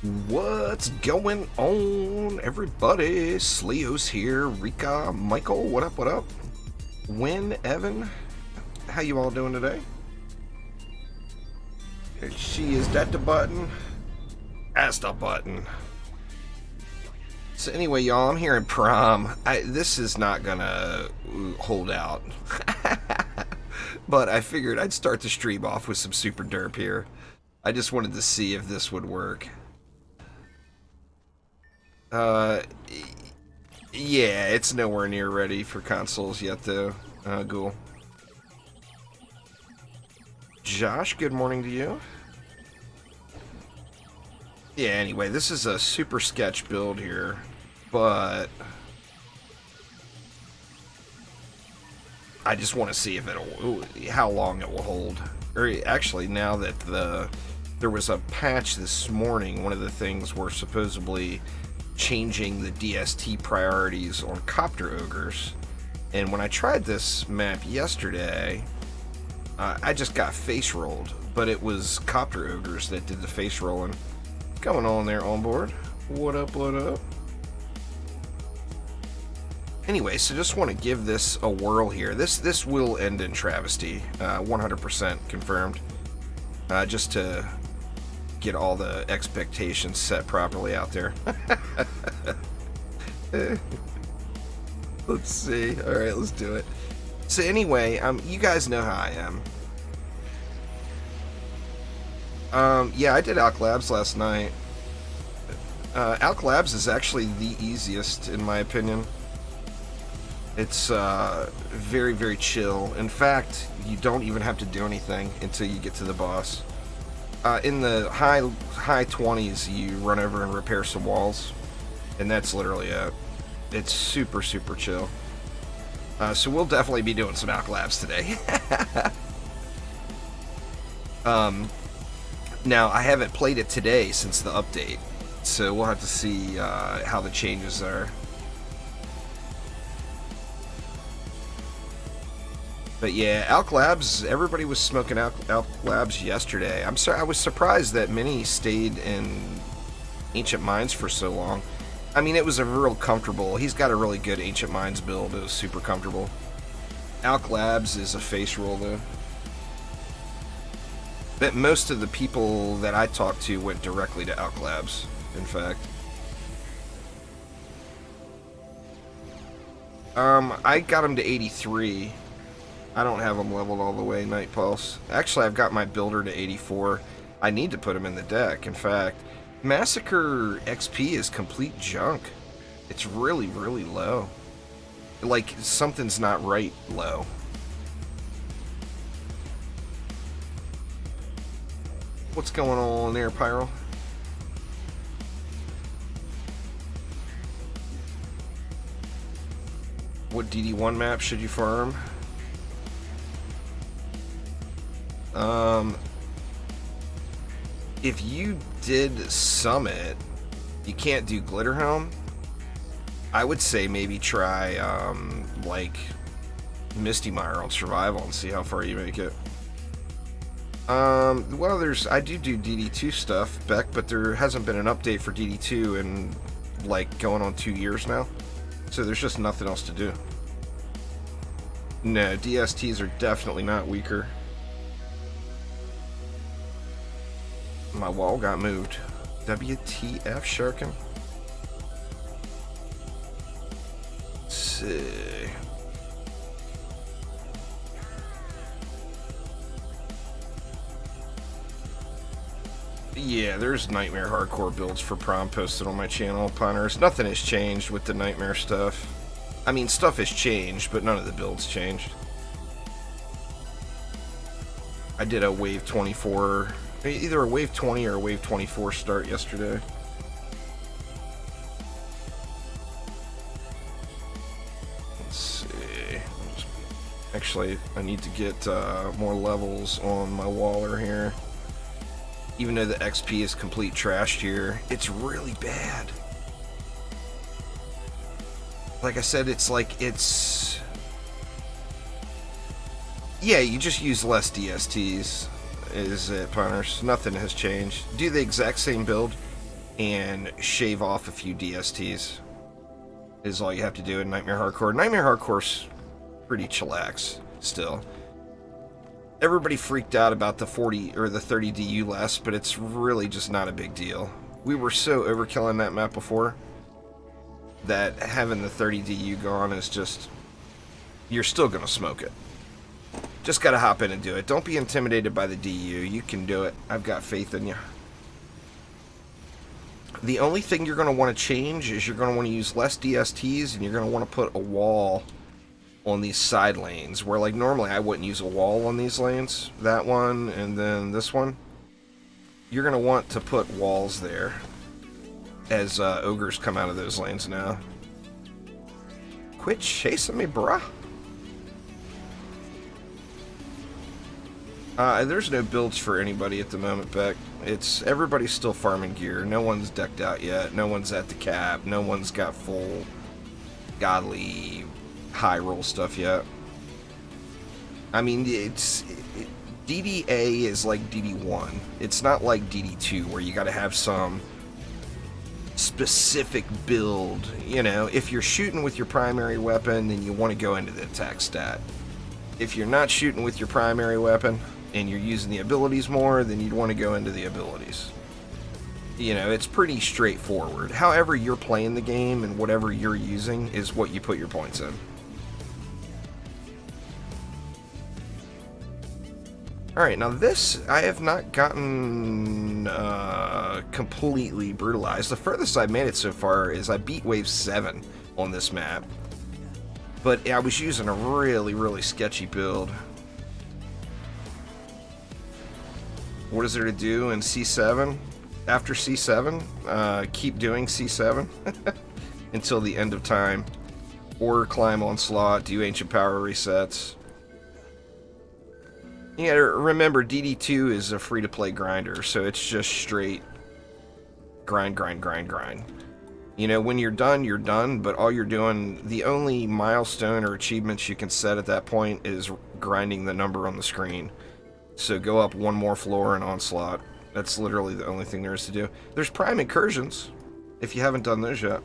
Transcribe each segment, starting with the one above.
What's going on, everybody? Sleo's here. Rika, Michael, what up, what up? Win, Evan, how you all doing today? She is that the button? That's the button. So anyway, y'all, I'm here in prom. This is not gonna hold out. But I figured I'd start the stream off with some super derp here. I just wanted to see if this would work. Yeah, it's nowhere near ready for consoles yet, though. Cool. Josh, good morning to you. Yeah, anyway, this is a super sketch build here, but I just want to see if how long it will hold. Or actually, now that there was a patch this morning, one of the things were supposedly changing the DST priorities on copter ogres, and when I tried this map yesterday, I just got face rolled, but it was copter ogres that did the face rolling. What's going on there on board? What up, what up? Anyway, so just want to give this a whirl here. This will end in travesty, 100% confirmed, just to get all the expectations set properly out there. Let's see. All right, let's do it. So anyway, you guys know how I am. Yeah, I did Alch Labs last night. Alch Labs is actually the easiest, in my opinion. It's very, very chill. In fact, you don't even have to do anything until you get to the boss. In the high 20s, you run over and repair some walls, and that's literally it. It's super, super chill. So we'll definitely be doing some Alch Labs today. Now, I haven't played it today since the update, so we'll have to see how the changes are. But yeah, Alch Labs, everybody was smoking Alch Labs yesterday. I'm sorry, I was surprised that many stayed in Ancient Mines for so long. I mean, it was a real comfortable, he's got a really good Ancient Mines build. It was super comfortable. Alch Labs is a face roll, though. But most of the people that I talked to went directly to Alch Labs, in fact. I got him to 83. I don't have them leveled all the way, Night Pulse. Actually, I've got my builder to 84. I need to put him in the deck. In fact, Massacre XP is complete junk. It's really, really low. Like, something's not right low. What's going on there, Pyro? What DD1 map should you farm? If you did Summit, you can't do Glitterhelm. I would say maybe try, like, Misty Mire on Survival and see how far you make it. Well, I do DD2 stuff, Beck, but there hasn't been an update for DD2 in, like, going on 2 years now. So there's just nothing else to do. No, DSTs are definitely not weaker. My wall got moved. WTF, Sharkin? Let's see. Yeah, there's Nightmare Hardcore builds for prom posted on my channel, Punters. Nothing has changed with the Nightmare stuff. I mean, stuff has changed, but none of the builds changed. I did a Wave 24... either a Wave 20 or a Wave 24 start yesterday. Let's see. Actually, I need to get more levels on my Waller here. Even though the XP is complete trash here, it's really bad. Like I said, it's... Yeah, you just use less DSTs. Is it, punters? Nothing has changed. Do the exact same build. and shave off a few DSTs. Is all you have to do in Nightmare Hardcore. Nightmare Hardcore's pretty chillax still. Everybody freaked out about the 40 or the 30 DU less, but it's really just not a big deal. We were so overkill on that map before that having the 30 DU gone is just, you're still gonna smoke it. Just gotta hop in and do it. Don't be intimidated by the DU. You can do it. I've got faith in you. The only thing you're going to want to change is you're going to want to use less DSTs, and you're going to want to put a wall on these side lanes, where like normally I wouldn't use a wall on these lanes. That one and then this one. You're going to want to put walls there as ogres come out of those lanes now. Quit chasing me, bruh. There's no builds for anybody at the moment, Beck. Everybody's still farming gear. No one's decked out yet. No one's at the cap. No one's got full godly high roll stuff yet. I mean, DDA is like DD1. It's not like DD2 where you got to have some specific build. You know, if you're shooting with your primary weapon, then you want to go into the attack stat. If you're not shooting with your primary weapon and you're using the abilities more, then you'd want to go into the abilities. You know, it's pretty straightforward. However you're playing the game and whatever you're using is what you put your points in. Alright, now this, I have not gotten completely brutalized. The furthest I've made it so far is I beat Wave 7 on this map. But I was using a really, really sketchy build. What is there to do in C7? After C7, keep doing C7 until the end of time. Or climb Onslaught, do Ancient Power resets. You gotta remember, DD2 is a free-to-play grinder, so it's just straight grind, grind, grind, grind. You know, when you're done, but all you're doing, the only milestone or achievements you can set at that point is grinding the number on the screen. So go up one more floor in Onslaught. That's literally the only thing there is to do. There's Prime Incursions, if you haven't done those yet.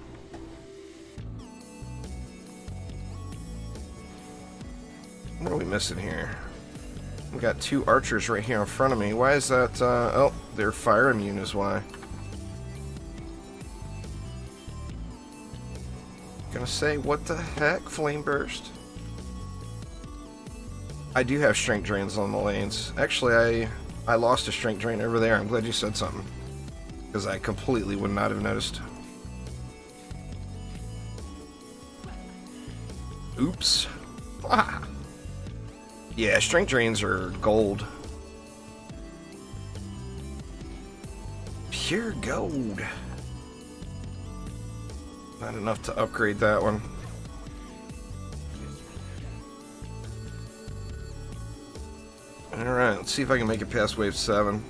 What are we missing here? We got two archers right here in front of me. Why is that? Oh, they're fire immune is why. Gonna say, what the heck, Flame Burst? I do have strength drains on the lanes. Actually, I lost a strength drain over there. I'm glad you said something, because I completely would not have noticed. Oops. Ah. Yeah, strength drains are gold. Pure gold. Not enough to upgrade that one. Alright, let's see if I can make it past Wave 7.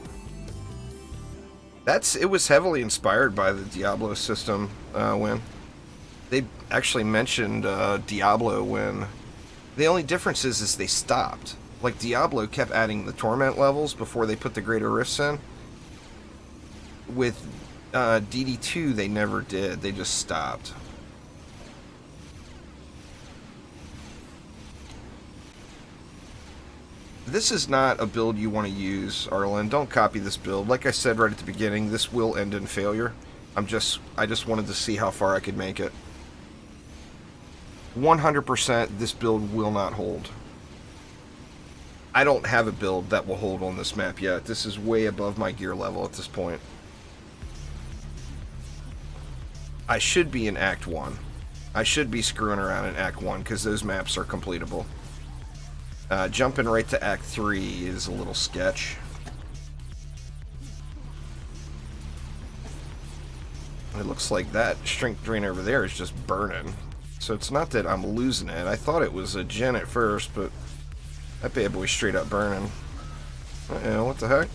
It was heavily inspired by the Diablo system win. They actually mentioned Diablo when... The only difference is they stopped. Like, Diablo kept adding the Torment levels before they put the Greater Rifts in. With DD2, they never did. They just stopped. This is not a build you want to use, Arlen. Don't copy this build. Like I said right at the beginning, this will end in failure. I just wanted to see how far I could make it. 100% this build will not hold. I don't have a build that will hold on this map yet. This is way above my gear level at this point. I should be in Act 1. I should be screwing around in Act 1 because those maps are completable. Jumping right to Act 3 is a little sketch. It looks like that strength drain over there is just burning. So it's not that I'm losing it. I thought it was a gen at first, but that bad boy's straight up burning. Uh-oh, what the heck?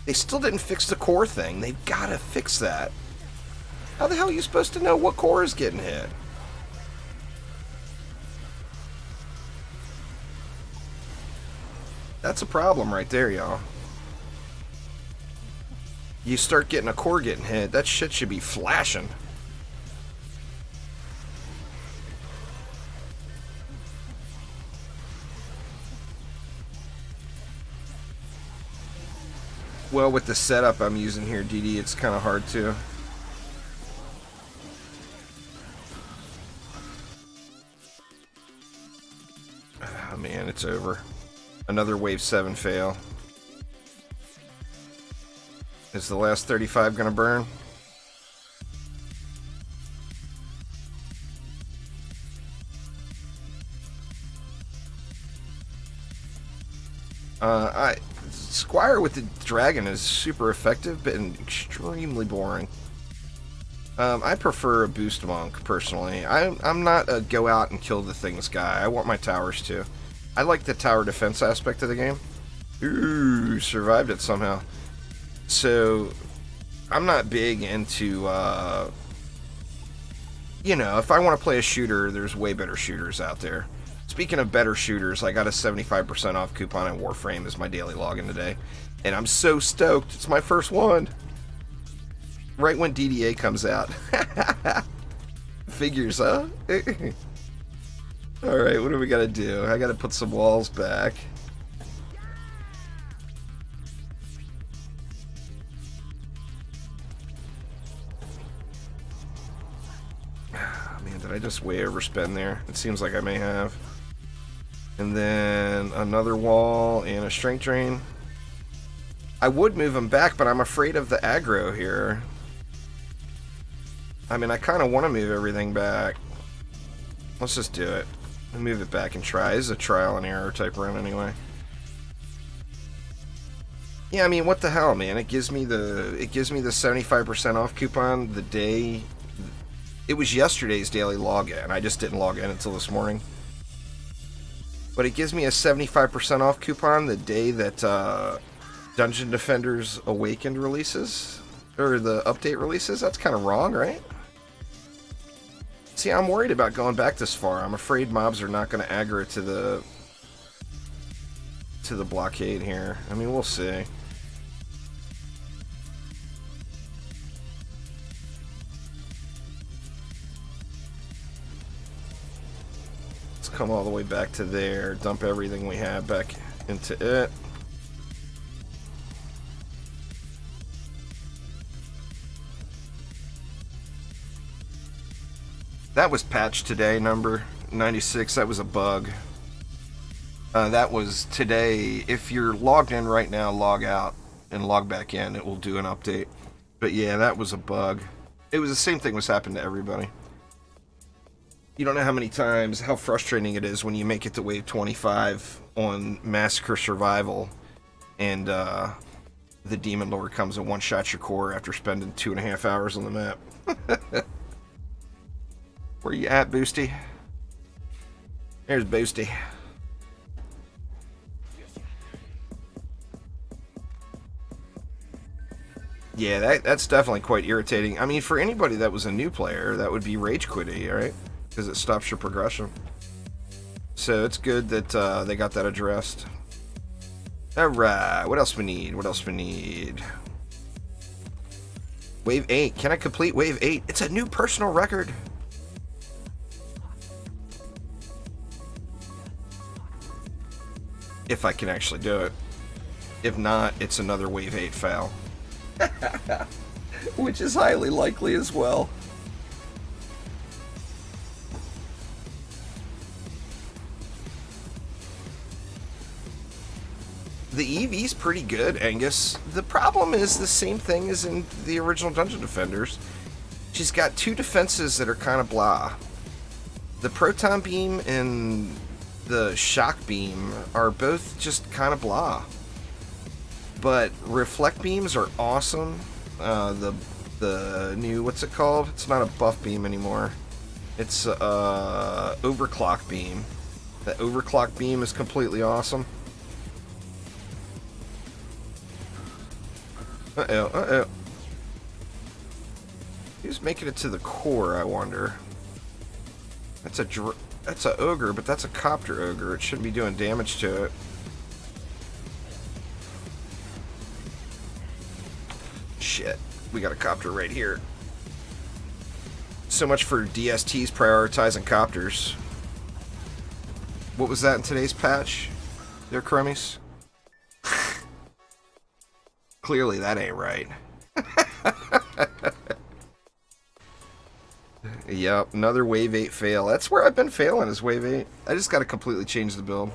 They still didn't fix the core thing. They've got to fix that. How the hell are you supposed to know what core is getting hit? That's a problem right there, y'all. you start getting a core getting hit, that shit should be flashing. Well, with the setup I'm using here, DD, it's kind of hard to. Oh man, it's over. Another wave 7 fail. Is the last 35 gonna burn? Squire with the dragon is super effective, but extremely boring. I prefer a boost monk, personally. I'm not a go out and kill the things guy. I want my towers too. I like the tower defense aspect of the game. Ooh, survived it somehow. So, I'm not big into, you know, if I want to play a shooter, there's way better shooters out there. Speaking of better shooters, I got a 75% off coupon at Warframe as my daily login today. And I'm so stoked. It's my first one. Right when DDA comes out. Figures, huh? Alright, what do we got to do? I got to put some walls back. Man, did I just way overspend there? It seems like I may have. And then another wall and a strength drain. I would move them back, but I'm afraid of the aggro here. I mean, I kind of want to move everything back. Let's just do it. I'll move it back and try. This is a trial and error type run anyway. Yeah, I mean, what the hell, man? It gives me the 75% off coupon the day. It was yesterday's daily login. I just didn't log in until this morning. But it gives me a 75% off coupon the day that Dungeon Defenders Awakened releases. Or the update releases. That's kind of wrong, right? See, I'm worried about going back this far. I'm afraid mobs are not going to aggro to the blockade here. I mean, we'll see. Come all the way back to there, dump everything we have back into it. That was patched today, number 96. That was a bug. That was today. If you're logged in right now, log out and log back in. It will do an update. But yeah, that was a bug. It was the same thing was happening to everybody. You don't know how frustrating it is when you make it to wave 25 on Massacre Survival and the Demon Lord comes and one-shots your core after spending 2.5 hours on the map. Where you at, Boosty? There's Boosty. Yeah, that's definitely quite irritating. I mean, for anybody that was a new player, that would be rage quitty, right? Because it stops your progression. So it's good that they got that addressed. Alright, what else we need? What else we need? Wave 8. Can I complete Wave 8? It's a new personal record. If I can actually do it. If not, it's another Wave 8 fail. Which is highly likely as well. The EV's pretty good, Angus. The problem is the same thing as in the original Dungeon Defenders. She's got two defenses that are kind of blah. The Proton Beam and the Shock Beam are both just kind of blah. But Reflect Beams are awesome. The new, what's it called? It's not a buff beam anymore. It's Overclock Beam. The Overclock Beam is completely awesome. Uh-oh. Who's making it to the core, I wonder? That's a ogre, but that's a copter ogre. It shouldn't be doing damage to it. Shit, we got a copter right here. So much for DSTs prioritizing copters. What was that in today's patch? There, Crummies? Clearly that ain't right. Yep, another Wave 8 fail. That's where I've been failing, is Wave 8. I just gotta completely change the build.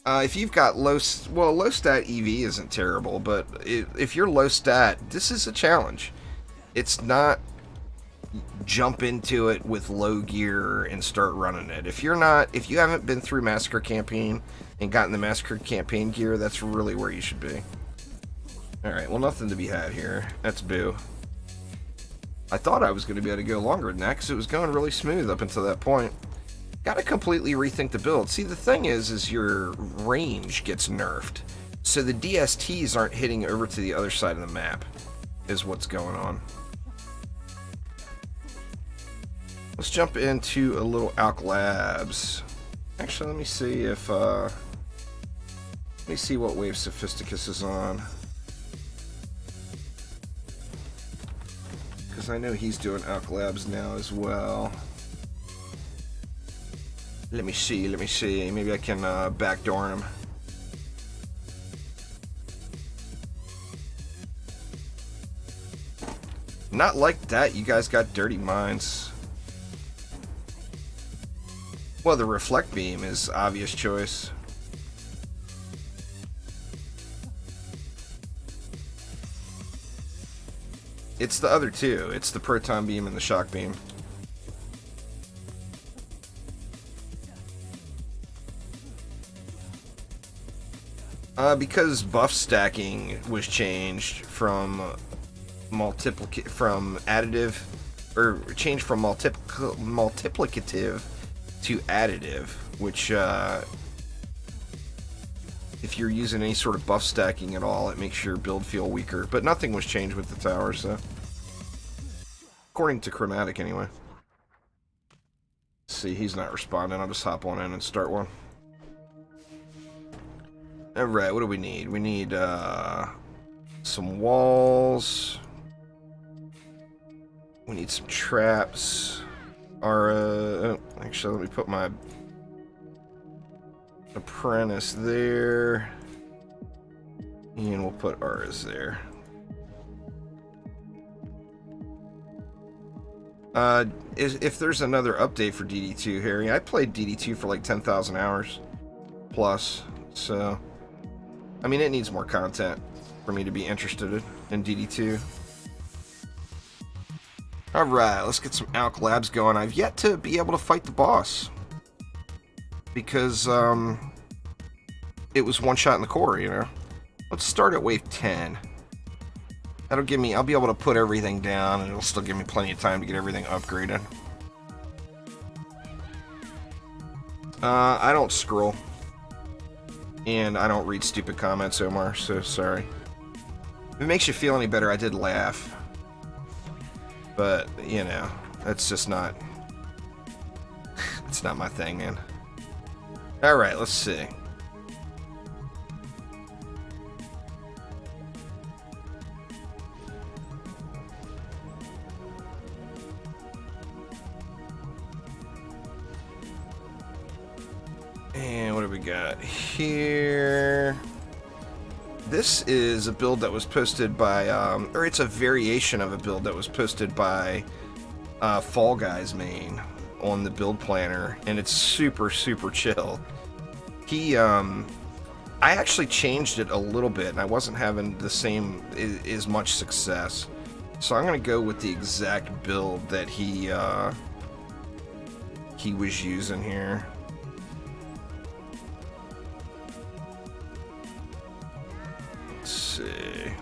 If you've got low stat EV isn't terrible, but if you're low stat, this is a challenge. It's not jump into it with low gear and start running it. If you haven't been through Massacre Campaign and gotten the Massacre Campaign gear, that's really where you should be. Alright, well, nothing to be had here. That's boo. I thought I was going to be able to go longer than that because it was going really smooth up until that point. Got to completely rethink the build. See, the thing is your range gets nerfed. So the DSTs aren't hitting over to the other side of the map, is what's going on. Let's jump into a little Alch Labs. Actually, let me see if, let me see what wave Sophisticus is on. Because I know he's doing Alch Labs now as well. Let me see. Maybe I can backdoor him. Not like that, you guys got dirty minds. Well, the Reflect Beam is obvious choice. It's the other two. It's the Proton Beam and the Shock Beam. Because buff stacking was changed from additive, or changed from multiplicative to additive, which if you're using any sort of buff stacking at all, it makes your build feel weaker. But nothing was changed with the tower, so according to Chromatic anyway. Let's see, he's not responding. I'll just hop on in and start one. Alright, what do we need? We need some walls. We need some traps. Actually, let me put my apprentice there. And we'll put ours there. If there's another update for DD2, Harry, I played DD2 for like 10,000 hours plus, so I mean, it needs more content for me to be interested in DD2. Alright, let's get some Alch Labs going. I've yet to be able to fight the boss. Because, it was one shot in the core, you know? Let's start at wave 10. That'll give me, I'll be able to put everything down, and it'll still give me plenty of time to get everything upgraded. I don't scroll. And I don't read stupid comments, Omar, so sorry. If it makes you feel any better, I did laugh. But, you know, that's just not... it's not my thing, man. Alright, let's see. And what do we got here? This is a build that was posted by, or it's a variation of a build that was posted by Fall Guys main on the build planner, and it's super, super chill. I actually changed it a little bit, and I wasn't having the same, as much success. So I'm going to go with the exact build that he was using here. Let's see.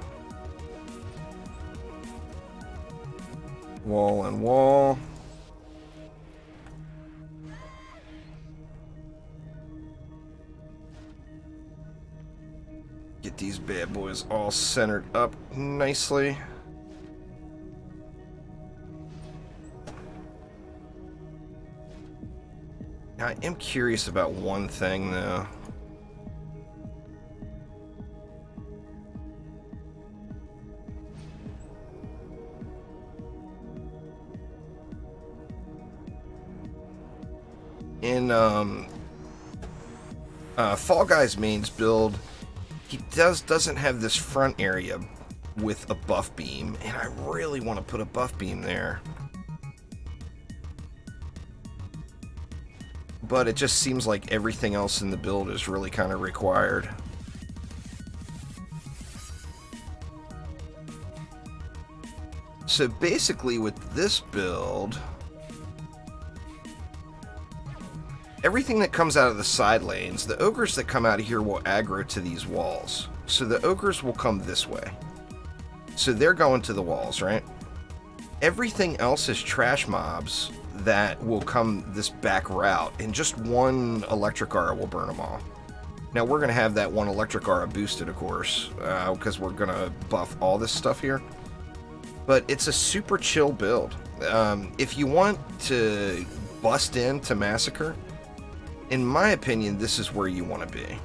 Wall and wall. Get these bad boys all centered up nicely. I am curious about one thing, though. – in Fall Guys main's build, he doesn't have this front area with a buff beam, and I really want to put a buff beam there. But it just seems like everything else in the build is really kind of required. So basically with this build, everything that comes out of the side lanes, the ogres that come out of here will aggro to these walls. So the ogres will come this way. So they're going to the walls, right? Everything else is trash mobs that will come this back route, and just one electric aura will burn them all. Now we're going to have that one electric aura boosted, of course, because we're going to buff all this stuff here. But it's a super chill build. If you want to bust into Massacre, in my opinion, this is where you want to be.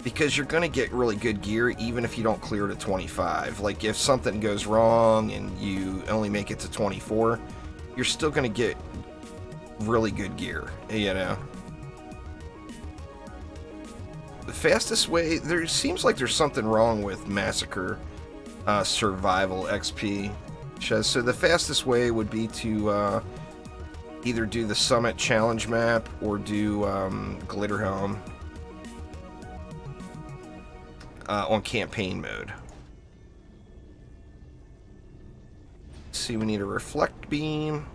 Because you're going to get really good gear even if you don't clear to 25. Like, if something goes wrong and you only make it to 24, you're still going to get really good gear, you know? The fastest way, there seems like there's something wrong with Massacre Survival XP. So the fastest way would be to either do the Summit Challenge map or do Glitterhelm on campaign mode. See, we need a reflect beam.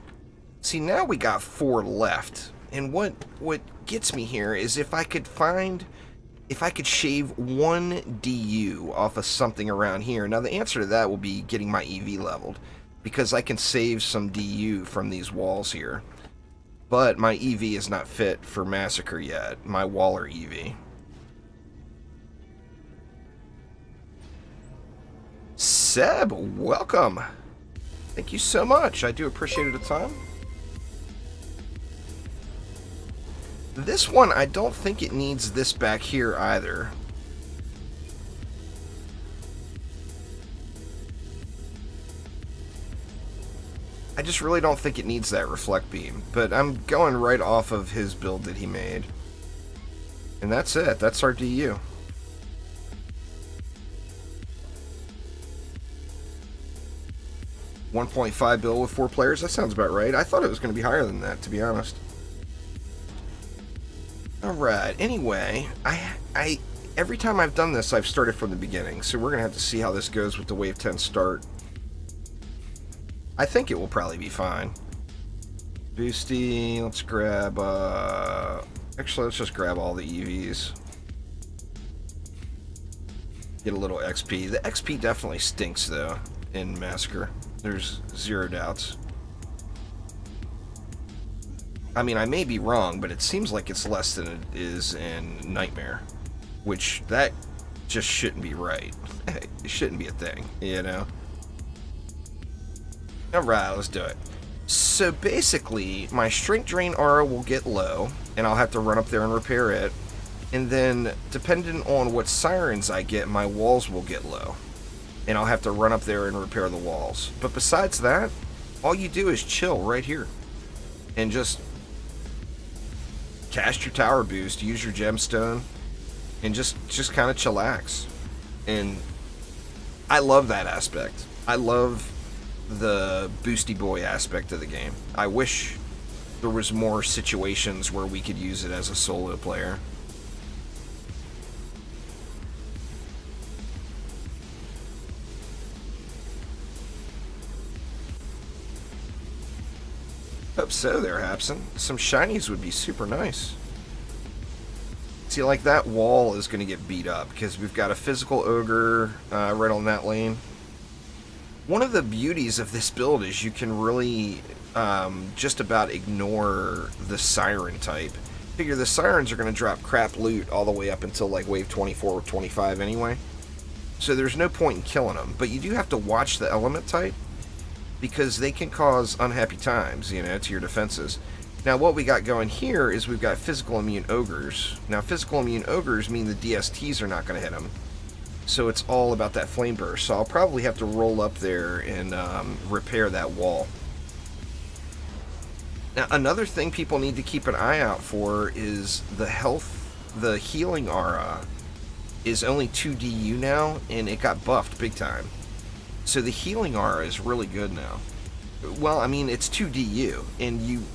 See, now we got 4 left. And what gets me here is if I could shave 1 DU off of something around here. Now the answer to that will be getting my EV leveled, because I can save some DU from these walls here. But my EV is not fit for Massacre yet, my Waller EV. Seb, welcome. Thank you so much. I do appreciate it a ton. This one, I don't think it needs this back here either. I just really don't think it needs that reflect beam. But I'm going right off of his build that he made. And that's it. That's our DU. $1.5 bill with 4 players. That sounds about right. I thought it was going to be higher than that, to be honest. Alright, anyway, I every time I've done this, I've started from the beginning, so we're going to have to see how this goes with the Wave 10 start. I think it will probably be fine. Boosty, let's grab, actually, let's just grab all the EVs. Get a little XP. The XP definitely stinks, though, in Massacre. There's zero doubts. I mean, I may be wrong, but it seems like it's less than it is in Nightmare. Which, that just shouldn't be right. It shouldn't be a thing, you know? Alright, let's do it. So basically, my Strength Drain aura will get low, and I'll have to run up there and repair it. And then, depending on what sirens I get, my walls will get low. And I'll have to run up there and repair the walls. But besides that, all you do is chill right here. And just cast your tower boost, use your gemstone, and just kind of chillax. And I love that aspect. I love the boosty boy aspect of the game. I wish there was more situations where we could use it as a solo player. Hope so there, Hapson. Some shinies would be super nice. See, like, that wall is going to get beat up because we've got a physical ogre right on that lane. One of the beauties of this build is you can really just about ignore the siren type. Figure the sirens are going to drop crap loot all the way up until like wave 24 or 25 anyway. So there's no point in killing them. But you do have to watch the element type, because they can cause unhappy times, you know, to your defenses. Now, what we got going here is we've got physical immune ogres. Now, physical immune ogres mean the DSTs are not going to hit them. So it's all about that flame burst. So I'll probably have to roll up there and repair that wall. Now, another thing people need to keep an eye out for is the healing aura is only 2 DU now, and it got buffed big time. So the healing aura is really good now. Well, I mean, it's 2 DU, and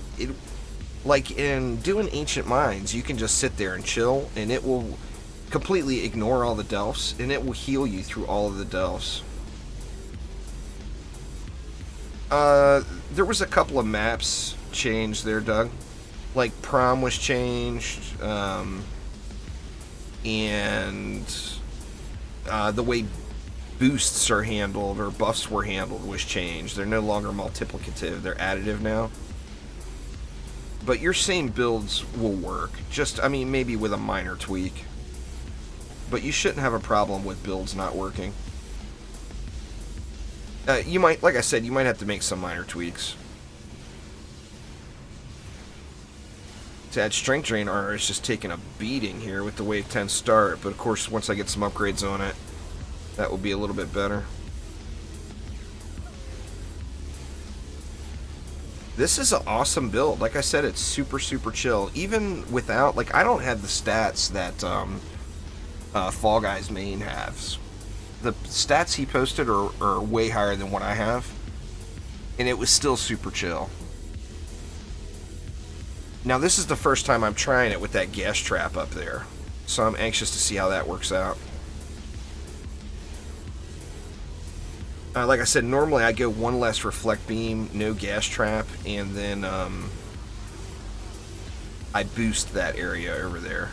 like in doing Ancient Mines, you can just sit there and chill, and it will completely ignore all the delfs, and it will heal you through all of the delfs. There was a couple of maps changed there, Doug. Like Prom was changed, and the way boosts are handled or buffs were handled was changed. They're no longer multiplicative, they're additive now. But your same builds will work. Just, I mean, maybe with a minor tweak. But you shouldn't have a problem with builds not working. You might, like I said, you might have to make some minor tweaks. To add Strength Drain armor is just taking a beating here with the Wave 10 start. But of course, once I get some upgrades on it, that will be a little bit better. This is an awesome build. Like I said, it's super, super chill. Even without, like, I don't have the stats that Fall Guys main has. The stats he posted are way higher than what I have. And it was still super chill. Now, this is the first time I'm trying it with that gas trap up there. So I'm anxious to see how that works out. Like I said, normally I go one less reflect beam, no gas trap, and then I boost that area over there.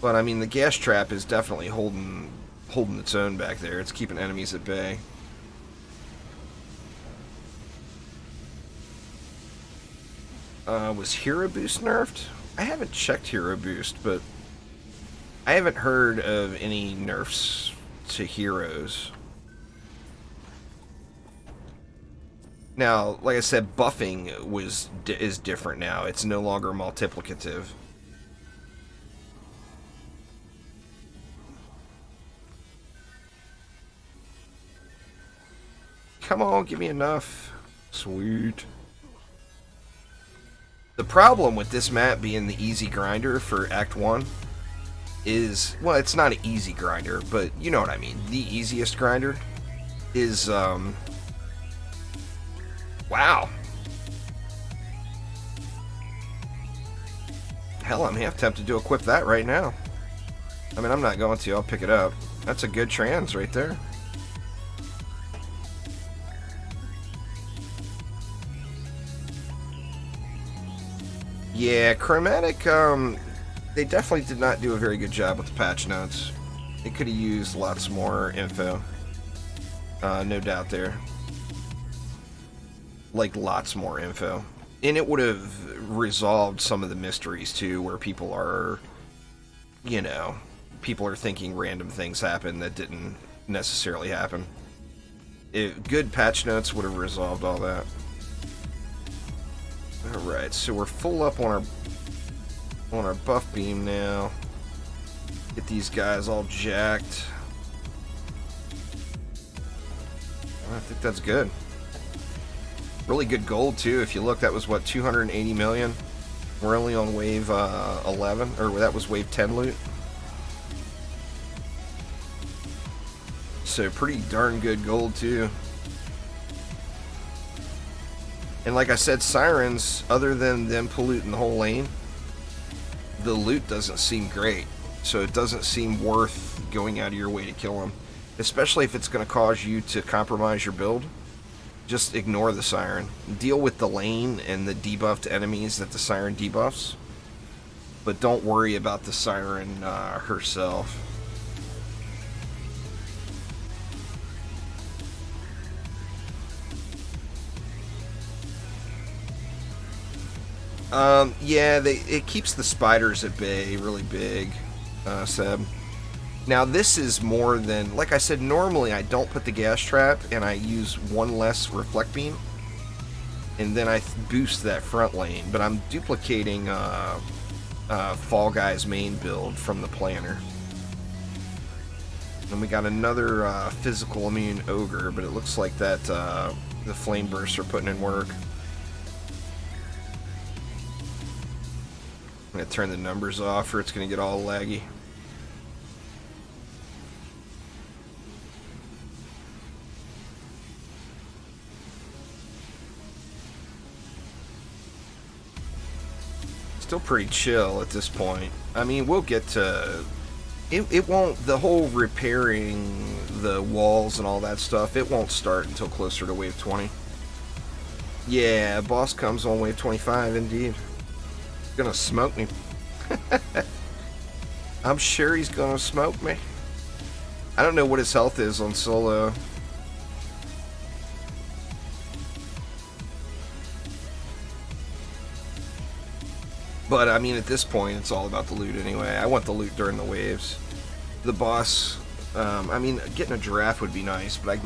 But I mean, the gas trap is definitely holding its own back there. It's keeping enemies at bay. Was Hero Boost nerfed? I haven't checked Hero Boost, but I haven't heard of any nerfs to heroes. Now, like I said, buffing is different now. It's no longer multiplicative. Come on, give me enough. Sweet. The problem with this map being the easy grinder for Act 1 is, well, it's not an easy grinder, but you know what I mean. The easiest grinder is, wow. Hell, I'm half tempted to equip that right now. I mean, I'm not going to. I'll pick it up. That's a good trans right there. Yeah, Chromatic, they definitely did not do a very good job with the patch notes. They could have used lots more info. No doubt there. Like, lots more info. And it would have resolved some of the mysteries, too, where people are, you know, people are thinking random things happen that didn't necessarily happen. Good patch notes would have resolved all that. Alright, so we're full up on our buff beam now. Get these guys all jacked. I think that's good. Really good gold too. If you look, that was what, 280 million. We're only on wave 11, or that was wave 10 loot. So pretty darn good gold too. And like I said, sirens, other than them polluting the whole lane, the loot doesn't seem great. So it doesn't seem worth going out of your way to kill them. Especially if it's going to cause you to compromise your build. Just ignore the siren. Deal with the lane and the debuffed enemies that the siren debuffs. But don't worry about the siren herself. Yeah, it keeps the spiders at bay really big, Seb. Now this is more than, like I said, normally I don't put the gas trap and I use one less reflect beam. And then I boost that front lane, but I'm duplicating Fall Guys main build from the planner. And we got another physical immune ogre, but it looks like that the flame bursts are putting in work. I'm going to turn the numbers off or it's going to get all laggy. Still pretty chill at this point. I mean, we'll get to... It won't... The whole repairing the walls and all that stuff, it won't start until closer to wave 20. Yeah, boss comes on wave 25, indeed. He's gonna smoke me. I'm sure he's gonna smoke me. I don't know what his health is on solo. But, I mean, at this point, it's all about the loot anyway. I want the loot during the waves. The boss, I mean, getting a giraffe would be nice, but I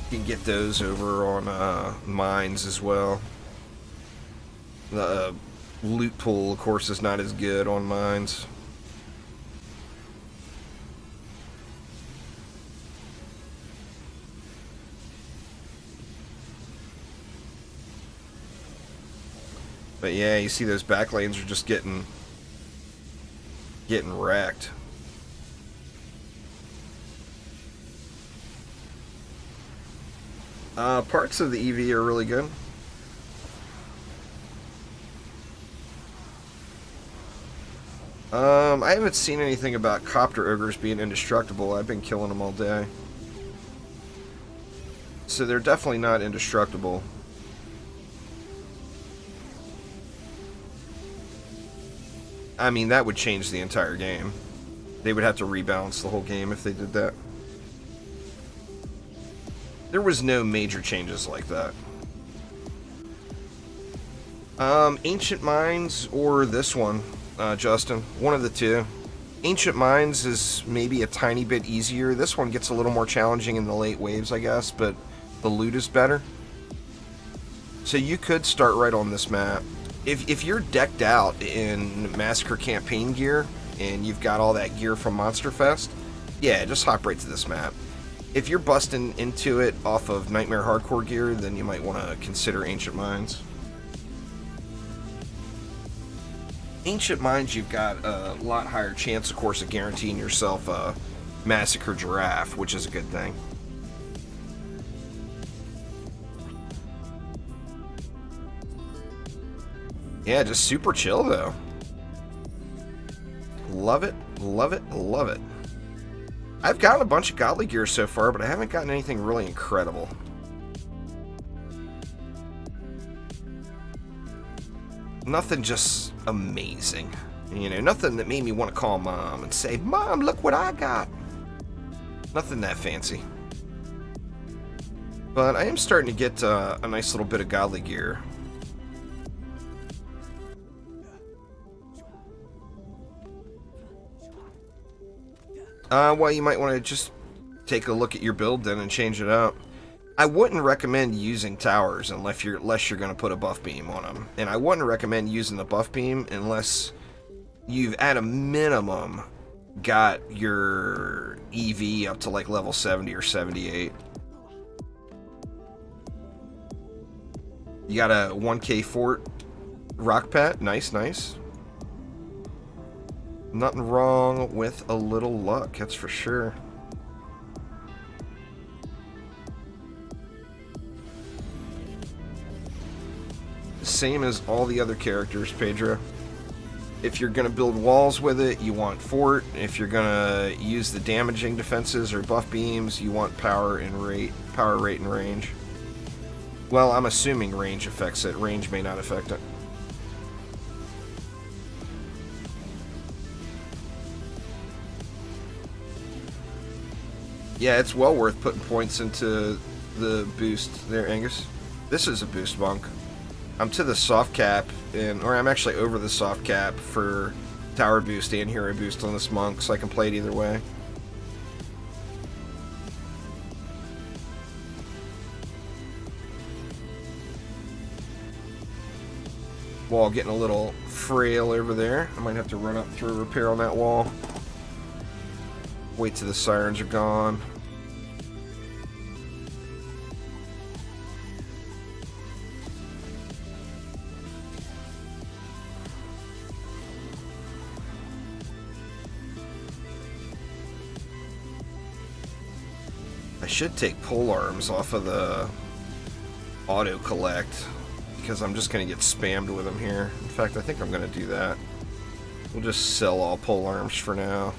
can get those over on mines as well. The loot pool, of course, is not as good on mines. But yeah, you see those back lanes are just getting wrecked. Parts of the EV are really good. I haven't seen anything about copter ogres being indestructible. I've been killing them all day. So they're definitely not indestructible. I mean, that would change the entire game. They would have to rebalance the whole game if they did that. There was no major changes like that. Ancient Mines or this one, Justin. One of the two. Ancient Mines is maybe a tiny bit easier. This one gets a little more challenging in the late waves, I guess, but the loot is better. So you could start right on this map. If you're decked out in Massacre campaign gear and you've got all that gear from Monster Fest, yeah, just hop right to this map. If you're busting into it off of Nightmare Hardcore gear, then you might want to consider Ancient Mines. Ancient Mines, you've got a lot higher chance, of course, of guaranteeing yourself a Massacre Giraffe, which is a good thing. Yeah, just super chill, though. Love it, love it, love it. I've gotten a bunch of godly gear so far, but I haven't gotten anything really incredible. Nothing just amazing. You know, nothing that made me want to call Mom and say, Mom, look what I got. Nothing that fancy. But I am starting to get a nice little bit of godly gear. Well, you might want to just take a look at your build then and change it up. I wouldn't recommend using towers unless you're going to put a buff beam on them. And I wouldn't recommend using the buff beam unless you've, at a minimum, got your EV up to like level 70 or 78. You got a 1k fort rock pet. Nice, nice. Nothing wrong with a little luck, that's for sure. Same as all the other characters, Pedro. If you're going to build walls with it, you want fort. If you're going to use the damaging defenses or buff beams, you want power, rate, and range. Well, I'm assuming range affects it. Range may not affect it. Yeah, it's well worth putting points into the boost there, Angus. This is a boost monk. I'm to the soft cap, or I'm actually over the soft cap for tower boost and hero boost on this monk, so I can play it either way. Wall getting a little frail over there. I might have to run up through a repair on that wall. Wait till the sirens are gone. I should take pole arms off of the auto collect because I'm just going to get spammed with them here. In fact, I think I'm going to do that. We'll just sell all pole arms for now.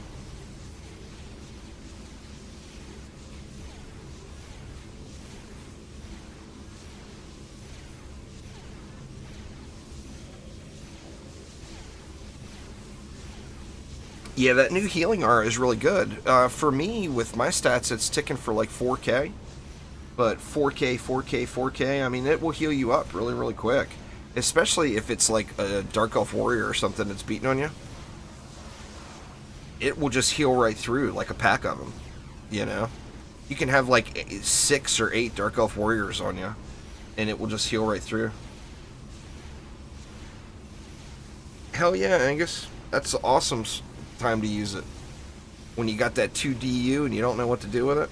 Yeah, that new healing aura is really good. For me, with my stats, it's ticking for like 4K. But 4K, 4K, 4K, I mean, it will heal you up really, really quick. Especially if it's like a Dark Elf Warrior or something that's beating on you. It will just heal right through, like a pack of them. You know? You can have like 6 or 8 Dark Elf Warriors on you. And it will just heal right through. Hell yeah, Angus. That's awesome time to use it. When you got that 2 DU and you don't know what to do with it.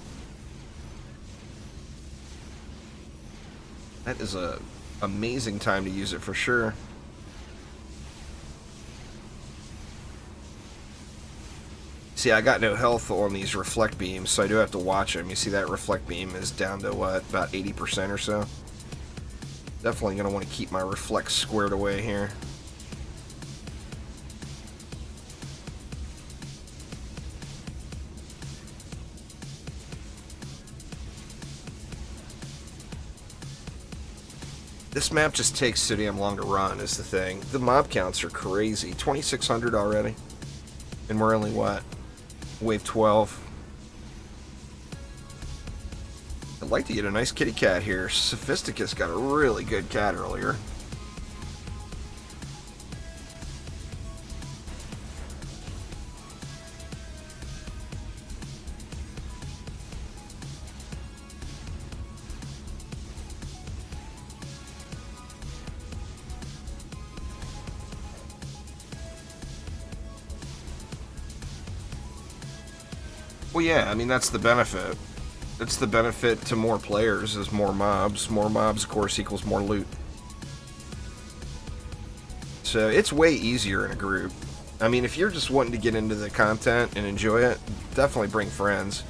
That is a amazing time to use it for sure. See, I got no health on these reflect beams, so I do have to watch them. You see that reflect beam is down to what, about 80% or so. Definitely going to want to keep my reflect squared away here. This map just takes so damn long to run is the thing. The mob counts are crazy. 2,600 already. And we're only, what? Wave 12. I'd like to get a nice kitty cat here. Sophisticus got a really good cat earlier. Well, yeah, I mean, that's the benefit. It's the benefit to more players is more mobs. More mobs, of course, equals more loot. So it's way easier in a group. I mean, if you're just wanting to get into the content and enjoy it, definitely bring friends.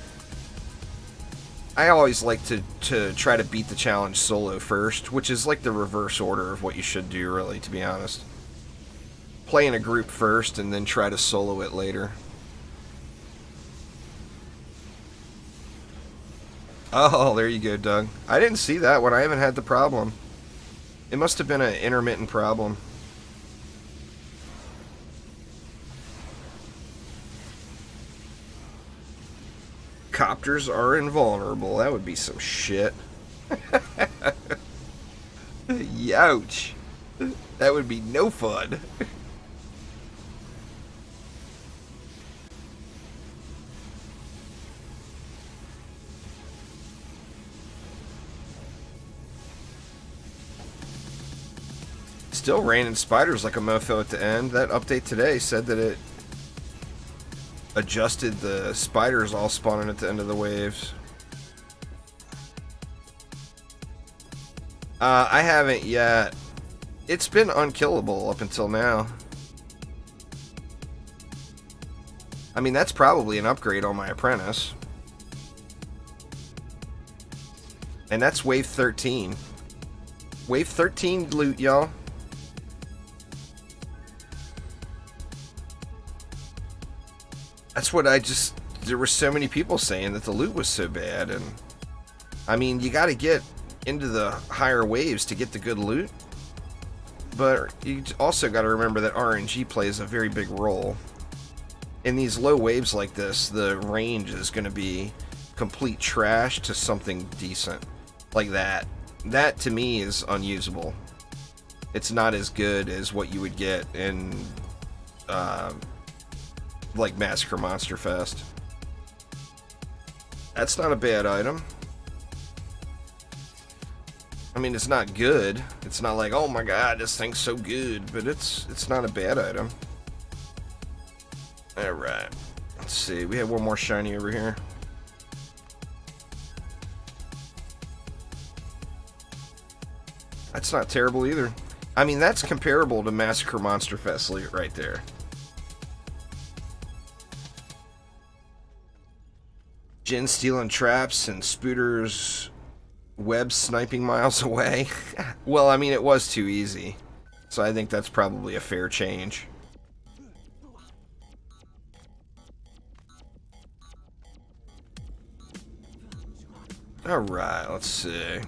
I always like to try to beat the challenge solo first, which is like the reverse order of what you should do, really, to be honest. Play in a group first and then try to solo it later. Oh, there you go, Doug. I didn't see that one. I haven't had the problem. It must have been an intermittent problem. Copters are invulnerable. That would be some shit. Youch. That would be no fun. Still raining spiders like a mofo at the end. That update today said that it adjusted the spiders all spawning at the end of the waves. I haven't yet. It's been unkillable up until now. I mean, that's probably an upgrade on my apprentice. And that's wave 13. Wave 13 loot, y'all. That's what there were so many people saying that the loot was so bad, and I mean, you got to get into the higher waves to get the good loot, but you also got to remember that RNG plays a very big role. In these low waves like this, the range is going to be complete trash to something decent, like that. That, to me, is unusable. It's not as good as what you would get in like Massacre Monster Fest. That's not a bad item. I mean, it's not good. It's not like, oh my god, this thing's so good, but it's not a bad item. Alright. Let's see. We have one more shiny over here. That's not terrible either. I mean, that's comparable to Massacre Monster Fest right there. Jin stealing traps and Spooter's web sniping miles away. Well, I mean, it was too easy. So I think that's probably a fair change. Alright, let's see. I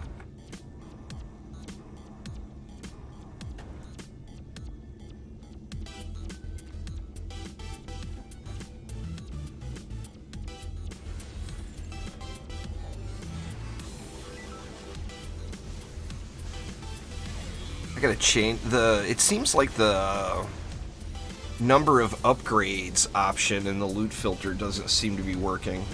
gotta change the... It seems like the number of upgrades option in the loot filter doesn't seem to be working.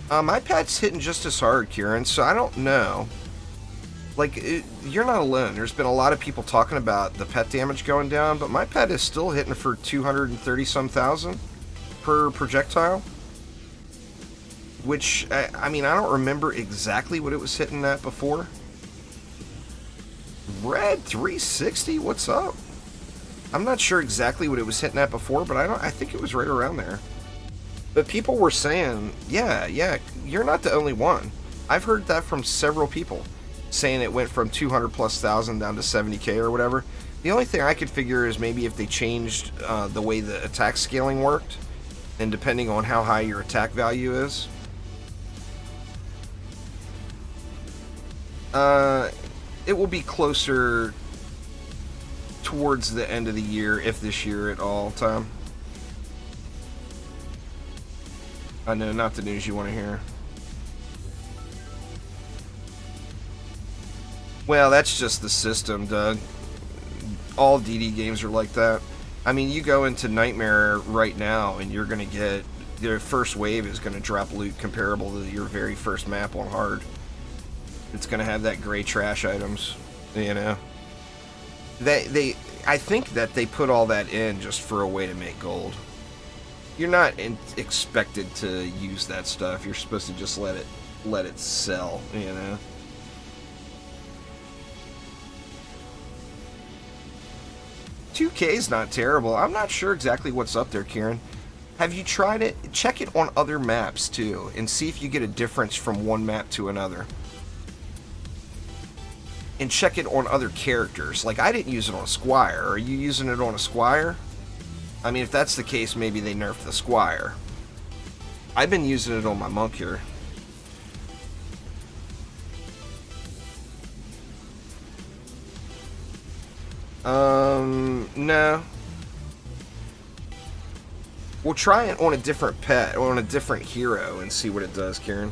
My pet's hitting just as hard, Kieran, so I don't know. Like, you're not alone. There's been a lot of people talking about the pet damage going down, but my pet is still hitting for 230-some thousand per projectile. Which, I mean, I don't remember exactly what it was hitting at before. Red 360? What's up? I'm not sure exactly what it was hitting at before, but I think it was right around there. But people were saying, yeah, you're not the only one. I've heard that from several people, saying it went from 200+ thousand down to 70k or whatever. The only thing I could figure is maybe if they changed the way the attack scaling worked, and depending on how high your attack value is. It will be closer towards the end of the year, if this year at all, Tom. I know, not the news you want to hear. Well, that's just the system, Doug. All DD games are like that. I mean, you go into Nightmare right now, and you're going to get... Their first wave is going to drop loot comparable to your very first map on hard. It's going to have that gray trash items, you know. I think that they put all that in just for a way to make gold. You're not expected to use that stuff. You're supposed to just let it sell, you know. $2K's not terrible. I'm not sure exactly what's up there, Kieran. Have you tried it? Check it on other maps too, and see if you get a difference from one map to another. And check it on other characters. Like, I didn't use it on a Squire. Are you using it on a Squire? I mean, if that's the case, maybe they nerfed the Squire. I've been using it on my monk here. No. We'll try it on a different pet, or on a different hero, and see what it does, Kieran.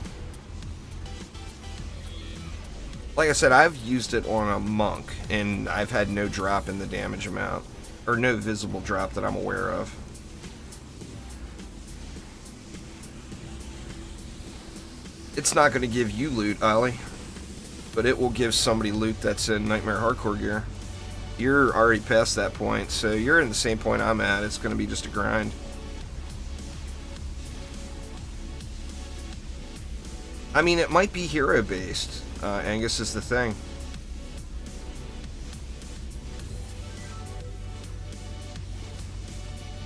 Like I said, I've used it on a monk, and I've had no drop in the damage amount. Or no visible drop that I'm aware of. It's not going to give you loot, Ollie. But it will give somebody loot that's in Nightmare Hardcore gear. You're already past that point, so you're in the same point I'm at. It's going to be just a grind. I mean, it might be hero-based. Angus is the thing.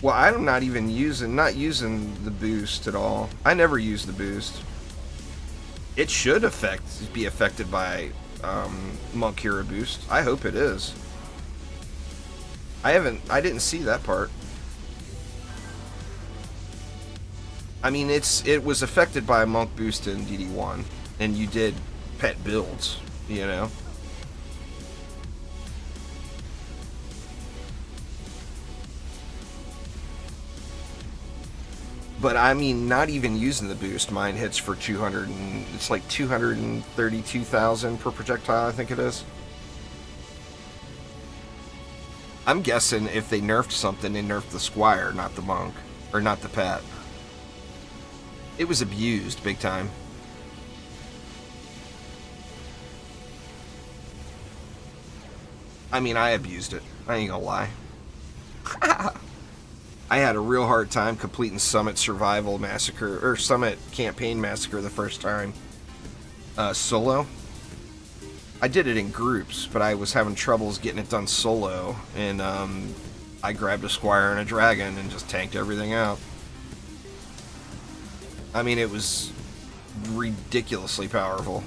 Well, I'm not even using the boost at all. I never use the boost. It should be affected by Monk Hero boost. I hope it is. I didn't see that part. I mean, it was affected by a Monk boost in DD1, and you did pet builds, you know. But I mean, not even using the boost, mine hits for 200 and it's like 232,000 per projectile, I think it is. I'm guessing if they nerfed something, they nerfed the Squire, not the monk, or not the pet. It was abused big time. I mean, I abused it. I ain't gonna lie. I had a real hard time completing Summit Survival Massacre, or Summit Campaign Massacre the first time. Solo. I did it in groups, but I was having troubles getting it done solo, and I grabbed a squire and a dragon and just tanked everything out. I mean, it was ridiculously powerful.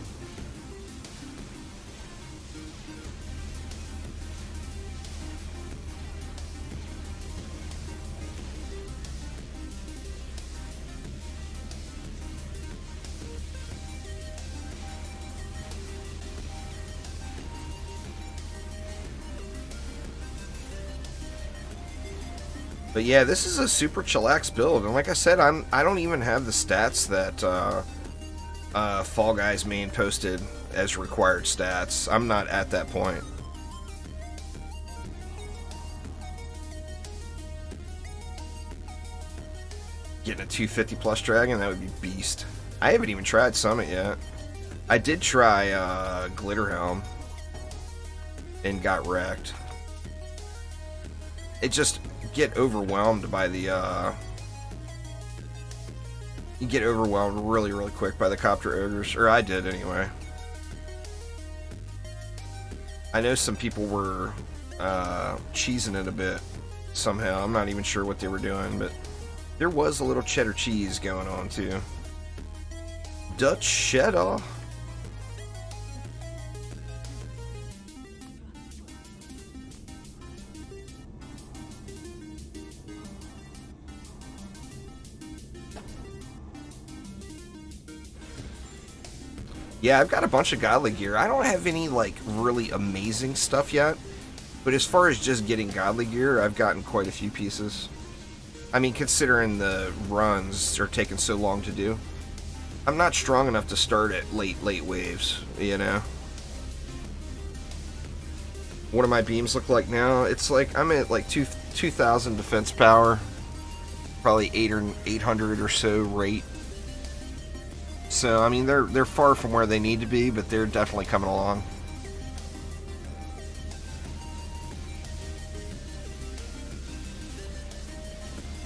But yeah, this is a super chillax build, and like I said, I don't even have the stats that Fall Guys main posted as required stats. I'm not at that point. Getting a 250 plus dragon, that would be beast. I haven't even tried Summit yet. I did try Glitterhelm and got wrecked. It just get overwhelmed by the you get overwhelmed really quick by the copter ogres, or I did anyway. I know some people were cheesing it a bit somehow. I'm not even sure what they were doing, but there was a little cheddar cheese going on too. Dutch cheddar. Yeah, I've got a bunch of godly gear. I don't have any, like, really amazing stuff yet. But as far as just getting godly gear, I've gotten quite a few pieces. I mean, considering the runs are taking so long to do. I'm not strong enough to start at late waves, you know? What do my beams look like now? It's like, I'm at, like, 2,000 defense power. Probably 800 or so rate. So, I mean, they're far from where they need to be, but they're definitely coming along.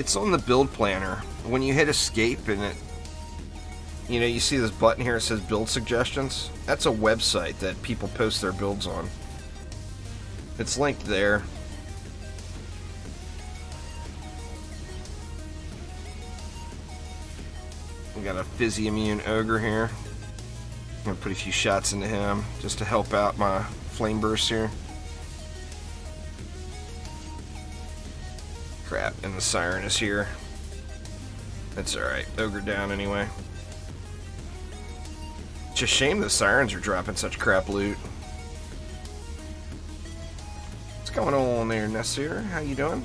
It's on the build planner. When you hit escape and it, you know, you see this button here, it says build suggestions. That's a website that people post their builds on. It's linked there. We got a Fizzy Immune Ogre here. I'm gonna put a few shots into him just to help out my flame bursts here. Crap, and the siren is here. That's alright. Ogre down anyway. It's a shame the sirens are dropping such crap loot. What's going on there, Nasir? How you doing?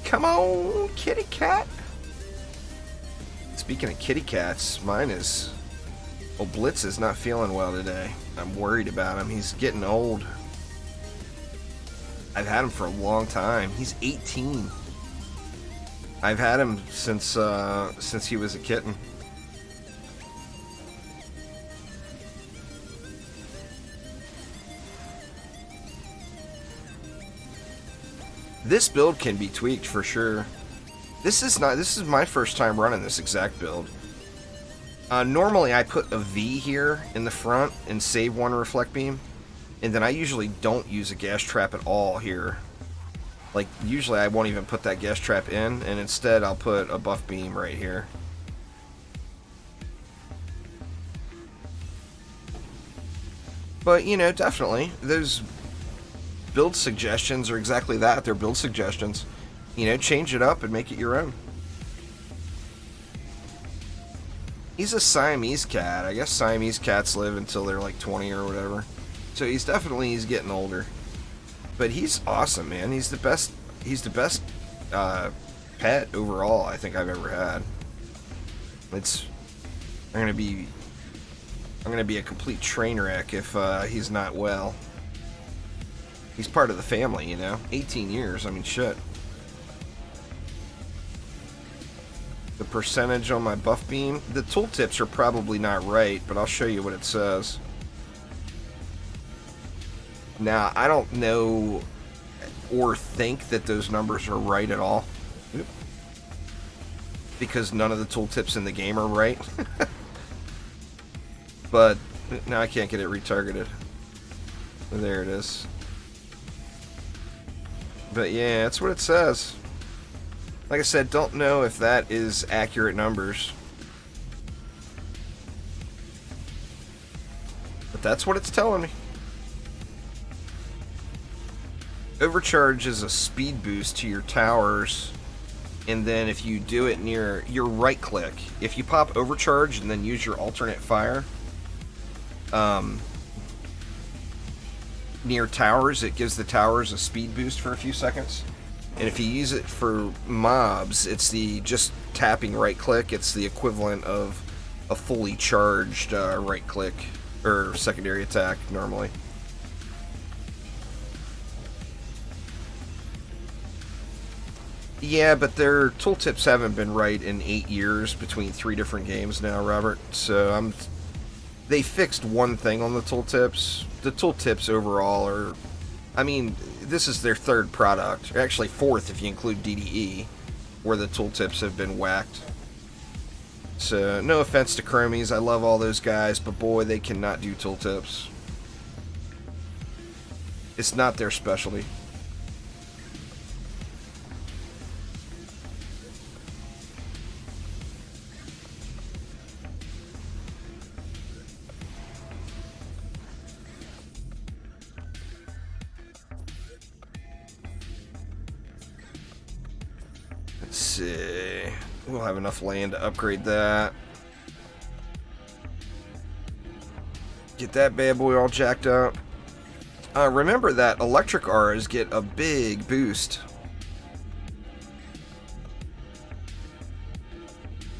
Come on, kitty cat. Speaking of kitty cats, mine is... Well, Blitz is not feeling well today. I'm worried about him. He's getting old. I've had him for a long time. He's 18. I've had him since he was a kitten. This build can be tweaked for sure. This is my first time running this exact build. Normally I put a V here in the front and save one reflect beam, and then I usually don't use a gas trap at all here. Like, usually I won't even put that gas trap in, and instead I'll put a buff beam right here. But, you know, definitely, those build suggestions are exactly that. They're build suggestions. You know, change it up and make it your own. He's a Siamese cat. I guess Siamese cats live until they're like 20 or whatever. So he's getting older. But he's awesome, man. He's the best pet overall I think I've ever had. I'm gonna be a complete train wreck if he's not well. He's part of the family, you know? 18 years, I mean, shit. The percentage on my buff beam, the tooltips are probably not right, but I'll show you what it says. Now, I don't know or think that those numbers are right at all. Oop. Because none of the tooltips in the game are right. But now I can't get it retargeted. There it is. But yeah, that's what it says. Like I said, don't know if that is accurate numbers. But that's what it's telling me. Overcharge is a speed boost to your towers, and then if you do it near your right click, if you pop overcharge and then use your alternate fire near towers, it gives the towers a speed boost for a few seconds. And if you use it for mobs, it's the just tapping right click, it's the equivalent of a fully charged right click or secondary attack normally. Yeah, but their tooltips haven't been right in 8 years between 3 different games now, Robert. So they fixed one thing on the tooltips. The tooltips overall are, I mean, this is their 3rd product. Actually 4th if you include DDE, where the tooltips have been whacked. So, no offense to Chromies, I love all those guys, but boy, they cannot do tooltips. It's not their specialty. Let's see. We'll have enough land to upgrade that. Get that bad boy all jacked up. Remember that electric auras get a big boost.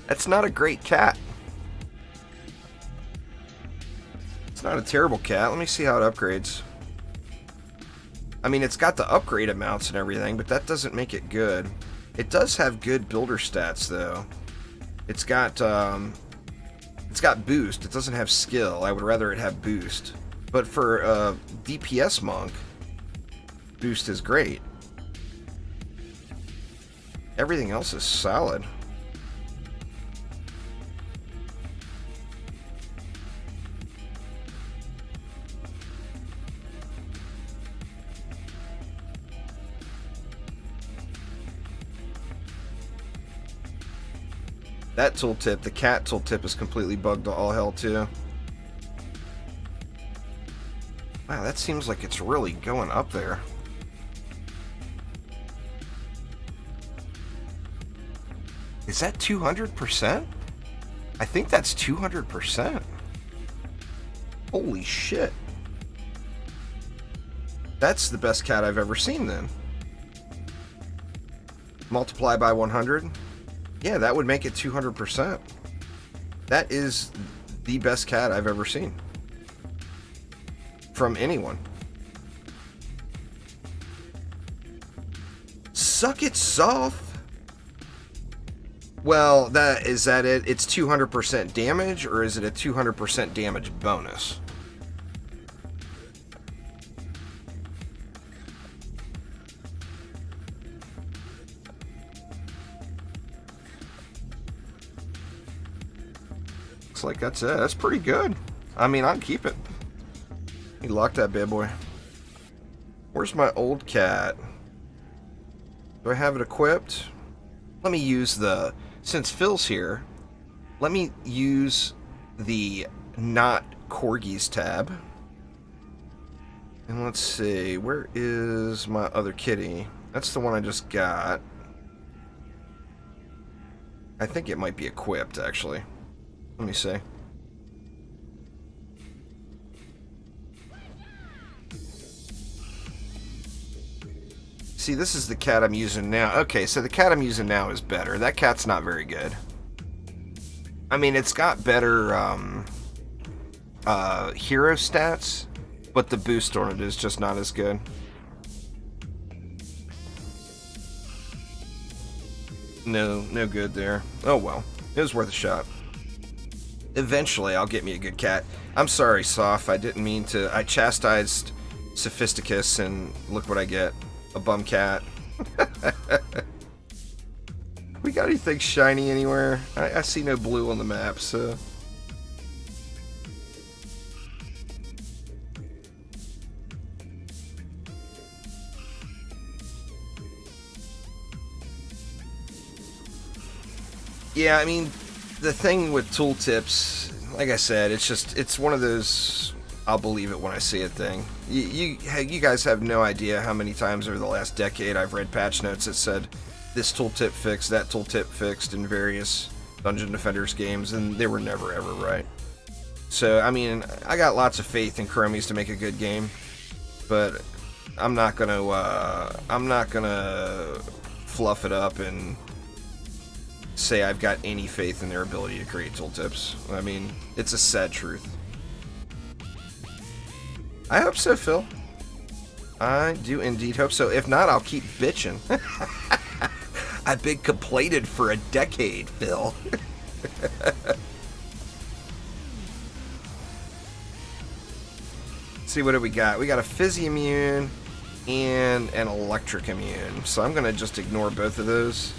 That's not a great cat. It's not a terrible cat. Let me see how it upgrades. I mean, it's got the upgrade amounts and everything, but that doesn't make it good. It does have good builder stats, though. It's got boost. It doesn't have skill. I would rather it have boost. But for a DPS monk, boost is great. Everything else is solid. That tooltip, the cat tooltip, is completely bugged to all hell too. Wow, that seems like it's really going up there. Is that 200%? I think that's 200%. Holy shit. That's the best cat I've ever seen then. Multiply by 100. Yeah, that would make it 200%. That is the best cat I've ever seen. From anyone. Suck it, Soft. Well, is that it? It's 200% damage, or is it a 200% damage bonus? Looks like that's it. That's pretty good. I mean, I'd keep it. You lock that bad boy. Where's my old cat? Do I have it equipped? Let me use the... Since Phil's here, let me use the not Corgis tab. And let's see, where is my other kitty? That's the one I just got. I think it might be equipped, actually. Let me see. See, this is the cat I'm using now. Okay, so the cat I'm using now is better. That cat's not very good. I mean, it's got better hero stats, but the boost on it is just not as good. No good there. Oh well, it was worth a shot. Eventually, I'll get me a good cat. I'm sorry, Soph. I didn't mean to. I chastised Sophisticus, and look what I get. A bum cat. We got anything shiny anywhere? I see no blue on the map, so... Yeah, I mean, the thing with tooltips, like I said, it's one of those I'll believe it when I see it thing. You guys have no idea how many times over the last decade I've read patch notes that said this tooltip fixed, that tooltip fixed in various Dungeon Defenders games, and they were never ever right. So, I mean, I got lots of faith in Chromies to make a good game, but I'm not gonna fluff it up and say I've got any faith in their ability to create tooltips. I mean, it's a sad truth. I hope so, Phil. I do indeed hope so. If not, I'll keep bitching. I've been complaining for a decade, Phil. See, what do we got? We got a Fizzy Immune and an Electric Immune. So I'm going to just ignore both of those,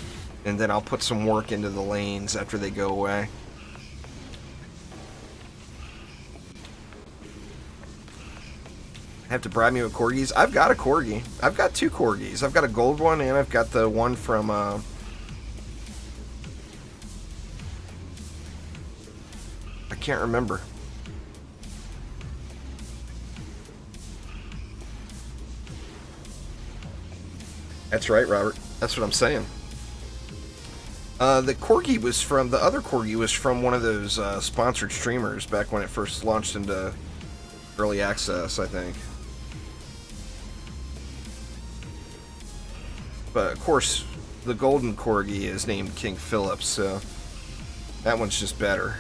and then I'll put some work into the lanes after they go away. Have to bribe me with corgis? I've got a corgi. I've got two corgis. I've got a gold one, and I've got the one from I can't remember. That's right, Robert. That's what I'm saying. The corgi was from, the other corgi was from one of those sponsored streamers back when it first launched into early access, I think. But, of course, the golden corgi is named King Philip, so that one's just better.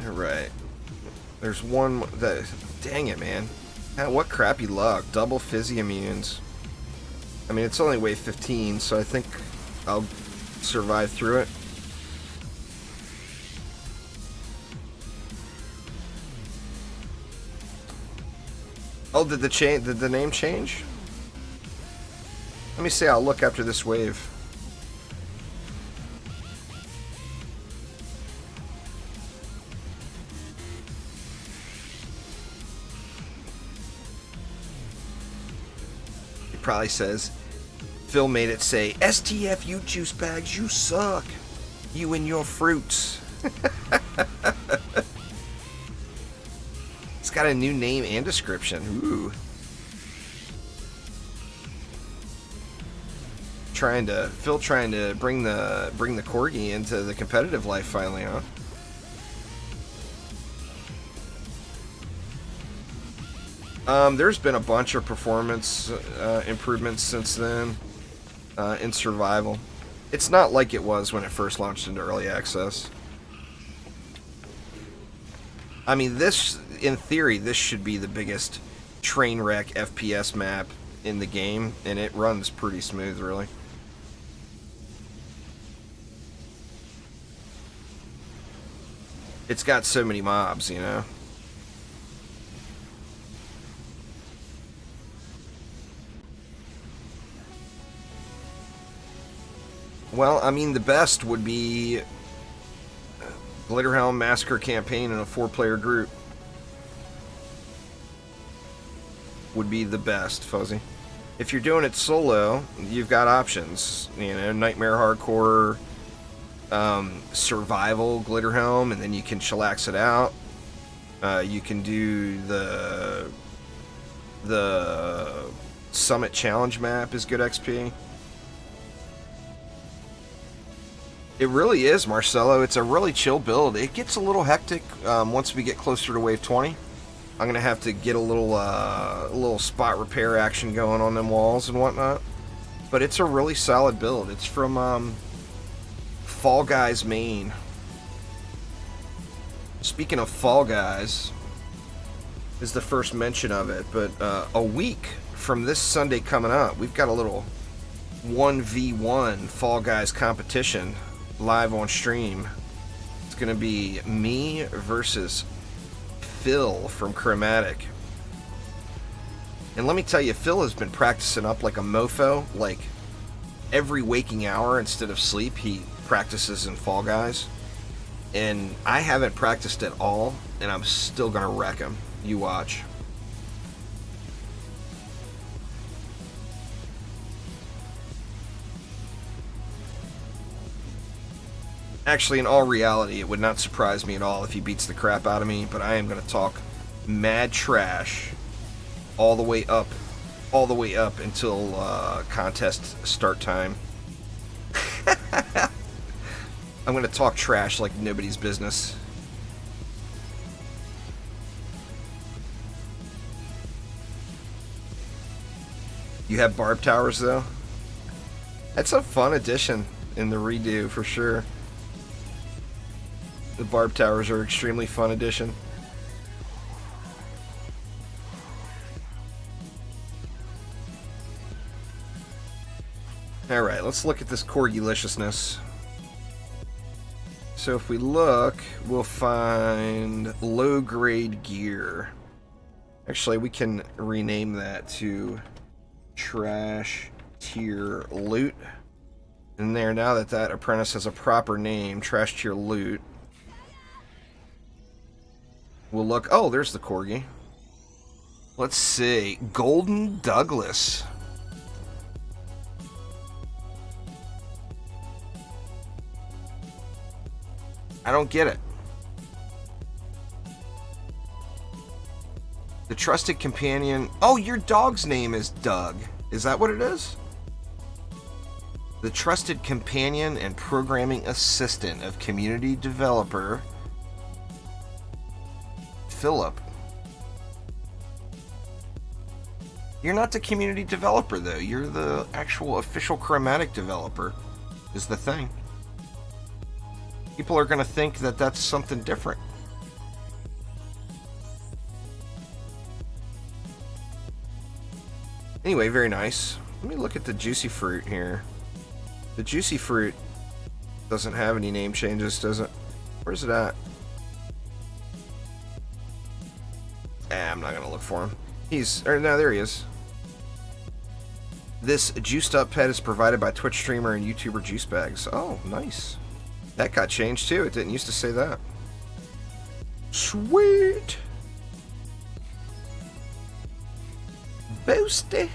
Alright. There's one that... Dang it, man. What crappy luck. Double Fizzy Immunes. I mean, it's only wave 15, so I think I'll survive through it. Oh, did the name change? Let me see. I'll look after this wave. It probably says, Phil made it say, STF, you juice bags, you suck. You and your fruits. It's got a new name and description. Ooh. Phil trying to bring the corgi into the competitive life finally, huh? There's been a bunch of performance improvements since then in Survival. It's not like it was when it first launched into early access. I mean, this, in theory, this should be the biggest train wreck FPS map in the game, and it runs pretty smooth, really. It's got so many mobs, you know. Well, I mean, the best would be Glitterhelm Massacre campaign in a 4-player group. Would be the best, Fuzzy. If you're doing it solo, you've got options. You know, Nightmare Hardcore, Survival, Glitterhelm, and then you can chillax it out. You can do the Summit Challenge map is good XP. It really is, Marcelo. It's a really chill build. It gets a little hectic once we get closer to wave 20. I'm gonna have to get a little spot repair action going on them walls and whatnot. But it's a really solid build. It's from Fall Guys Main. Speaking of Fall Guys, is the first mention of it. But a week from this Sunday coming up, we've got a little 1v1 Fall Guys competition live on stream. It's gonna be me versus Phil from Chromatic. And let me tell you, Phil has been practicing up like a mofo. Like, every waking hour instead of sleep, he practices in Fall Guys. And I haven't practiced at all, and I'm still gonna wreck him. You watch. Actually, in all reality, it would not surprise me at all if he beats the crap out of me, but I am going to talk mad trash all the way up until contest start time. I'm going to talk trash like nobody's business. You have barb towers, though? That's a fun addition in the redo, for sure. The barb towers are an extremely fun addition. Alright, let's look at this Corgiliciousness. So if we look, we'll find low-grade gear. Actually, we can rename that to Trash Tier Loot. And there, now that that apprentice has a proper name, Trash Tier Loot, we'll look. Oh, there's the Corgi. Let's see. Golden Douglas. I don't get it. The trusted companion. Oh, your dog's name is Doug. Is that what it is? The trusted companion and programming assistant of community developer Philip. You're not the community developer, though. You're the actual official Chromatic developer, is the thing. People are going to think that that's something different. Anyway, very nice. Let me look at the Juicy Fruit here. The Juicy Fruit doesn't have any name changes, does it? Where's it at? I'm not going to look for him. No, there he is. This juiced up pet is provided by Twitch streamer and YouTuber Juicebags. Oh, nice. That got changed too. It didn't used to say that. Sweet. Boosty.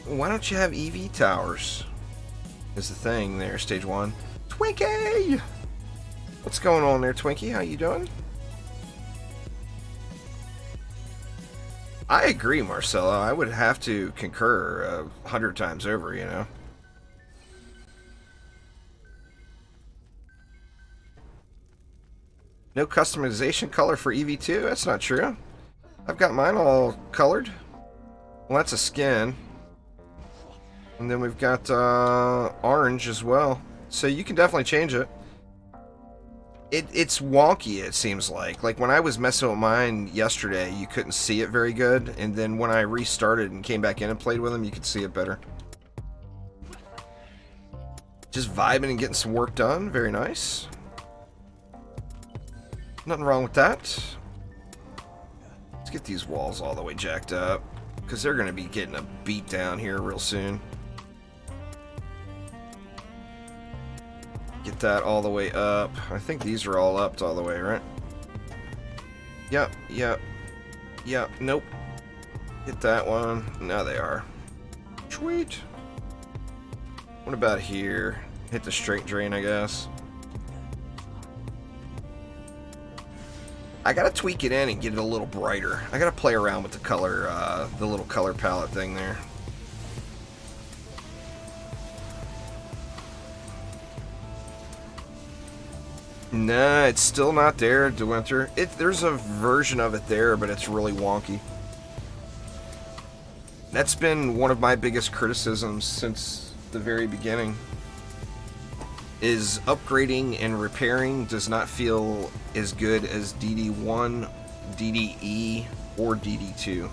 Why don't you have EV towers? Is the thing there, stage 1. Twinkie! What's going on there, Twinkie? How you doing? I agree, Marcelo. I would have to concur 100 times over, you know. No customization color for EV2? That's not true. I've got mine all colored. Well, that's a skin. And then we've got orange as well. So you can definitely change it. It's wonky, it seems like. Like when I was messing with mine yesterday, you couldn't see it very good. And then when I restarted and came back in and played with them, you could see it better. Just vibing and getting some work done. Very nice. Nothing wrong with that. Let's get these walls all the way jacked up, because they're going to be getting a beat down here real soon. Get that all the way up. I think these are all upped all the way, right? Yep, yep, yep, nope. Hit that one. Now they are. Sweet. What about here? Hit the straight drain, I guess. I gotta tweak it in and get it a little brighter. I gotta play around with the color, the little color palette thing there. Nah, it's still not there, DeWinter. There's a version of it there, but it's really wonky. That's been one of my biggest criticisms since the very beginning. Is upgrading and repairing does not feel as good as DD1, DDE, or DD2.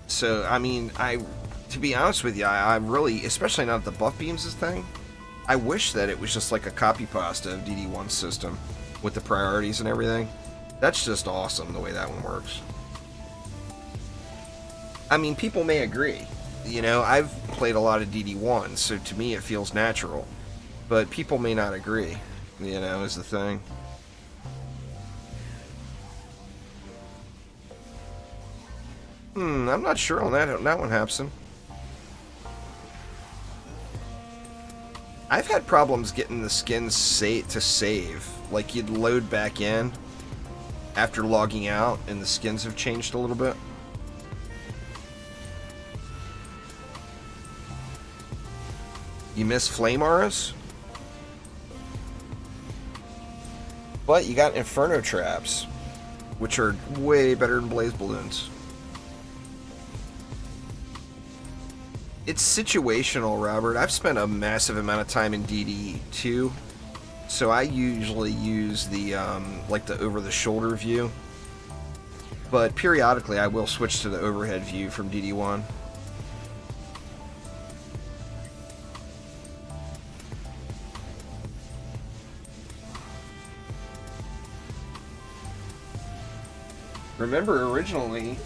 So, I mean, to be honest with you, I really, especially now that the buff beams is thing, I wish that it was just like a copy pasta of DD1's system with the priorities and everything. That's just awesome the way that one works. I mean, people may agree. You know, I've played a lot of DD1, so to me it feels natural. But people may not agree, you know, is the thing. I'm not sure on that one, Hapson. I've had problems getting the skins to save. Like, you'd load back in after logging out, and the skins have changed a little bit. You miss flame auras? But you got inferno traps, which are way better than blaze balloons. It's situational, Robert. I've spent a massive amount of time in DD2, so I usually use the like the over-the-shoulder view. But periodically, I will switch to the overhead view from DD1. Remember, originally,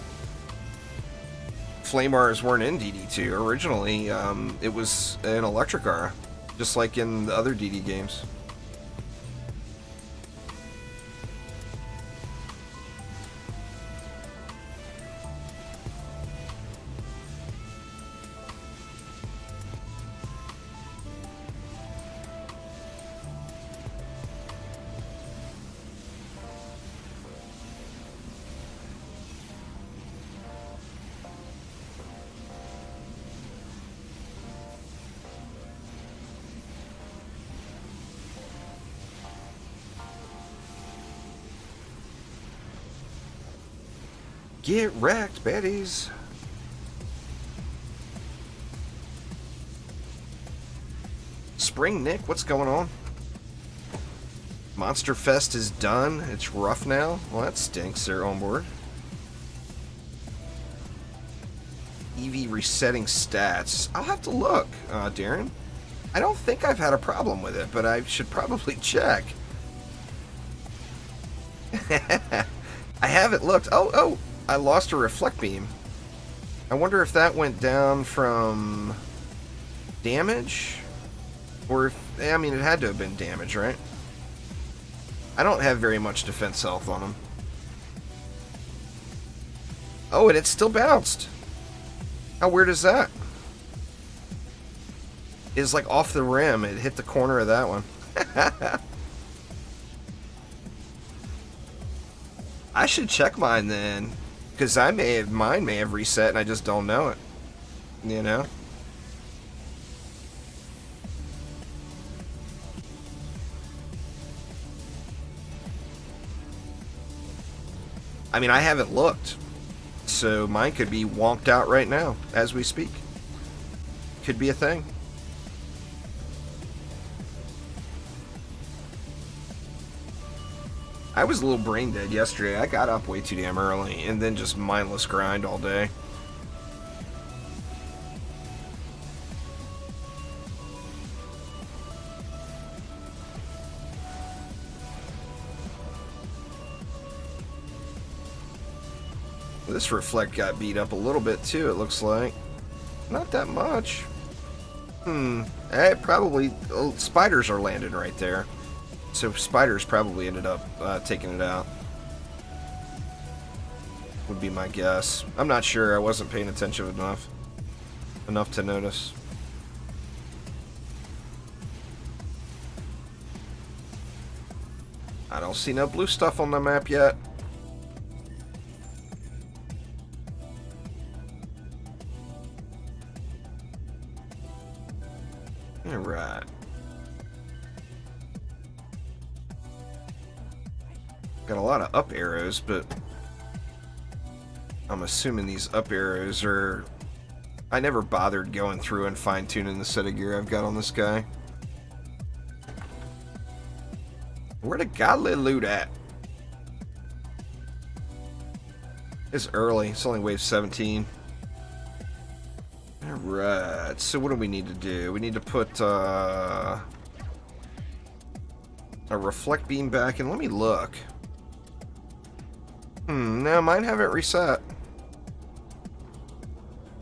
flame auras weren't in DD2. Originally, it was an electric aura, just like in the other DD games. Get wrecked, baddies. Spring Nick, what's going on? Monster Fest is done. It's rough now. Well, that stinks. They're on board. EV resetting stats. I'll have to look, Darren. I don't think I've had a problem with it, but I should probably check. I haven't looked. Oh, I lost a reflect beam. I wonder if that went down from damage, or if, I mean, it had to have been damage, right? I don't have very much defense health on him. Oh, and it still bounced. How weird is that? It's like off the rim. It hit the corner of that one. I should check mine then, because mine may have reset and I just don't know it. You know? I mean, I haven't looked, so mine could be wonked out right now as we speak. Could be a thing. I was a little brain dead yesterday. I got up way too damn early and then just mindless grind all day. This reflect got beat up a little bit too, it looks like. Not that much. Probably spiders are landing right there. So spiders probably ended up taking it out. Would be my guess. I'm not sure. I wasn't paying attention enough to notice. I don't see no blue stuff on the map yet. Alright. Got a lot of up arrows, but I'm assuming these up arrows are... I never bothered going through and fine-tuning the set of gear I've got on this guy. Where the godly loot at? It's early. It's only wave 17. Alright, so what do we need to do? We need to put a reflect beam back, and let me look. No, mine haven't reset.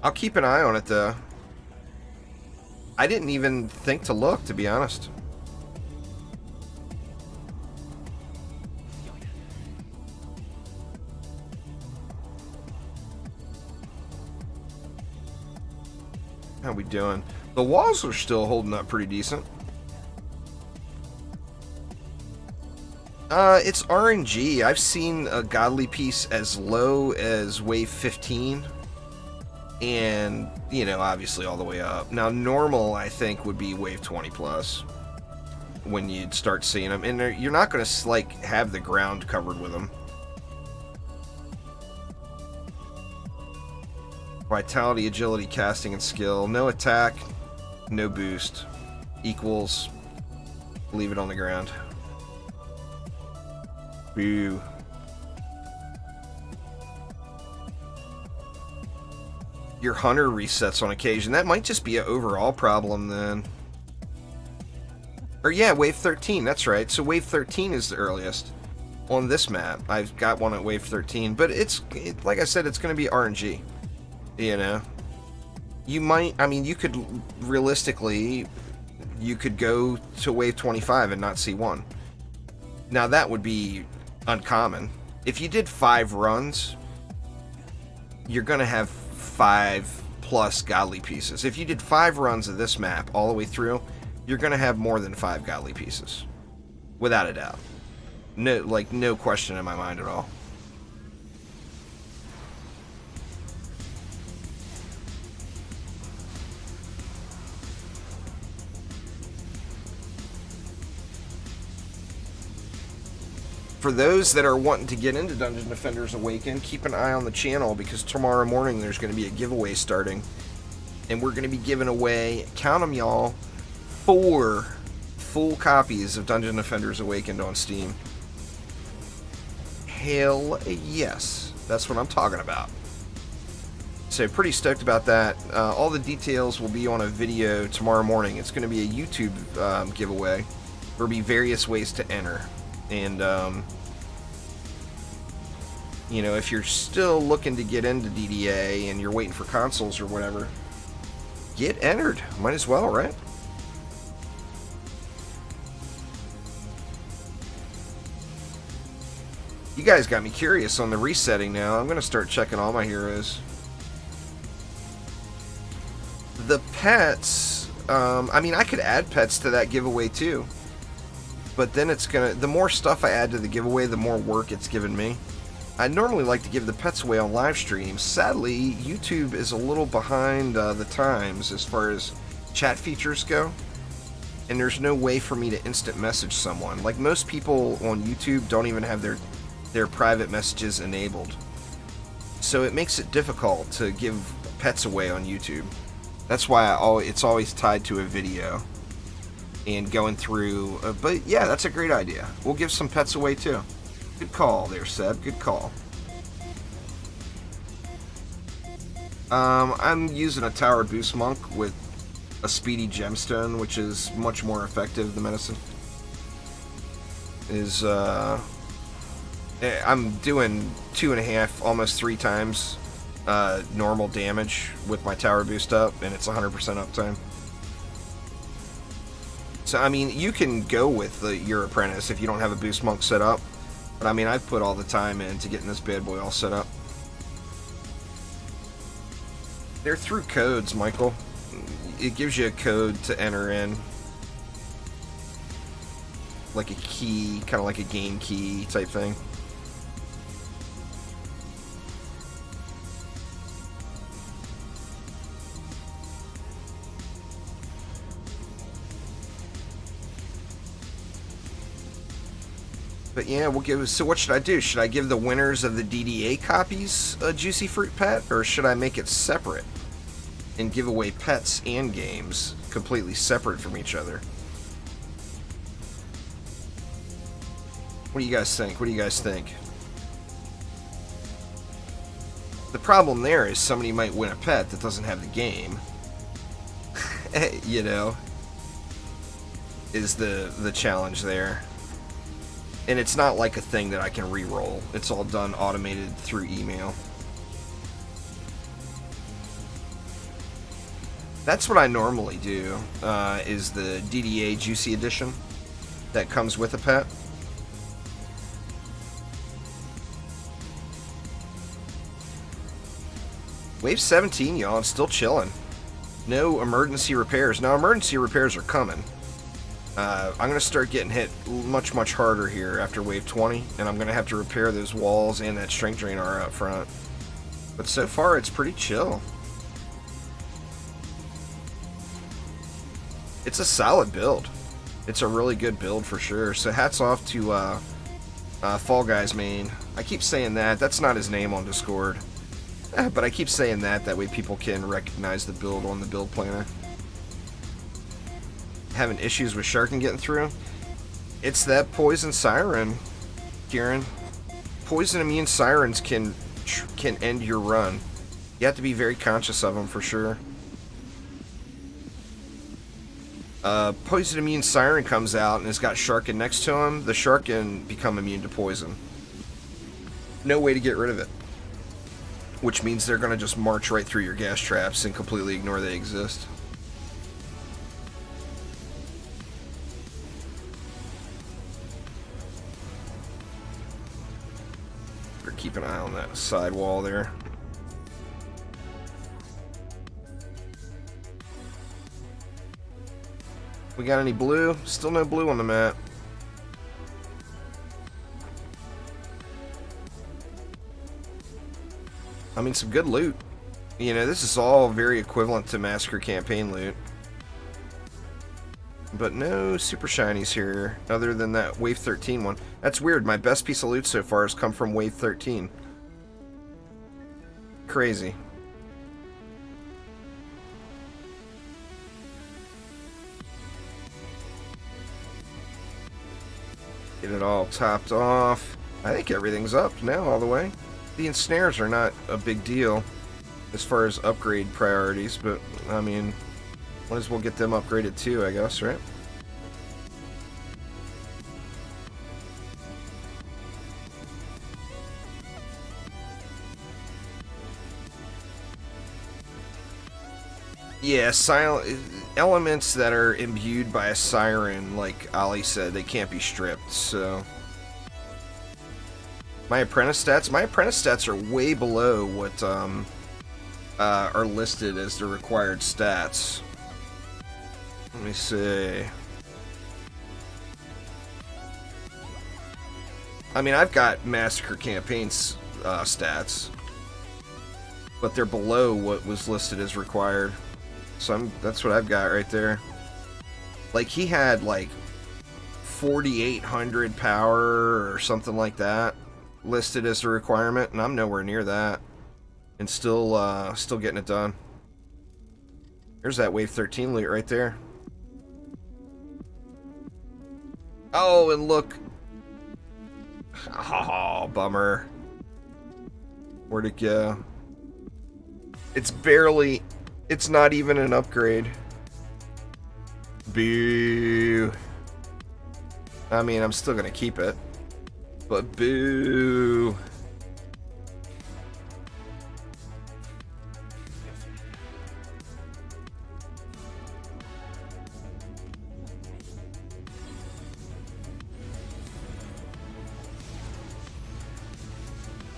I'll keep an eye on it, though. I didn't even think to look, to be honest. How we doing? The walls are still holding up pretty decent. It's RNG. I've seen a godly piece as low as wave 15. And, you know, obviously all the way up. Now, normal, I think, would be wave 20 plus. When you'd start seeing them. And you're not going to, like, have the ground covered with them. Vitality, agility, casting, and skill. No attack, no boost. Equals, leave it on the ground. Boo. Your hunter resets on occasion. That might just be an overall problem then. Or yeah, wave 13, that's right. So wave 13 is the earliest on this map. I've got one at wave 13, but like I said, it's going to be RNG. You know, you might, I mean, you could realistically, you could go to wave 25 and not see one. Now that would be uncommon. If you did 5 runs, you're going to have 5 plus godly pieces. If you did 5 runs of this map all the way through, you're going to have more than 5 godly pieces. Without a doubt. No, like, no question in my mind at all. For those that are wanting to get into Dungeon Defenders Awakened, keep an eye on the channel because tomorrow morning there's going to be a giveaway starting. And we're going to be giving away, count them y'all, 4 full copies of Dungeon Defenders Awakened on Steam. Hell yes. That's what I'm talking about. So pretty stoked about that. All the details will be on a video tomorrow morning. It's going to be a YouTube giveaway. There will be various ways to enter. And, you know, if you're still looking to get into DDA and you're waiting for consoles or whatever, get entered. Might as well, right? You guys got me curious on the resetting now. I'm going to start checking all my heroes. The pets, I mean, I could add pets to that giveaway too. But then it's gonna, the more stuff I add to the giveaway, the more work it's given me. I normally like to give the pets away on live streams. Sadly, YouTube is a little behind the times as far as chat features go. And there's no way for me to instant message someone. Like most people on YouTube don't even have their private messages enabled. So it makes it difficult to give pets away on YouTube. That's why it's always tied to a video. And going through, but yeah, that's a great idea. We'll give some pets away too. Good call there, Seb. Good call. I'm using a Tower Boost Monk with a Speedy Gemstone, which is much more effective. The medicine is, I'm doing 2.5, almost 3 times normal damage with my Tower Boost up, and it's 100% uptime. So, I mean, you can go with your apprentice if you don't have a boost monk set up. But, I mean, I've put all the time into getting this bad boy all set up. They're through codes, Michael. It gives you a code to enter in. Like a key, kind of like a game key type thing. But yeah, we'll give. So what should I do? Should I give the winners of the DDA copies a Juicy Fruit pet, or should I make it separate and give away pets and games completely separate from each other? What do you guys think? What do you guys think? The problem there is somebody might win a pet that doesn't have the game. You know, is the challenge there. And it's not like a thing that I can re-roll. It's all done automated through email. That's what I normally do, is the DDA Juicy Edition that comes with a pet. Wave 17, y'all, I'm still chilling. No emergency repairs. Now, emergency repairs are coming. I'm going to start getting hit much, much harder here after wave 20, and I'm going to have to repair those walls and that strength drain R up front. But so far, it's pretty chill. It's a solid build. It's a really good build for sure. So hats off to Fall Guys main. I keep saying that. That's not his name on Discord. But I keep saying that way people can recognize the build on the build planner. Having issues with Sharkin getting through? It's that poison siren, Kieran. Poison immune sirens can end your run. You have to be very conscious of them for sure. Poison immune siren comes out and has got Sharkin next to him. The shark can become immune to poison. No way to get rid of it. Which means they're going to just march right through your gas traps and completely ignore they exist. Better keep an eye on that side wall there. We got any blue? Still no blue on the map. I mean, some good loot. You know, this is all very equivalent to Massacre campaign loot. But no super shinies here, other than that Wave 13 one. That's weird. My best piece of loot so far has come from Wave 13. Crazy. Get it all topped off. I think everything's up now all the way. The ensnares are not a big deal as far as upgrade priorities, but I mean, might as well get them upgraded too, I guess, right? Yeah, elements that are imbued by a siren, like Ali said, they can't be stripped, so... My apprentice stats are way below what are listed as the required stats. Let me see. I mean, I've got Massacre campaigns stats, but they're below what was listed as required. So that's what I've got right there. Like, he had like 4,800 power or something like that listed as a requirement, and I'm nowhere near that, and still getting it done. There's that Wave 13 loot right there. Oh, and look. Oh, bummer. Where'd it go? It's not even an upgrade. Boo. I mean, I'm still gonna keep it. But boo.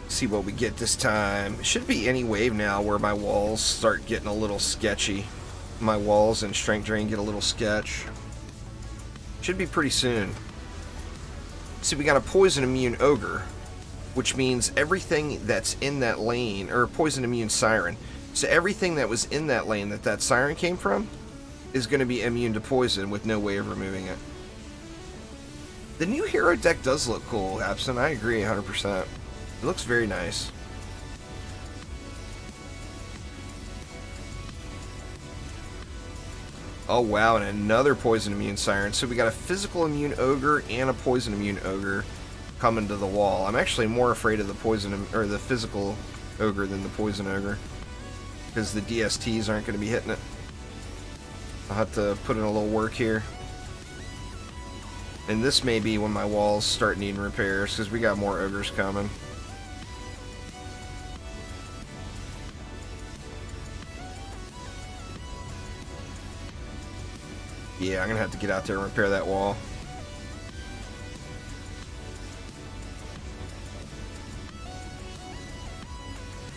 See what we get this time. It should be any wave now where my walls start getting a little sketchy. My walls and strength drain get a little sketch. Should be pretty soon. See, we got a poison immune ogre, which means everything that's in that lane, or poison immune siren. So everything that was in that lane that siren came from is going to be immune to poison with no way of removing it. The new hero deck does look cool, Absent. I agree 100%. It looks very nice. Oh wow, and another poison immune siren. So we got a physical immune ogre and a poison immune ogre coming to the wall. I'm actually more afraid of the poison or the physical ogre than the poison ogre, because the DSTs aren't going to be hitting it. I'll have to put in a little work here. And this may be when my walls start needing repairs, because we got more ogres coming. Yeah, I'm going to have to get out there and repair that wall.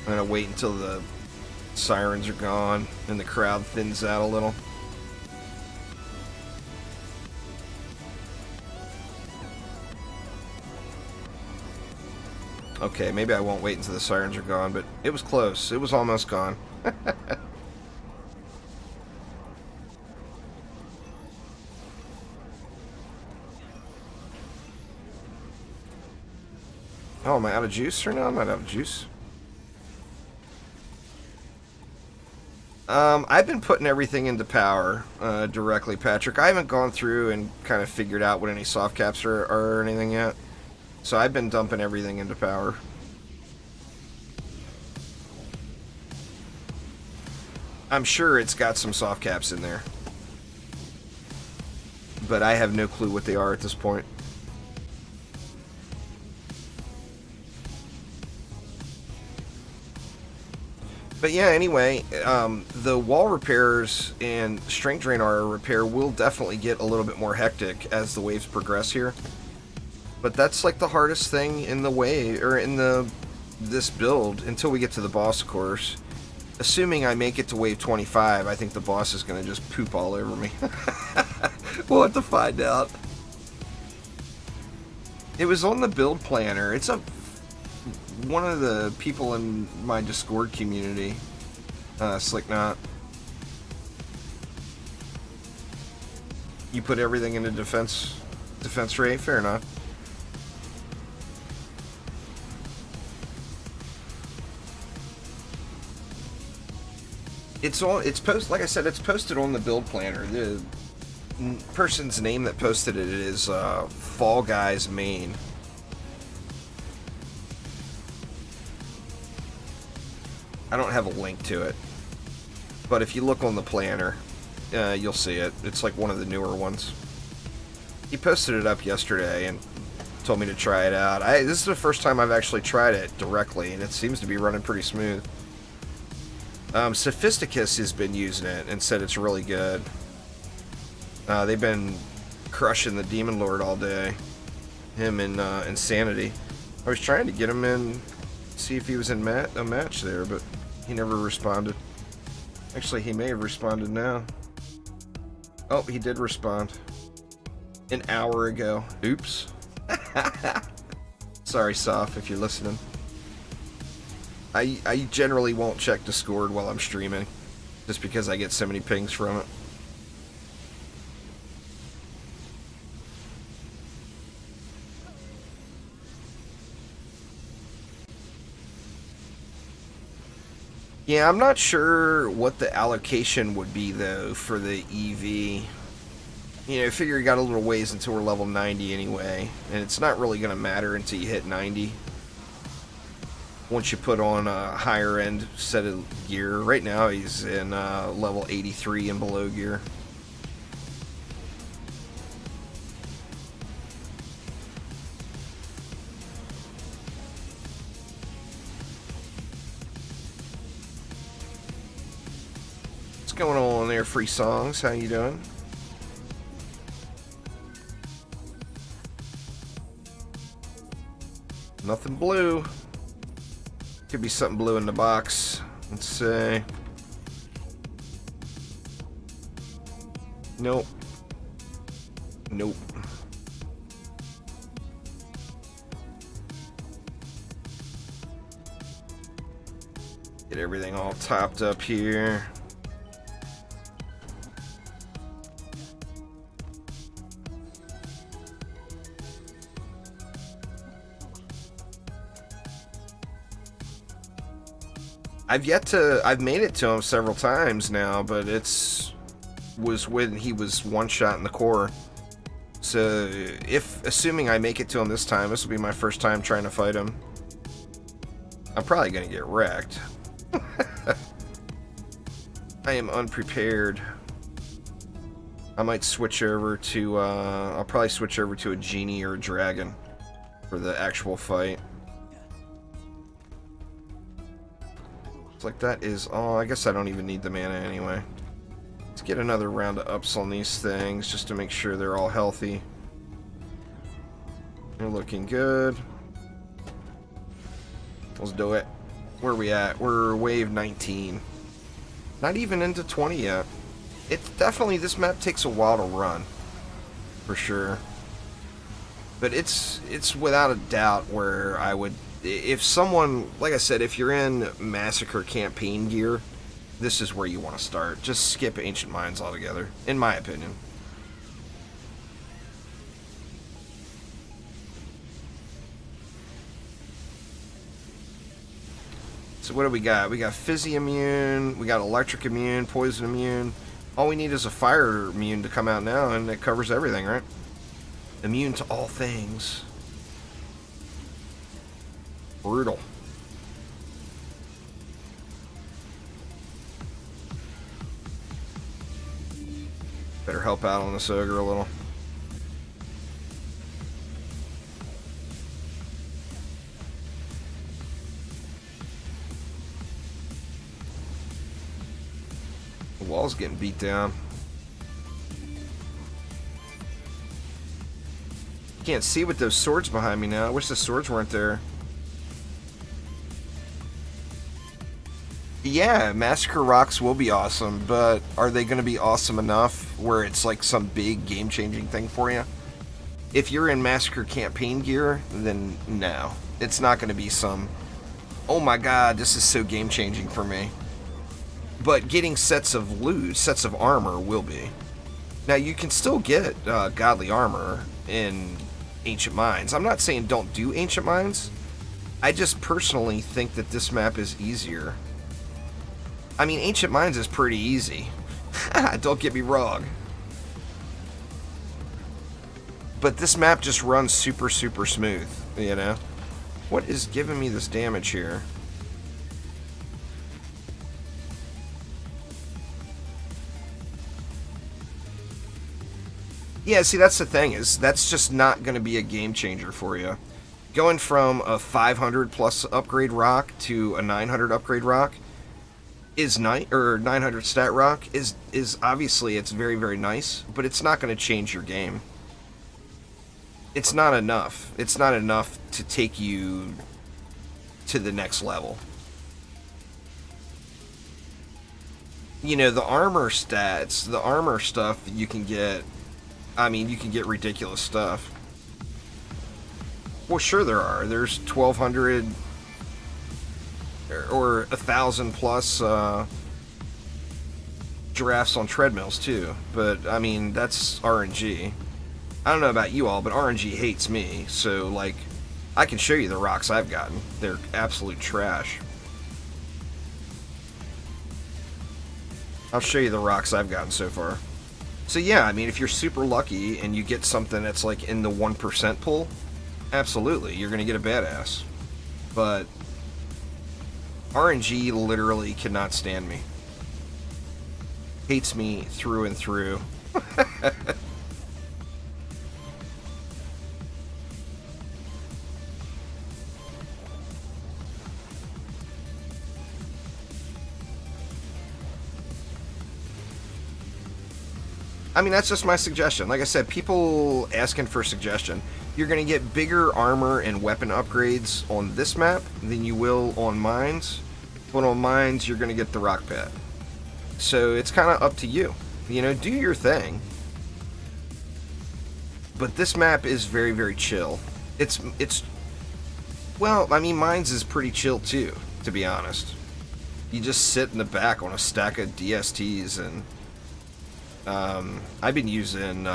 I'm going to wait until the sirens are gone and the crowd thins out a little. Okay, maybe I won't wait until the sirens are gone, but it was close. It was almost gone. Oh, am I out of juice or no? I'm not out of juice. I've been putting everything into power directly, Patrick. I haven't gone through and kind of figured out what any soft caps are or anything yet. So I've been dumping everything into power. I'm sure it's got some soft caps in there, but I have no clue what they are at this point. But yeah, anyway, the wall repairs and strength drain aura repair will definitely get a little bit more hectic as the waves progress here. But that's like the hardest thing in the way, or in this build, until we get to the boss, of course. Assuming I make it to wave 25, I think the boss is going to just poop all over me. We'll have to find out. It was on the build planner. It's one of the people in my Discord community, Slicknot. You put everything into defense rate? Fair enough. Like I said, it's posted on the build planner. The person's name that posted it is Fall Guys Main. I don't have a link to it, but if you look on the planner, you'll see it. It's like one of the newer ones. He posted it up yesterday and told me to try it out. This is the first time I've actually tried it directly, and it seems to be running pretty smooth. Sophisticus has been using it and said it's really good. They've been crushing the Demon Lord all day. Him and Insanity. I was trying to get him in, see if he was in a match there, but he never responded. Actually, he may have responded now. Oh, he did respond. An hour ago. Oops. Sorry, Soph, if you're listening. I generally won't check Discord while I'm streaming, just because I get so many pings from it. Yeah, I'm not sure what the allocation would be, though, for the EV. You know, I figure you got a little ways until we're level 90 anyway, and it's not really going to matter until you hit 90. Once you put on a higher end set of gear. Right now he's in level 83 and below gear. What's going on there, Free Songs? How you doing? Nothing blue. Could be something blue in the box. Let's see. Nope. Nope. Get everything all topped up here. I've made it to him several times now, but was when he was one shot in the core. So assuming I make it to him this time, this will be my first time trying to fight him. I'm probably gonna get wrecked. I am unprepared. I might switch over to, I'll probably switch over to a genie or a dragon for the actual fight. It's like that is all. I guess I don't even need the mana anyway. Let's get another round of ups on these things just to make sure they're all healthy. They're looking good. Let's do it. Where are we at? We're wave 19. Not even into 20 yet. It's definitely, this map takes a while to run. For sure. But it's without a doubt where I would, if someone, like I said, if you're in Massacre campaign gear, this is where you want to start. Just skip Ancient Mines altogether, in my opinion. So what do we got? We got Fizzy immune, we got Electric immune, Poison immune. All we need is a Fire immune to come out now, and it covers everything, right? Immune to all things. Brutal. Better help out on this ogre a little. The wall's getting beat down. Can't see with those swords behind me now. I wish the swords weren't there. Yeah, Massacre rocks will be awesome, but are they going to be awesome enough where it's like some big game-changing thing for you? If you're in Massacre campaign gear, then no. It's not going to be some, oh my god, this is so game-changing for me. But getting sets of loot, sets of armor will be. Now, you can still get godly armor in Ancient Mines. I'm not saying don't do Ancient Mines. I just personally think that this map is easier. I mean, Ancient Mines is pretty easy. Don't get me wrong. But this map just runs super, super smooth, you know? What is giving me this damage here? Yeah, see, that's the thing, is that's just not going to be a game changer for you. Going from a 500 plus upgrade rock to a 900 upgrade rock is nice, or 900 stat rock is obviously, it's very, very nice, but it's not going to change your game. It's not enough. It's not enough to take you to the next level. You know, the armor stats, the armor stuff that you can get, I mean, you can get ridiculous stuff. Well, sure there are. There's 1,200 or 1,000 plus giraffes on treadmills too. But I mean, that's RNG. I don't know about you all, but RNG hates me. So like, I can show you the rocks I've gotten. They're absolute trash. I'll show you the rocks I've gotten so far. So yeah, I mean, if you're super lucky and you get something that's like in the 1% pool, absolutely, you're going to get a badass. But RNG literally cannot stand me. Hates me through and through. I mean, that's just my suggestion. Like I said, people asking for suggestion. You're going to get bigger armor and weapon upgrades on this map than you will on Mines. But on Mines, you're going to get the rock pad. So it's kind of up to you. You know, do your thing. But this map is very, very chill. It's well, I mean, Mines is pretty chill too, to be honest. You just sit in the back on a stack of DSTs and I've been using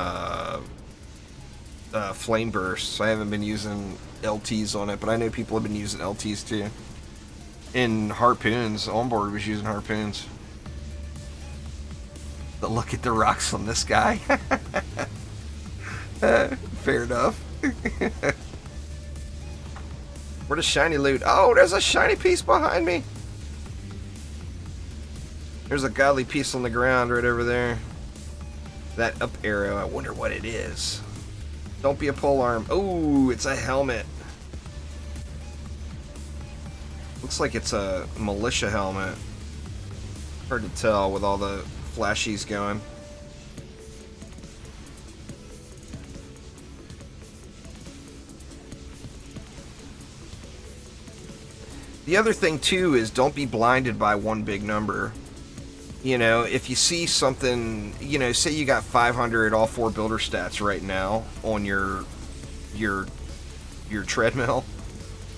flame bursts. I haven't been using LTs on it, but I know people have been using LTs too. In harpoons, onboard was using harpoons. But look at the rocks on this guy. Fair enough. Where does shiny loot? Oh, there's a shiny piece behind me. There's a godly piece on the ground right over there. That up arrow, I wonder what it is. Don't be a polearm. Oh, it's a helmet. Looks like it's a militia helmet. Hard to tell with all the flashies going. The other thing too is don't be blinded by one big number. You know, if you see something, you know, say you got 500 all 4 builder stats right now on your treadmill,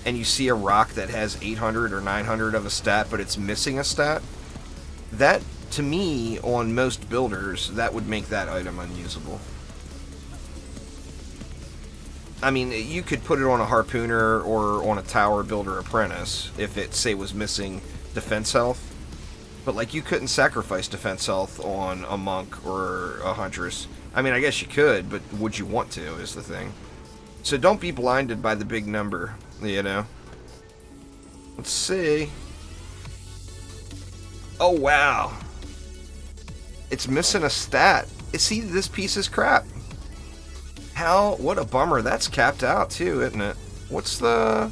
and you see a rock that has 800 or 900 of a stat, but it's missing a stat, that, to me, on most builders, that would make that item unusable. I mean, you could put it on a harpooner or on a tower builder apprentice if it, say, was missing defense health. But, like, you couldn't sacrifice defense health on a monk or a huntress. I mean, I guess you could, but would you want to, is the thing. So don't be blinded by the big number, you know. Let's see. Oh, wow. It's missing a stat. See, this piece is crap. How? What a bummer. That's capped out, too, isn't it? What's the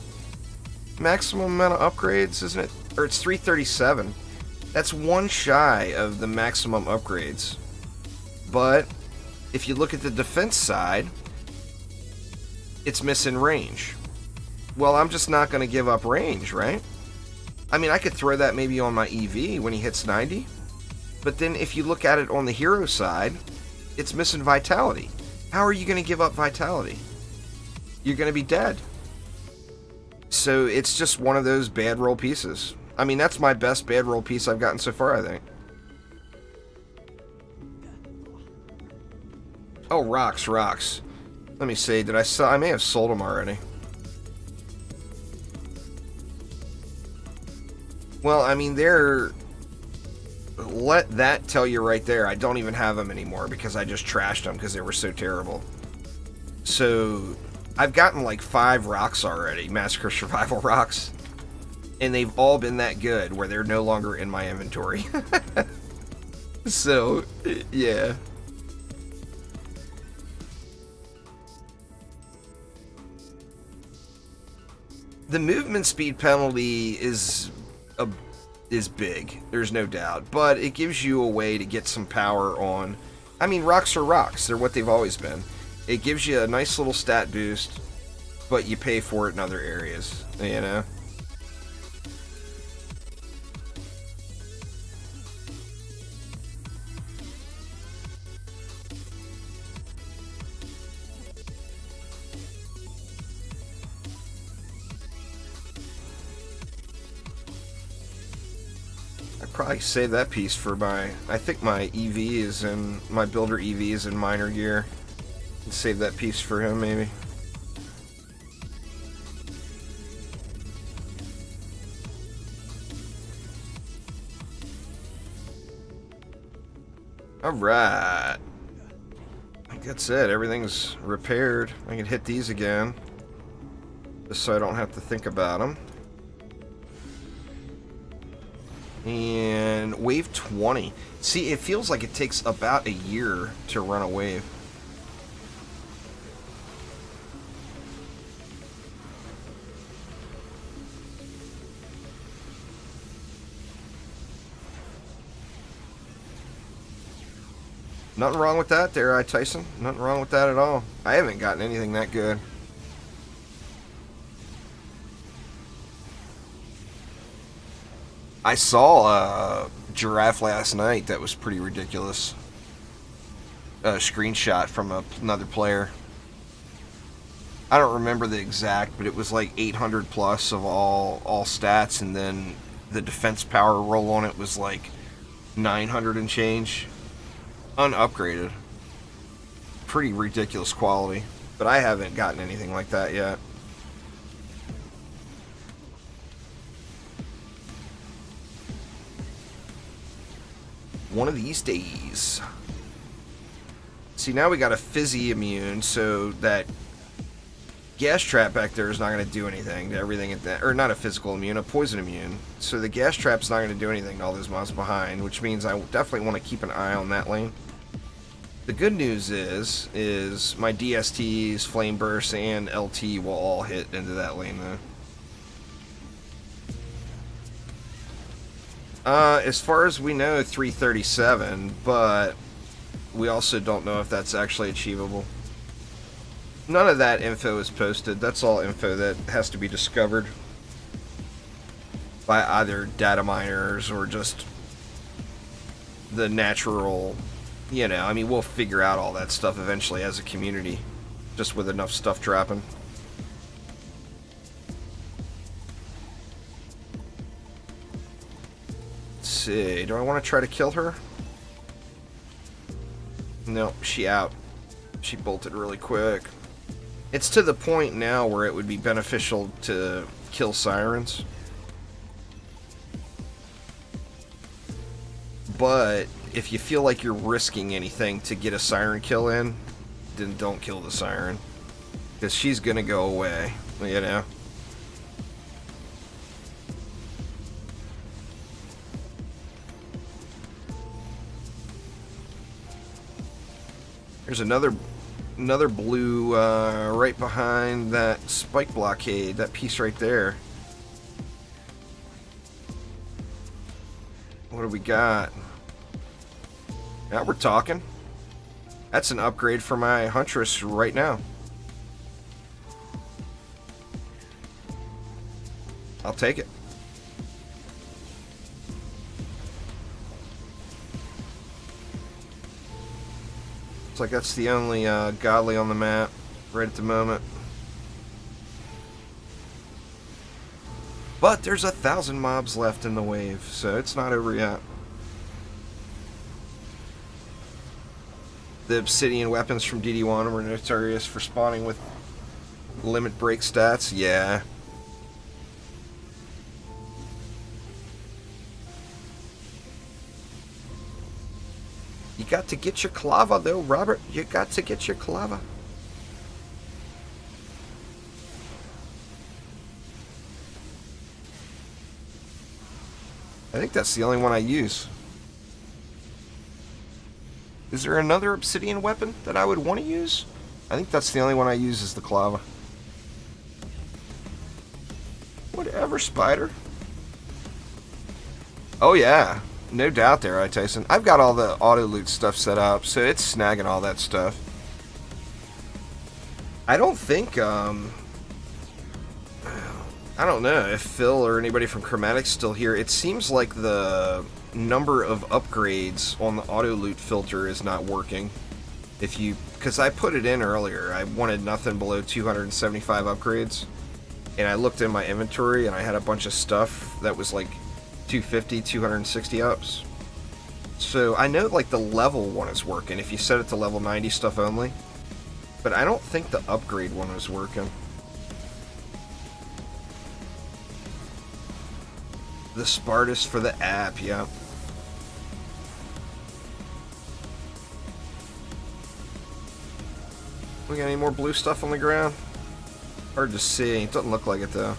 maximum amount of upgrades, isn't it? Or it's 337. That's one shy of the maximum upgrades. But if you look at the defense side, it's missing range. Well, I'm just not going to give up range, right? I mean, I could throw that maybe on my EV when he hits 90. But then if you look at it on the hero side, it's missing vitality. How are you going to give up vitality? You're going to be dead. So it's just one of those bad roll pieces. I mean, that's my best bad roll piece I've gotten so far, I think. Oh, rocks. Let me see. Did I sell? I may have sold them already. Well, I mean, let that tell you right there. I don't even have them anymore because I just trashed them because they were so terrible. So, I've gotten like 5 rocks already. Massacre Survival rocks. And they've all been that good where they're no longer in my inventory. So, yeah. The movement speed penalty is big. There's no doubt. But it gives you a way to get some power on. I mean, rocks are rocks. They're what they've always been. It gives you a nice little stat boost, but you pay for it in other areas, you know? Probably save that piece for I think my EV is in, my builder EV is in minor gear. Save that piece for him, maybe. Alright. I think that's it. Everything's repaired. I can hit these again. Just so I don't have to think about them. And wave 20. See, it feels like it takes about a year to run a wave. Nothing wrong with that there, Tyson. Nothing wrong with that at all. I haven't gotten anything that good. I saw a giraffe last night that was pretty ridiculous. A screenshot from another player. I don't remember the exact, but it was like 800 plus of all stats, and then the defense power roll on it was like 900 and change. Unupgraded. Pretty ridiculous quality. But I haven't gotten anything like that yet. One of these days. See, now we got a fizzy immune, so that gas trap back there is not going to do anything to everything at that, or not a physical immune, a poison immune. So the gas trap's not going to do anything to all those mobs behind, which means I definitely want to keep an eye on that lane. The good news is my DSTs, Flame Bursts, and LT will all hit into that lane though. As far as we know, 337, but we also don't know if that's actually achievable. None of that info is posted. That's all info that has to be discovered by either data miners or just the natural, you know, I mean, we'll figure out all that stuff eventually as a community, just with enough stuff dropping. Let's see, do I want to try to kill her? No, she out. She bolted really quick. It's to the point now where it would be beneficial to kill sirens. But if you feel like you're risking anything to get a siren kill in, then don't kill the siren. Because she's going to go away, you know? There's another blue right behind that spike blockade, that piece right there. What do we got? Now we're talking. That's an upgrade for my Huntress right now. I'll take it. Looks like that's the only godly on the map right at the moment. But there's 1,000 mobs left in the wave, so it's not over yet. The obsidian weapons from DD1 were notorious for spawning with limit break stats. Yeah. You got to get your clava though, Robert. You got to get your clava. I think that's the only one I use. Is there another obsidian weapon that I would want to use? I think that's the only one I use is the clava. Whatever, Spider. Oh yeah, no doubt there, right, Tyson? I've got all the auto loot stuff set up, so it's snagging all that stuff. I don't think, I don't know if Phil or anybody from Chromatic's still here. It seems like the number of upgrades on the auto loot filter is not working. If you, because I put it in earlier, I wanted nothing below 275 upgrades, and I looked in my inventory and I had a bunch of stuff that was like 250, 260 ups. So I know like the level one is working if you set it to level 90 stuff only, but I don't think the upgrade one is working. The Spartus for the app, yeah. We got any more blue stuff on the ground? Hard to see. It doesn't look like it though.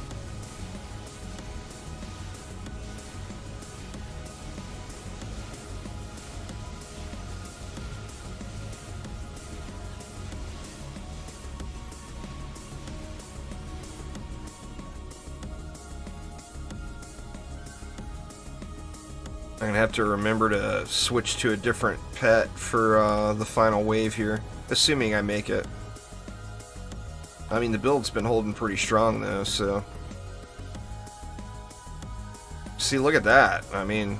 I'm gonna have to remember to switch to a different pet for the final wave here, assuming I make it. I mean, the build's been holding pretty strong though, so. See, look at that. I mean,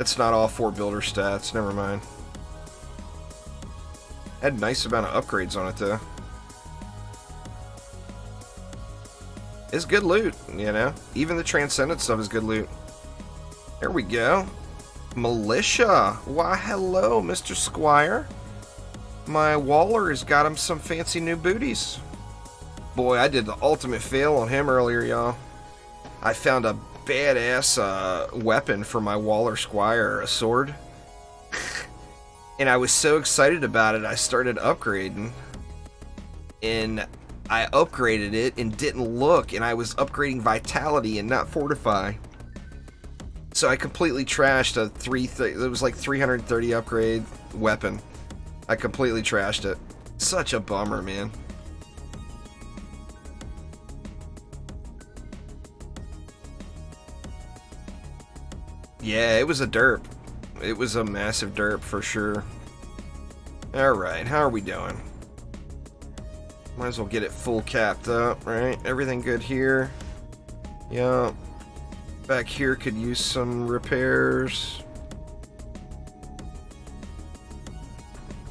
it's not all 4 builder stats, never mind. Had a nice amount of upgrades on it though. It's good loot, you know? Even the Transcendent stuff is good loot. There we go. Militia. Why, hello, Mr. Squire. My Waller has got him some fancy new booties. Boy, I did the ultimate fail on him earlier, y'all. I found a badass weapon for my Waller Squire, a sword. And I was so excited about it, I started upgrading. and I upgraded it and didn't look, and I was upgrading Vitality and not Fortify. So I completely trashed it was like 330 upgrade weapon. I completely trashed it. Such a bummer, man. Yeah, it was a derp. It was a massive derp for sure. Alright, how are we doing? Might as well get it full capped up, right? Everything good here. Yeah. Back here could use some repairs.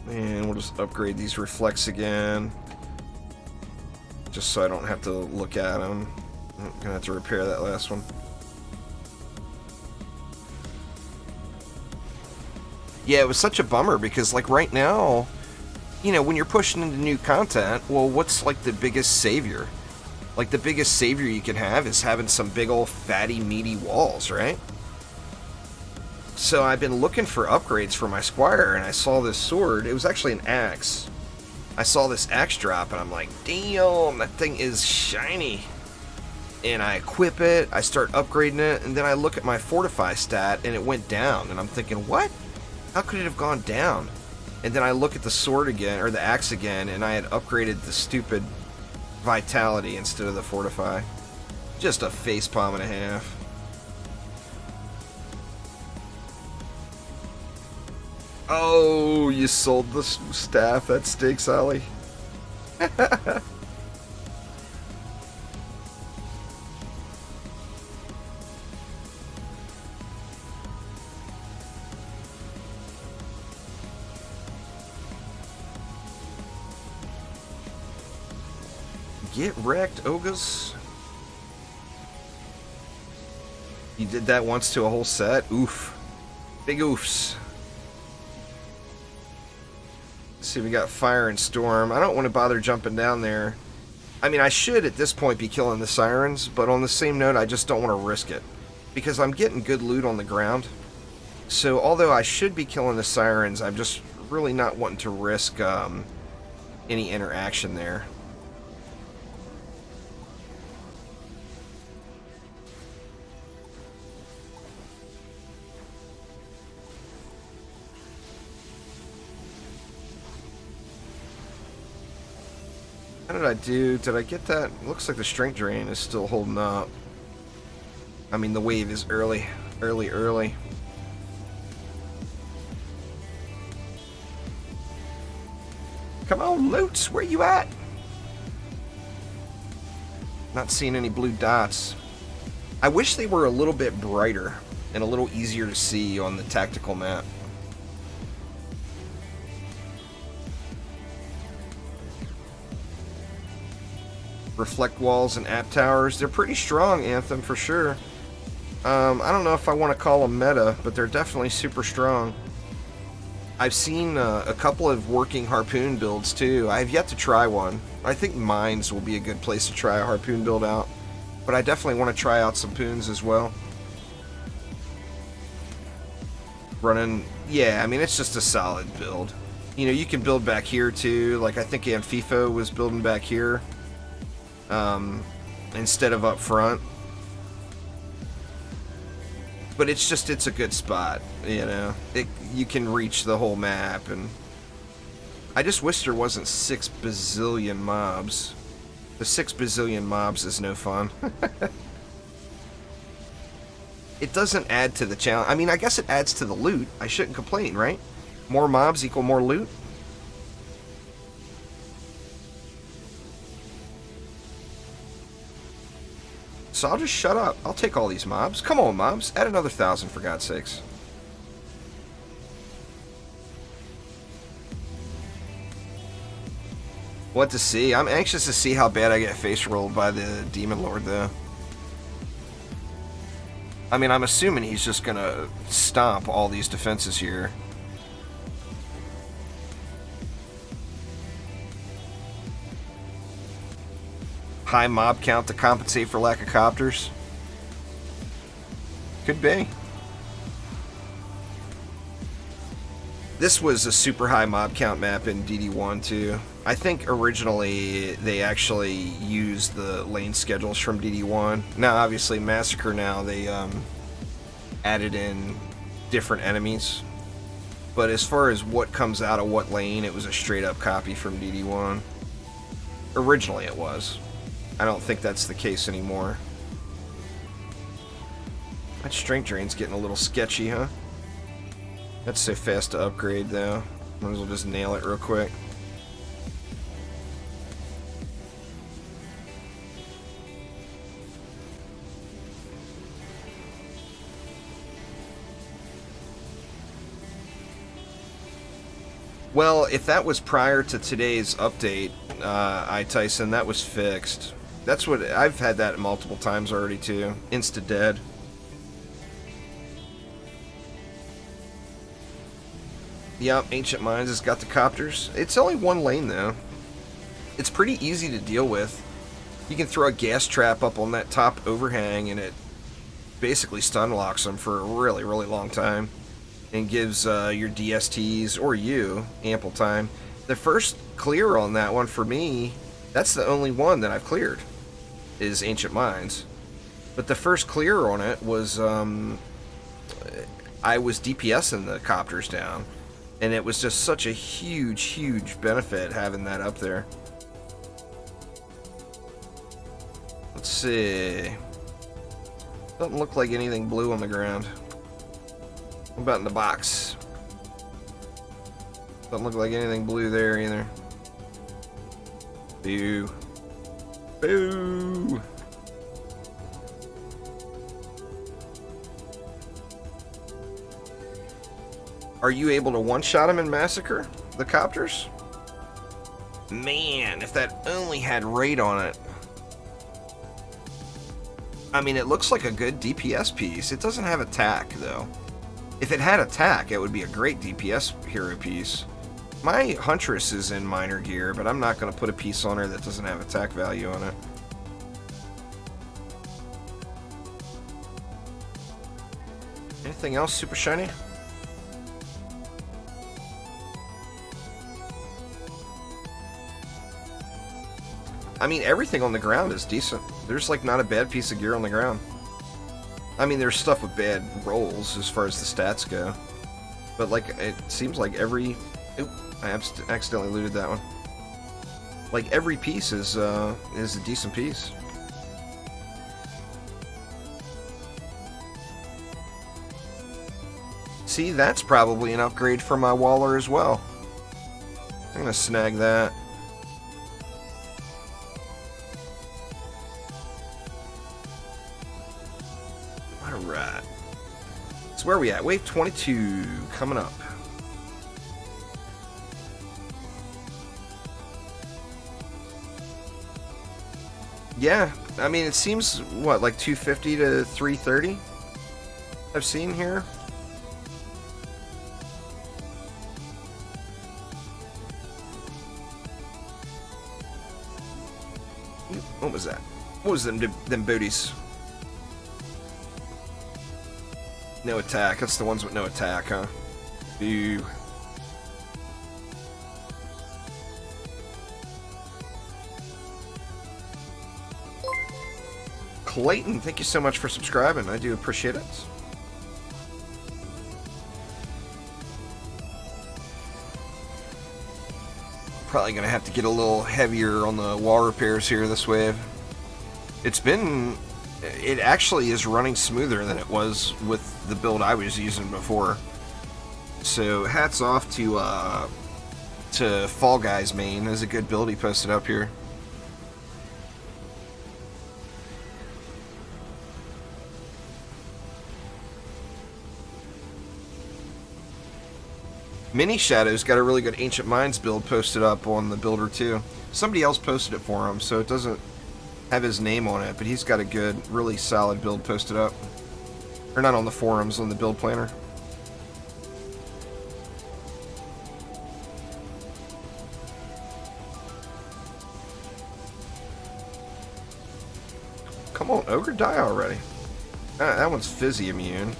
And we'll just upgrade these reflex again. Just so I don't have to look at them. I'm gonna have to repair that last one. Yeah, it was such a bummer because, like, right now, you know, when you're pushing into new content, well, what's, like, the biggest savior? Like, the biggest savior you can have is having some big old fatty, meaty walls, right? So I've been looking for upgrades for my squire, and I saw this sword. It was actually an axe. I saw this axe drop, and I'm like, damn, that thing is shiny. And I equip it, I start upgrading it, and then I look at my fortify stat, and it went down. And I'm thinking, what? How could it have gone down? And then I look at the sword again, or the axe again, and I had upgraded the stupid vitality instead of the fortify. Just a facepalm and a half. Oh, you sold the staff. That stinks, Ollie. Get wrecked, Ogas. You did that once to a whole set? Oof. Big oofs. Let's see, we got fire and storm. I don't want to bother jumping down there. I mean, I should at this point be killing the sirens, but on the same note, I just don't want to risk it. Because I'm getting good loot on the ground. So, although I should be killing the sirens, I'm just really not wanting to risk any interaction there. How did I do? Did I get that? Looks like the strength drain is still holding up. I mean, the wave is early. Come on, Loots, where you at? Not seeing any blue dots. I wish they were a little bit brighter and a little easier to see on the tactical map. Reflect walls and app towers. They're pretty strong, Anthem, for sure. I don't know if I want to call them meta, but they're definitely super strong. I've seen a couple of working harpoon builds, too. I have yet to try one. I think mines will be a good place to try a harpoon build out. But I definitely want to try out some poons as well. Running... Yeah, I mean, it's just a solid build. You know, you can build back here, too. Like, I think Amphifo was building back here. Instead of up front. But it's just, it's a good spot, you know. You can reach the whole map, and I just wish there wasn't 6 bazillion mobs. The 6 bazillion mobs is no fun. It doesn't add to the challenge. I mean, I guess it adds to the loot. I shouldn't complain, right? More mobs equal more loot. So I'll just shut up. I'll take all these mobs. Come on, mobs. Add another 1,000, for God's sakes. What to see? I'm anxious to see how bad I get face rolled by the Demon Lord, though. I mean, I'm assuming he's just gonna stomp all these defenses here. High mob count to compensate for lack of copters? Could be. This was a super high mob count map in DD1 too. I think originally they actually used the lane schedules from DD1. Now, obviously, Massacre now, they added in different enemies. But as far as what comes out of what lane, it was a straight-up copy from DD1. Originally it was. I don't think that's the case anymore. That strength drain's getting a little sketchy, huh? That's so fast to upgrade, though. Might as well just nail it real quick. Well, if that was prior to today's update, Tyson, that was fixed. That's what I've had that multiple times already too. Insta dead. Yep, Ancient Minds has got the copters. It's only one lane though. It's pretty easy to deal with. You can throw a gas trap up on that top overhang and it basically stun locks them for a really, really long time. And gives your DSTs or you ample time. The first clear on that one for me, that's the only one that I've cleared, is Ancient Minds. But the first clear on it was, I was DPSing the copters down. And it was just such a huge, huge benefit having that up there. Let's see. Doesn't look like anything blue on the ground. What about in the box? Doesn't look like anything blue there either. Boo. Boo! Are you able to one-shot them in Massacre? The copters? Man, if that only had raid on it. I mean, it looks like a good DPS piece. It doesn't have attack, though. If it had attack, it would be a great DPS hero piece. My Huntress is in minor gear, but I'm not going to put a piece on her that doesn't have attack value on it. Anything else super shiny? I mean, everything on the ground is decent. There's like not a bad piece of gear on the ground. I mean, there's stuff with bad rolls as far as the stats go. But, like, it seems like every... Oop, I accidentally looted that one. Like, every piece is a decent piece. See, that's probably an upgrade for my Waller as well. I'm gonna snag that. Alright. So where are we at? Wave 22 coming up. Yeah, I mean, it seems, what, like 250 to 330? I've seen here. What was that? What was them booties? No attack. That's the ones with no attack, huh? Boo. Clayton, thank you so much for subscribing. I do appreciate it. Probably gonna have to get a little heavier on the wall repairs here this wave. It actually is running smoother than it was with the build I was using before. So hats off to Fall Guys main. There's a good build he posted up here. Mini Shadow's got a really good Ancient Minds build posted up on the builder too. Somebody else posted it for him, so it doesn't have his name on it, but he's got a good, really solid build posted up. Or not on the forums, on the build planner. Come on, Ogre, die already. That one's fizzy immune.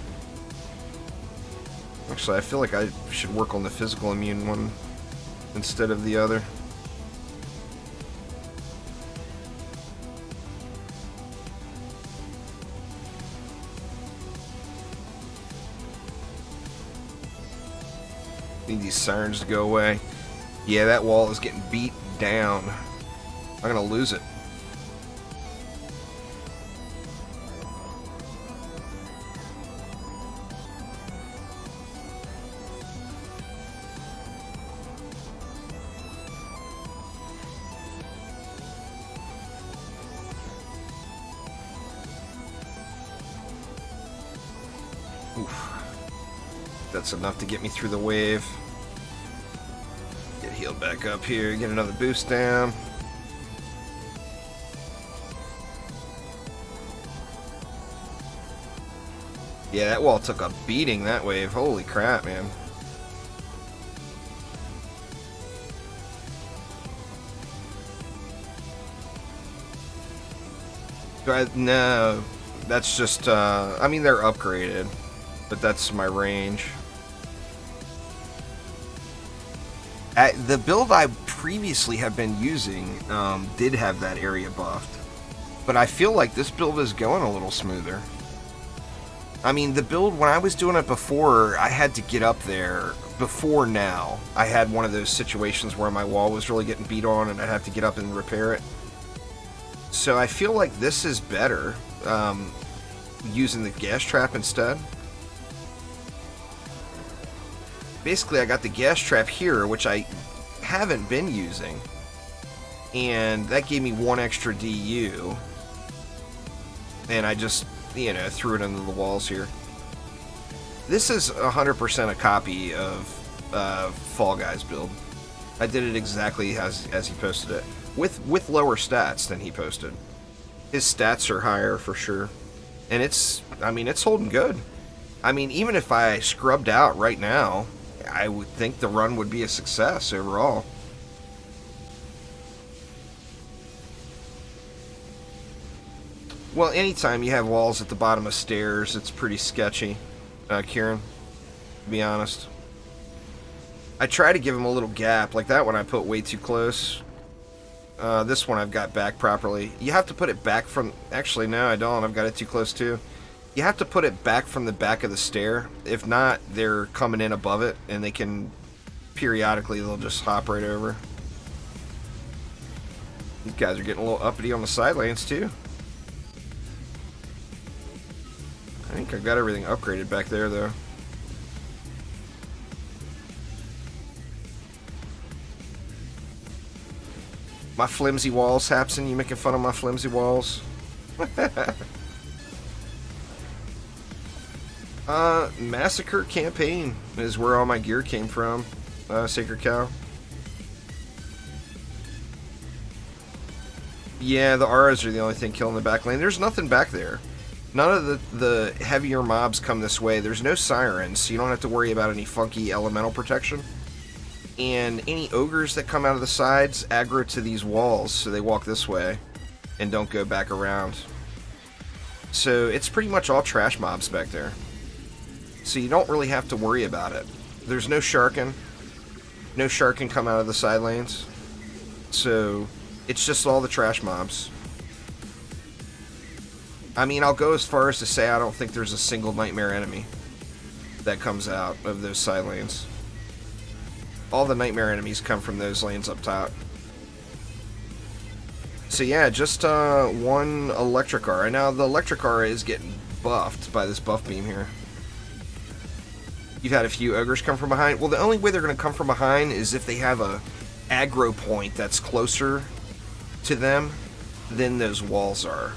Actually, I feel like I should work on the physical immune one instead of the other. Need these sirens to go away. Yeah, that wall is getting beat down. I'm gonna lose it. Oof. That's enough to get me through the wave. Get healed back up here, get another boost down. Yeah, that wall took a beating, that wave. Holy crap, man. No, that's just, I mean, they're upgraded, but that's my range. The build I previously have been using did have that area buffed, but I feel like this build is going a little smoother. I mean, the build, when I was doing it before, I had to get up there. Before now, I had one of those situations where my wall was really getting beat on and I'd have to get up and repair it. So I feel like this is better, using the gas trap instead. Basically, I got the gas trap here, which I haven't been using, and that gave me 1 extra DU, and I just, you know, threw it into the walls here. This is 100% a copy of Fall Guys build. I did it exactly as he posted it, with lower stats than he posted. His stats are higher for sure, and it's, I mean, it's holding good. I mean, even if I scrubbed out right now, I would think the run would be a success overall. Well, anytime you have walls at the bottom of stairs, it's pretty sketchy, Kieran, to be honest. I try to give them a little gap, like that one I put way too close. This one I've got back properly. You have to put it back from, actually no I don't, I've got it too close too. You have to put it back from the back of the stair. If not, they're coming in above it, and they can, periodically, they'll just hop right over. These guys are getting a little uppity on the side lanes, too. I think I got everything upgraded back there, though. My flimsy walls, Hapson, you making fun of my flimsy walls? Massacre campaign is where all my gear came from. Sacred Cow. Yeah, the auras are the only thing killing the back lane. There's nothing back there. None of the heavier mobs come this way. There's no sirens, so you don't have to worry about any funky elemental protection. And any ogres that come out of the sides aggro to these walls, so they walk this way and don't go back around. So it's pretty much all trash mobs back there. So you don't really have to worry about it. There's no sharking. No sharking come out of the side lanes. So it's just all the trash mobs. I mean, I'll go as far as to say I don't think there's a single nightmare enemy that comes out of those side lanes. All the nightmare enemies come from those lanes up top. So yeah, just one electric aura. Now the electric aura is getting buffed by this buff beam here. You've had a few ogres come from behind. Well, the only way they're going to come from behind is if they have a aggro point that's closer to them than those walls are.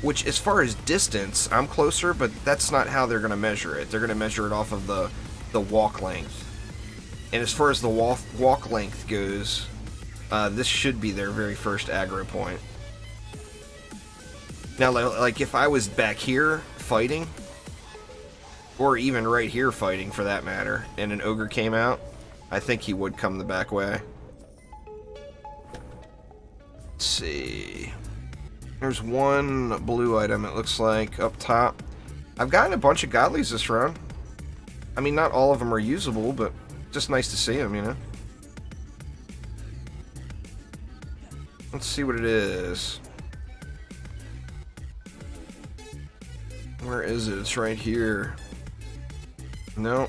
Which, as far as distance, I'm closer, but that's not how they're going to measure it. They're going to measure it off of the walk length. And as far as the walk length goes, this should be their very first aggro point. Now, like if I was back here fighting, or even right here fighting for that matter, and an ogre came out, I think he would come the back way. Let's see. There's one blue item, it looks like, up top. I've gotten a bunch of godlies this run. I mean, not all of them are usable, but just nice to see them, you know? Let's see what it is. Where is it? It's right here. No.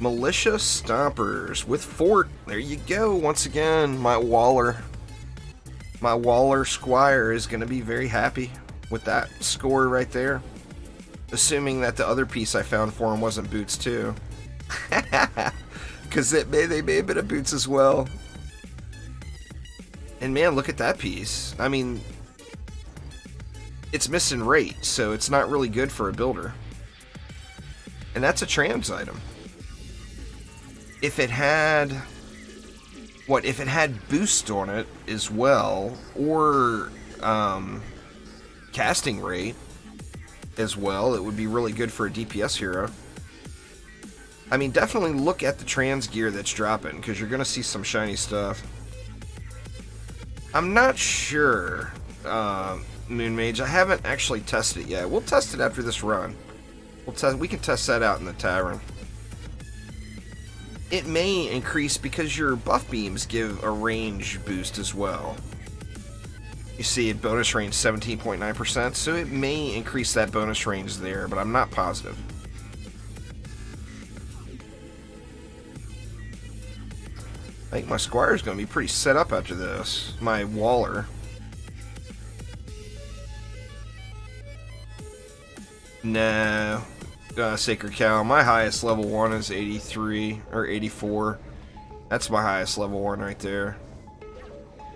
Militia Stompers with Fort. There you go. Once again, my Waller Squire is going to be very happy with that score right there. Assuming that the other piece I found for him wasn't boots too. Because they may have been a boots as well. And man, look at that piece. I mean, it's missing rate, so it's not really good for a builder. And that's a trans item. If it had... What, if it had boost on it as well, or casting rate as well, it would be really good for a DPS hero. I mean, definitely look at the trans gear that's dropping, because you're going to see some shiny stuff. I'm not sure, Moon Mage. I haven't actually tested it yet. We'll test it after this run. We can test that out in the tavern. It may increase because your buff beams give a range boost as well. You see, it bonus range 17.9%, so it may increase that bonus range there, but I'm not positive. I think my Squire's going to be pretty set up after this. My Waller. No. Sacred Cow. My highest level 1 is 83 or 84. That's my highest level 1 right there.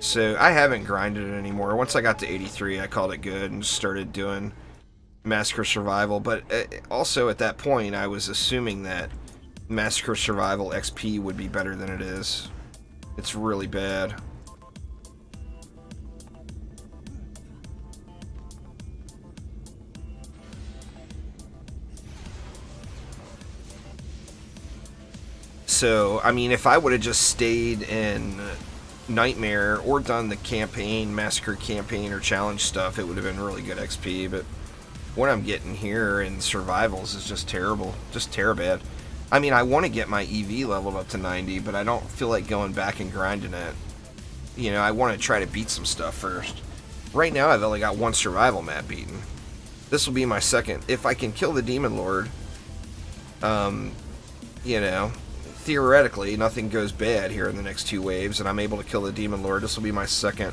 So I haven't grinded it anymore. Once I got to 83, I called it good and started doing Massacre Survival. But also at that point, I was assuming that Massacre Survival XP would be better than it is. It's really bad. So, I mean, if I would have just stayed in Nightmare or done the campaign, Massacre campaign or challenge stuff, it would have been really good XP, but what I'm getting here in Survivals is just terrible. Just terrible. I mean, I want to get my EV leveled up to 90, but I don't feel like going back and grinding it. You know, I want to try to beat some stuff first. Right now, I've only got one survival map beaten. This will be my second. If I can kill the Demon Lord, you know, theoretically, nothing goes bad here in the next 2 waves, and I'm able to kill the Demon Lord. This will be my second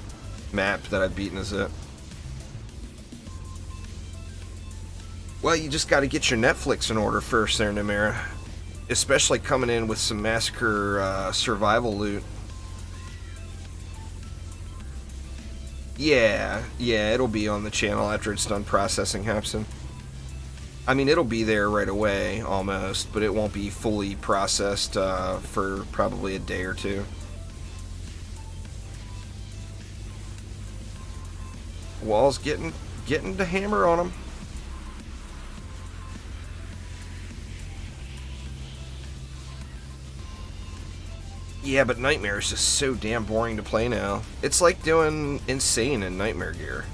map that I've beaten as it. Well, you just got to get your Netflix in order first there, Namera. Especially coming in with some Massacre Survival loot. Yeah, it'll be on the channel after it's done processing, Hapson. I mean, it'll be there right away, almost, but it won't be fully processed for probably a day or two. Wall's getting the hammer on him. Yeah, but Nightmare is just so damn boring to play now. It's like doing Insane in Nightmare gear.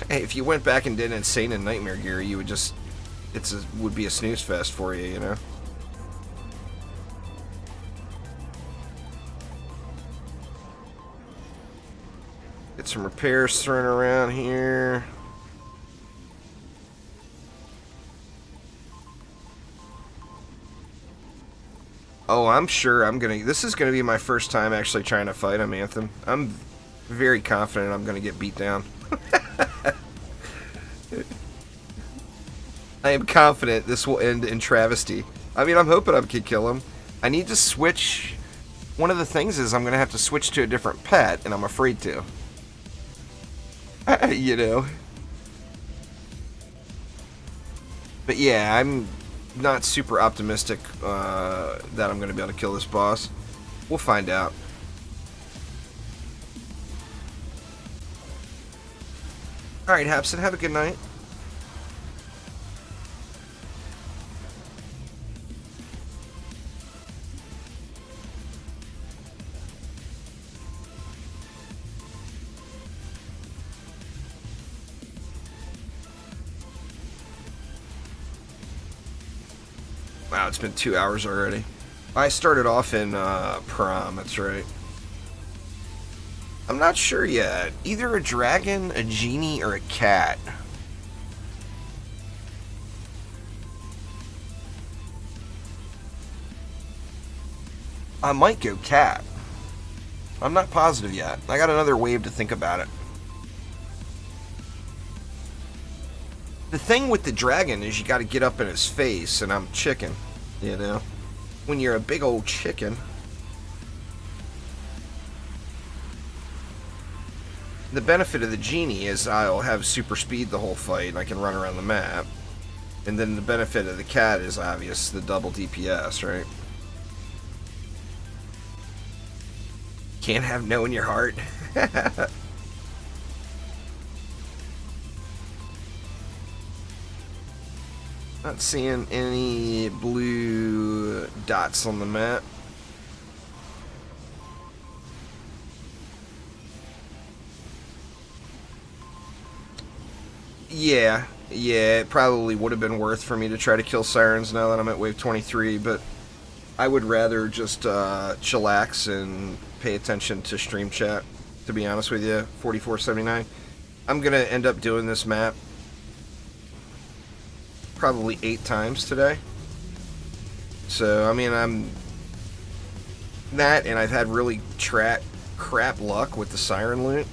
Hey, if you went back and did Insane in Nightmare gear, you would just... would be a snooze fest for you, you know? Get some repairs thrown around here. Oh, I'm sure I'm gonna... This is gonna be my first time actually trying to fight him, Anthem. I'm very confident I'm gonna get beat down. I am confident this will end in travesty. I mean, I'm hoping I can kill him. I need to switch... One of the things is I'm gonna have to switch to a different pet, and I'm afraid to. You know? But yeah, I'm not super optimistic that I'm going to be able to kill this boss. We'll find out. Alright, Hapson, have a good night. Wow, it's been 2 hours already. I started off in Prom, that's right. I'm not sure yet. Either a dragon, a genie, or a cat. I might go cat. I'm not positive yet. I got another wave to think about it. The thing with the dragon is you got to get up in his face, and I'm chicken, you know? When you're a big old chicken. The benefit of the genie is I'll have super speed the whole fight, and I can run around the map. And then the benefit of the cat is obvious, the double DPS, right? Can't have no in your heart. Not seeing any blue dots on the map. Yeah, it probably would have been worth for me to try to kill sirens now that I'm at wave 23, but I would rather just chillax and pay attention to stream chat, to be honest with you. 4479. I'm going to end up doing this map probably 8 times today. So, I mean, I'm that, and I've had really crap luck with the siren loot.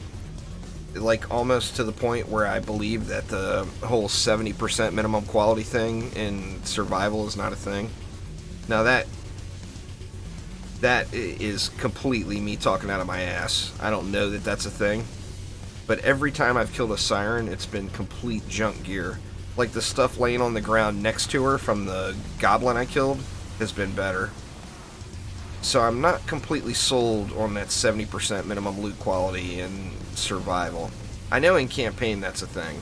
Like, almost to the point where I believe that the whole 70% minimum quality thing in survival is not a thing. Now that is completely me talking out of my ass. I don't know that that's a thing. But every time I've killed a siren, it's been complete junk gear. Like the stuff laying on the ground next to her from the goblin I killed has been better. So I'm not completely sold on that 70% minimum loot quality in survival. I know in campaign that's a thing,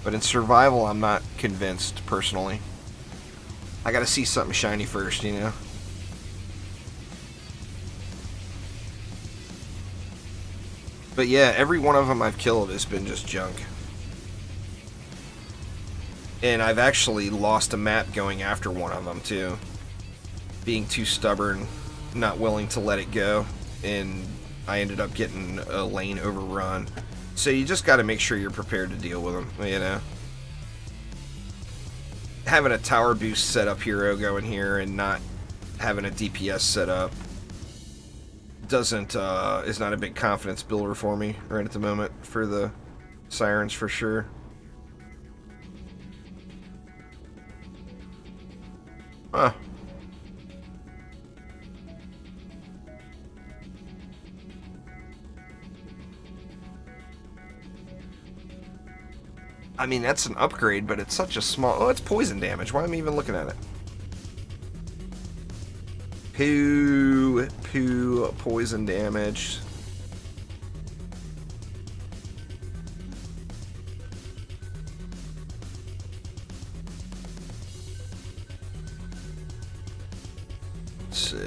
but in survival I'm not convinced personally. I gotta see something shiny first, you know? But yeah, every one of them I've killed has been just junk. And I've actually lost a map going after one of them too. Being too stubborn, not willing to let it go, and I ended up getting a lane overrun. So you just got to make sure you're prepared to deal with them, you know. Having a tower boost setup hero going here and not having a DPS set up is not a big confidence builder for me right at the moment for the sirens for sure. Huh. I mean, that's an upgrade, but it's such a small... Oh, it's poison damage. Why am I even looking at it? Poo, poison damage. Let's see.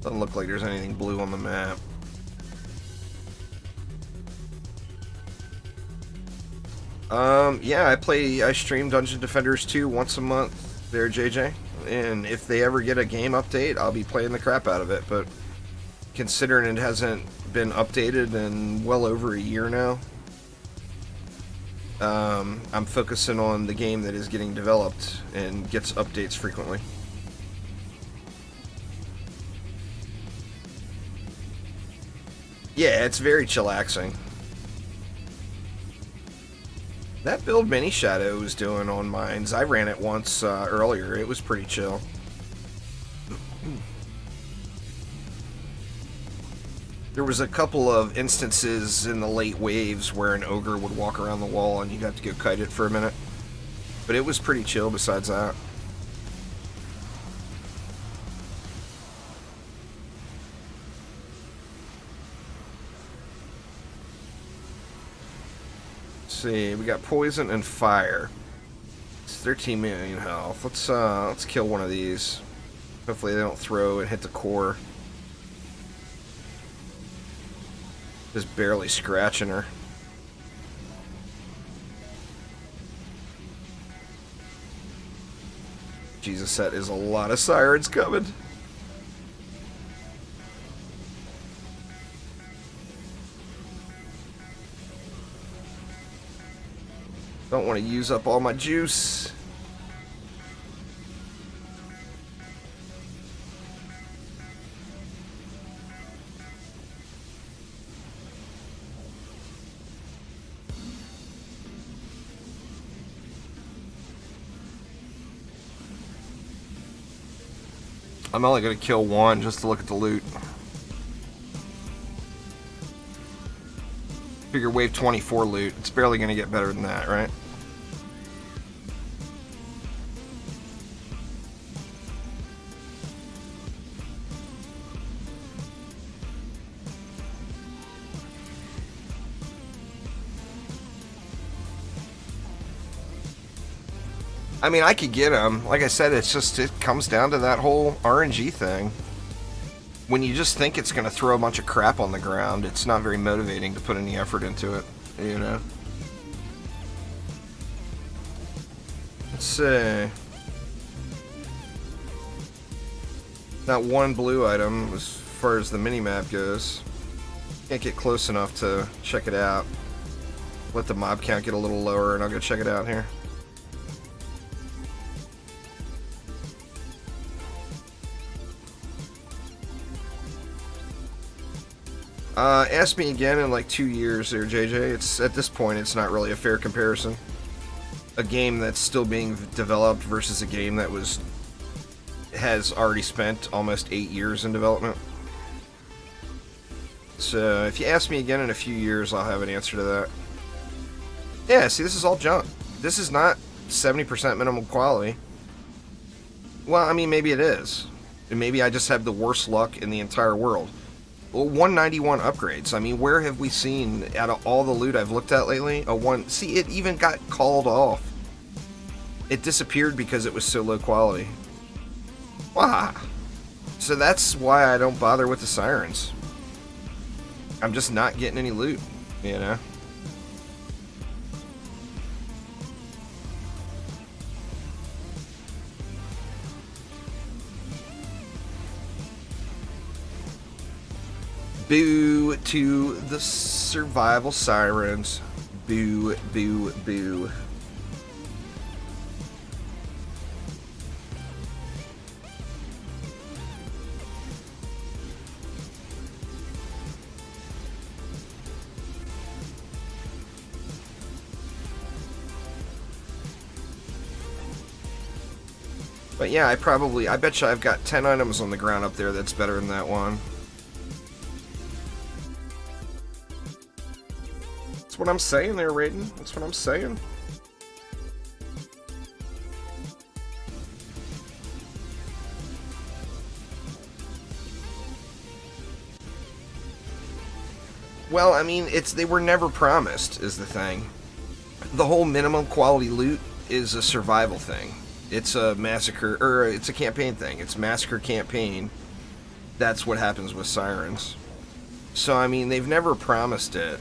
Doesn't look like there's anything blue on the map. Yeah, I stream Dungeon Defenders 2 once a month there, JJ. And if they ever get a game update, I'll be playing the crap out of it. But considering it hasn't been updated in well over a year now, I'm focusing on the game that is getting developed and gets updates frequently. Yeah, it's very chillaxing. That build Mini Shadow was doing on mines. I ran it once earlier. It was pretty chill. There was a couple of instances in the late waves where an ogre would walk around the wall and you'd have to go kite it for a minute. But it was pretty chill besides that. See, we got poison and fire. It's 13 million health. Let's kill one of these. Hopefully they don't throw and hit the core. Just barely scratching her. Jesus, that is a lot of sirens coming. Don't want to use up all my juice. I'm only going to kill one just to look at the loot. Figure wave 24 loot. It's barely going to get better than that, right? I mean, I could get them. Like I said, it's just, it comes down to that whole RNG thing. When you just think it's going to throw a bunch of crap on the ground, it's not very motivating to put any effort into it, you know? Let's see. Not one blue item as far as the mini-map goes. Can't get close enough to check it out. Let the mob count get a little lower and I'll go check it out here. Ask me again in like 2 years there, JJ. It's at this point, it's not really a fair comparison. A game that's still being developed versus a game that has already spent almost 8 years in development. So if you ask me again in a few years, I'll have an answer to that. Yeah, see, this is all junk. This is not 70% minimum quality. Well, I mean, maybe it is. And maybe I just have the worst luck in the entire world. Well, 191 upgrades. I mean, where have we seen, out of all the loot I've looked at lately, a one... See, it even got called off. It disappeared because it was so low quality. Wow. So that's why I don't bother with the sirens. I'm just not getting any loot, you know? Boo to the survival sirens. Boo, boo, boo. But yeah, I bet you I've got 10 items on the ground up there that's better than that one. That's what I'm saying there, Raiden. That's what I'm saying. Well, I mean, they were never promised, is the thing. The whole minimum quality loot is a survival thing. It's a massacre, or it's a campaign thing. It's massacre campaign. That's what happens with sirens. So, I mean, they've never promised it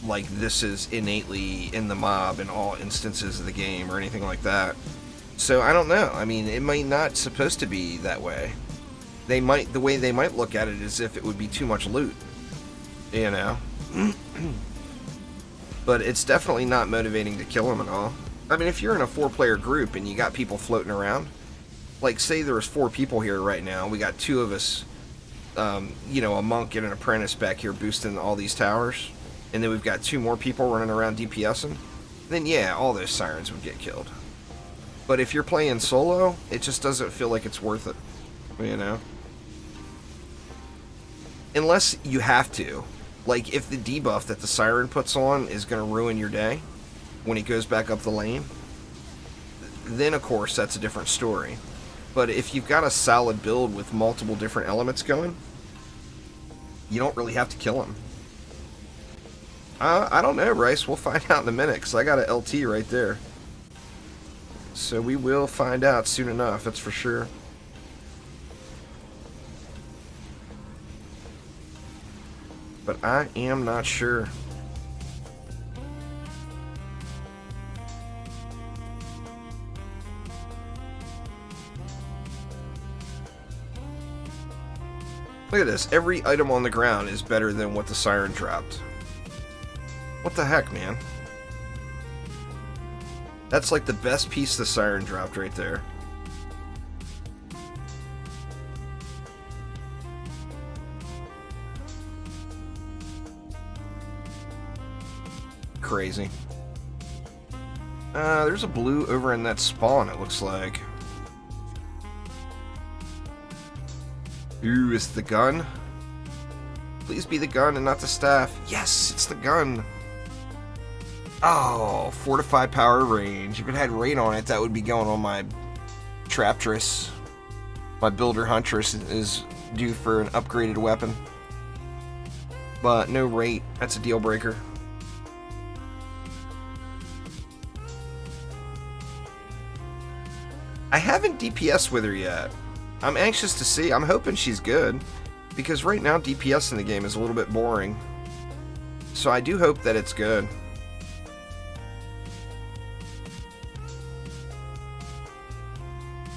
like this is innately in the mob in all instances of the game or anything like that. So, I don't know. I mean, it might not supposed to be that way. The way they might look at it is if it would be too much loot. You know? But it's definitely not motivating to kill them at all. I mean, if you're in a 4-player group and you got people floating around, like say there was 4 people here right now, we got 2 of us, you know, a monk and an apprentice back here boosting all these towers, and then we've got 2 more people running around DPSing, then yeah, all those sirens would get killed. But if you're playing solo, it just doesn't feel like it's worth it, you know? Unless you have to. Like, if the debuff that the siren puts on is going to ruin your day when it goes back up the lane, then of course that's a different story. But if you've got a solid build with multiple different elements going, you don't really have to kill them. I don't know, Rice. We'll find out in a minute, because I got an LT right there. So we will find out soon enough, that's for sure. But I am not sure. Look at this. Every item on the ground is better than what the siren dropped. What the heck, man? That's like the best piece the siren dropped right there. Crazy. There's a blue over in that spawn, it looks like. Ooh, is the gun? Please be the gun and not the staff. Yes, it's the gun. Oh, fortified power range. If it had rate on it, that would be going on my Traptress. My Builder Huntress is due for an upgraded weapon. But no rate. That's a deal breaker. I haven't DPS with her yet. I'm anxious to see. I'm hoping she's good. Because right now DPS in the game is a little bit boring. So I do hope that it's good.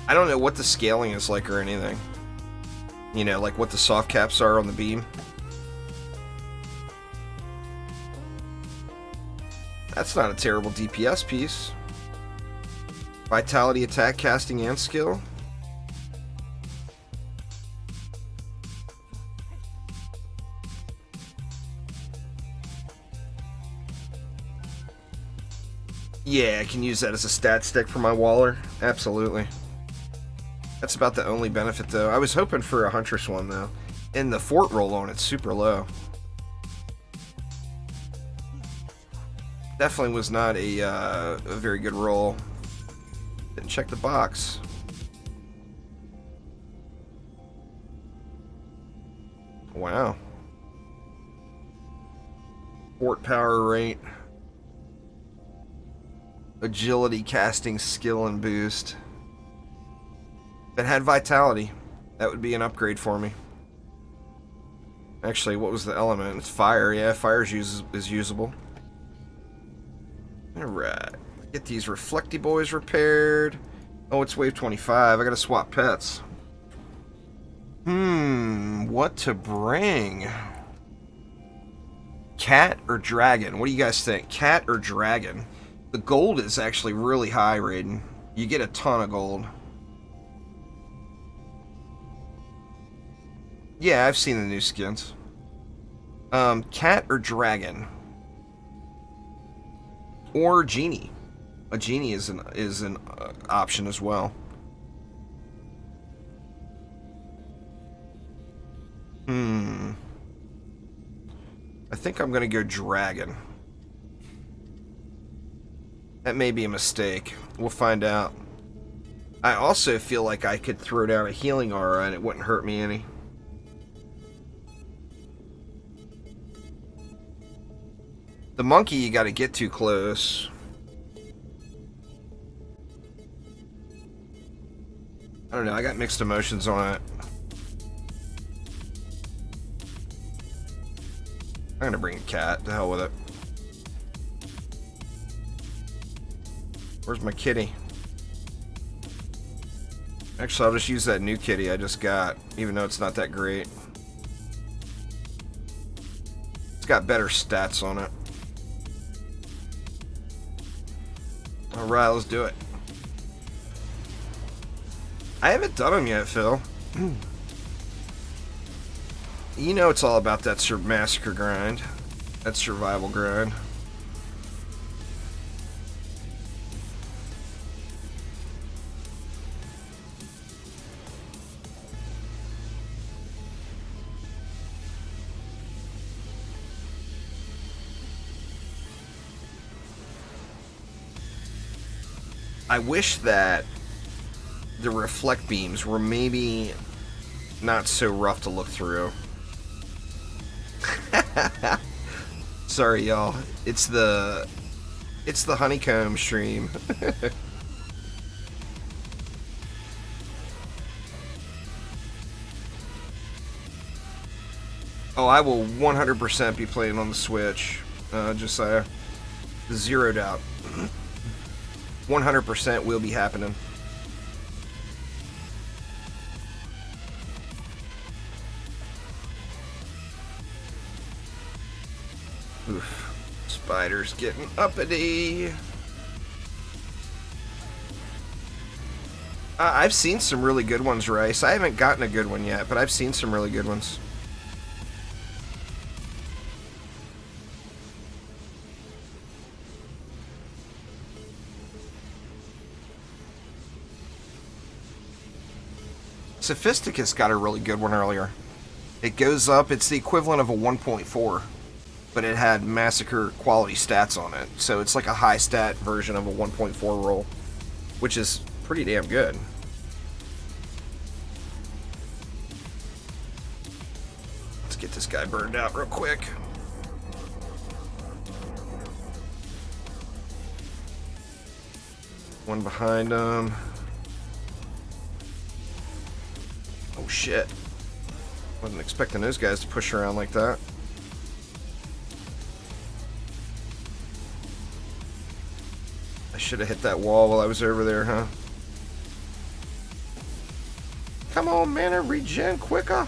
I don't know what the scaling is like or anything. You know, like what the soft caps are on the beam. That's not a terrible DPS piece. Vitality, attack, casting, and skill. Yeah, I can use that as a stat stick for my Waller. Absolutely. That's about the only benefit, though. I was hoping for a Huntress one, though. And the fort roll on it's super low. Definitely was not a very good roll. Didn't check the box. Wow. Fort power rate. Agility, casting, skill, and boost. If it had vitality, that would be an upgrade for me. Actually, what was the element? It's fire. Yeah, fire is usable. Alright. Get these reflecty boys repaired. Oh, it's wave 25. I gotta swap pets. What to bring? Cat or dragon? What do you guys think? Cat or dragon? The gold is actually really high, Raiden. You get a ton of gold. Yeah, I've seen the new skins. Cat or dragon? Or genie. A genie is an option as well. I think I'm gonna go dragon. That may be a mistake. We'll find out. I also feel like I could throw down a healing aura and it wouldn't hurt me any. The monkey you gotta get too close. I don't know, I got mixed emotions on it. I'm gonna bring a cat, to hell with it. Where's my kitty? Actually, I'll just use that new kitty I just got, even though it's not that great. It's got better stats on it. Alright, let's do it. I haven't done them yet, Phil. You know it's all about that massacre grind. That survival grind. I wish that the reflect beams were maybe not so rough to look through. Sorry, y'all. It's the honeycomb stream. Oh, I will 100% be playing on the Switch, Josiah. Zero doubt. 100% will be happening. Oof. Spider's getting uppity. I've seen some really good ones, Rice. I haven't gotten a good one yet, but I've seen some really good ones. Sophisticus got a really good one earlier. It goes up, it's the equivalent of a 1.4, but it had Massacre quality stats on it. So it's like a high stat version of a 1.4 roll, which is pretty damn good. Let's get this guy burned out real quick. One behind him. Oh shit. Wasn't expecting those guys to push around like that. I should have hit that wall while I was over there, huh? Come on, mana regen quicker.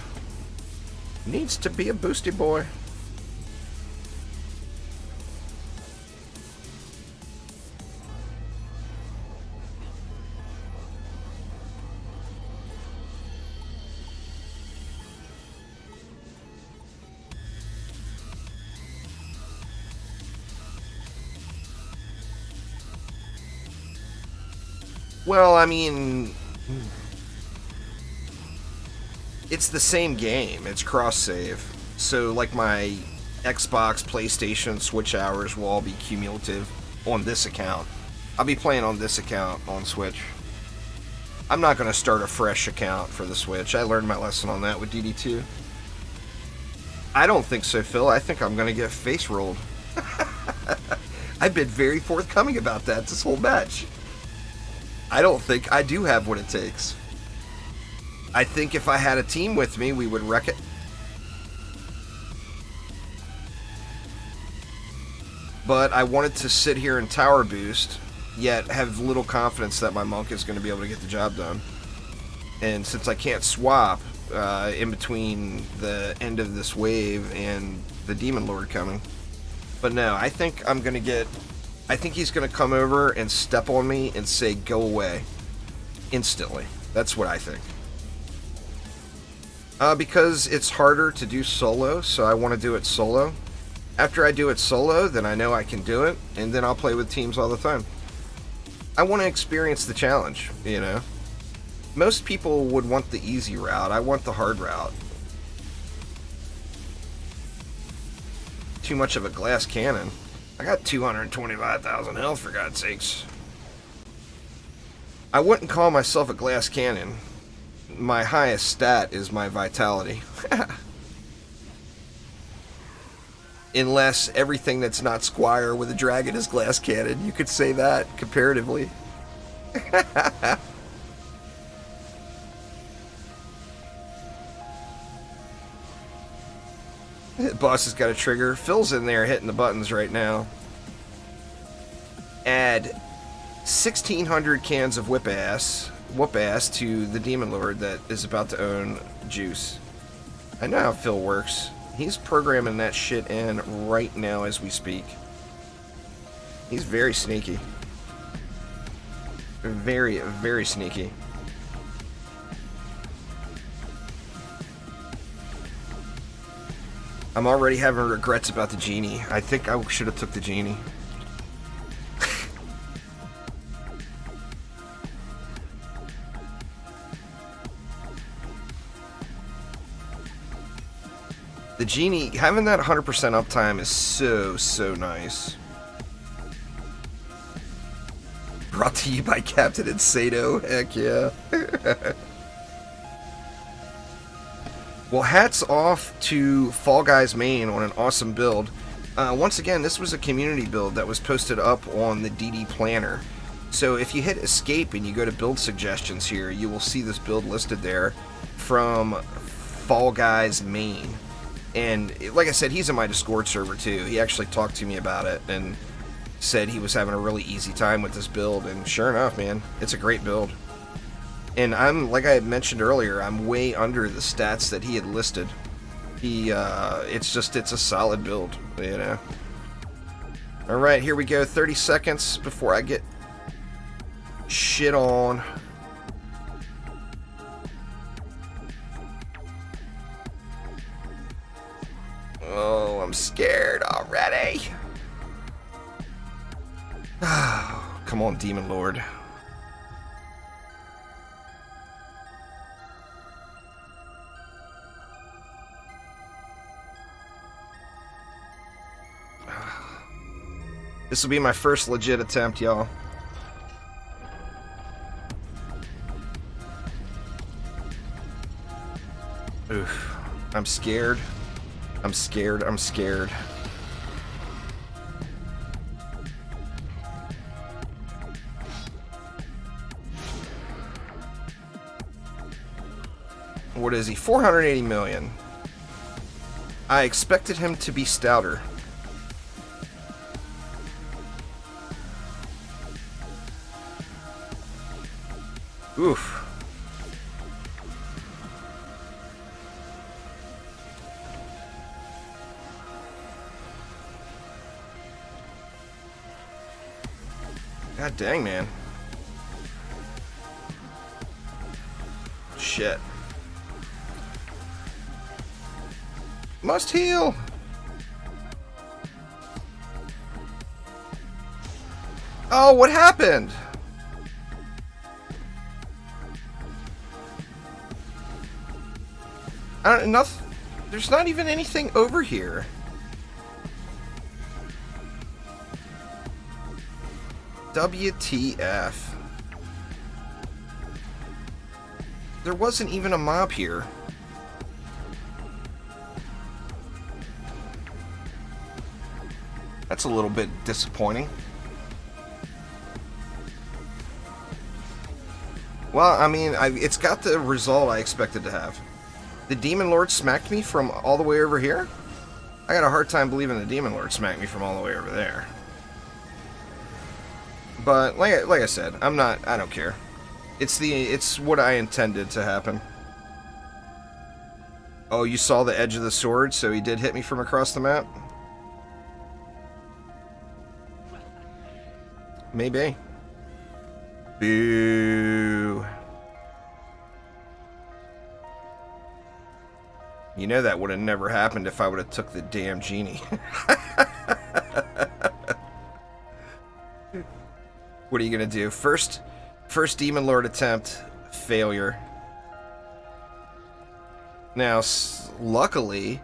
Needs to be a boosty boy. Well, I mean, it's the same game. It's cross-save. So, like, my Xbox, PlayStation, Switch hours will all be cumulative on this account. I'll be playing on this account on Switch. I'm not going to start a fresh account for the Switch. I learned my lesson on that with DD2. I don't think so, Phil. I think I'm going to get face rolled. I've been very forthcoming about that this whole match. I don't think I do have what it takes. I think if I had a team with me, we would wreck it. But I wanted to sit here and tower boost, yet have little confidence that my monk is going to be able to get the job done. And since I can't swap in between the end of this wave and the Demon Lord coming. But no, I think I'm going to get... I think he's going to come over and step on me and say, go away. Instantly. That's what I think. Because it's harder to do solo, so I want to do it solo. After I do it solo, then I know I can do it, and then I'll play with teams all the time. I want to experience the challenge, you know. Most people would want the easy route. I want the hard route. Too much of a glass cannon. I got 225,000 health, for God's sakes. I wouldn't call myself a glass cannon. My highest stat is my vitality. Unless everything that's not Squire with a dragon is glass cannon. You could say that, comparatively. Boss has got a trigger. Phil's in there hitting the buttons right now. Add 1,600 cans of whoop ass to the Demon Lord that is about to own Juice. I know how Phil works. He's programming that shit in right now as we speak. He's very sneaky. Very, very sneaky. I'm already having regrets about the genie. I think I should have took the genie. The genie, having that 100% uptime is so nice. Brought to you by Captain Insado. Heck yeah. Well, hats off to Fall Guys Main on an awesome build. Once again, this was a community build that was posted up on the DD Planner. So if you hit escape and you go to build suggestions here, you will see this build listed there from Fall Guys Main. And like I said, he's in my Discord server too. He actually talked to me about it and said he was having a really easy time with this build. And sure enough, man, it's a great build. And I'm, like I had mentioned earlier, I'm way under the stats that he had listed. It's a solid build, you know. Alright, here we go. 30 seconds before I get shit on. Oh, I'm scared already. Come on, Demon Lord. This will be my first legit attempt, y'all. Oof. I'm scared. I'm scared. I'm scared. What is he? 480 million. I expected him to be stouter. Oof. God dang, man. Shit. Must heal. Oh, what happened? I don't know. There's not even anything over here. WTF. There wasn't even a mob here. That's a little bit disappointing. Well, I mean, it's got the result I expected to have. The Demon Lord smacked me from all the way over here? I got a hard time believing the Demon Lord smacked me from all the way over there. But, like I said, I don't care. It's what I intended to happen. Oh, you saw the edge of the sword, so he did hit me from across the map? Maybe. Boo. You know that would have never happened if I would have took the damn genie. What are you gonna do? First Demon Lord attempt, failure. Now, luckily,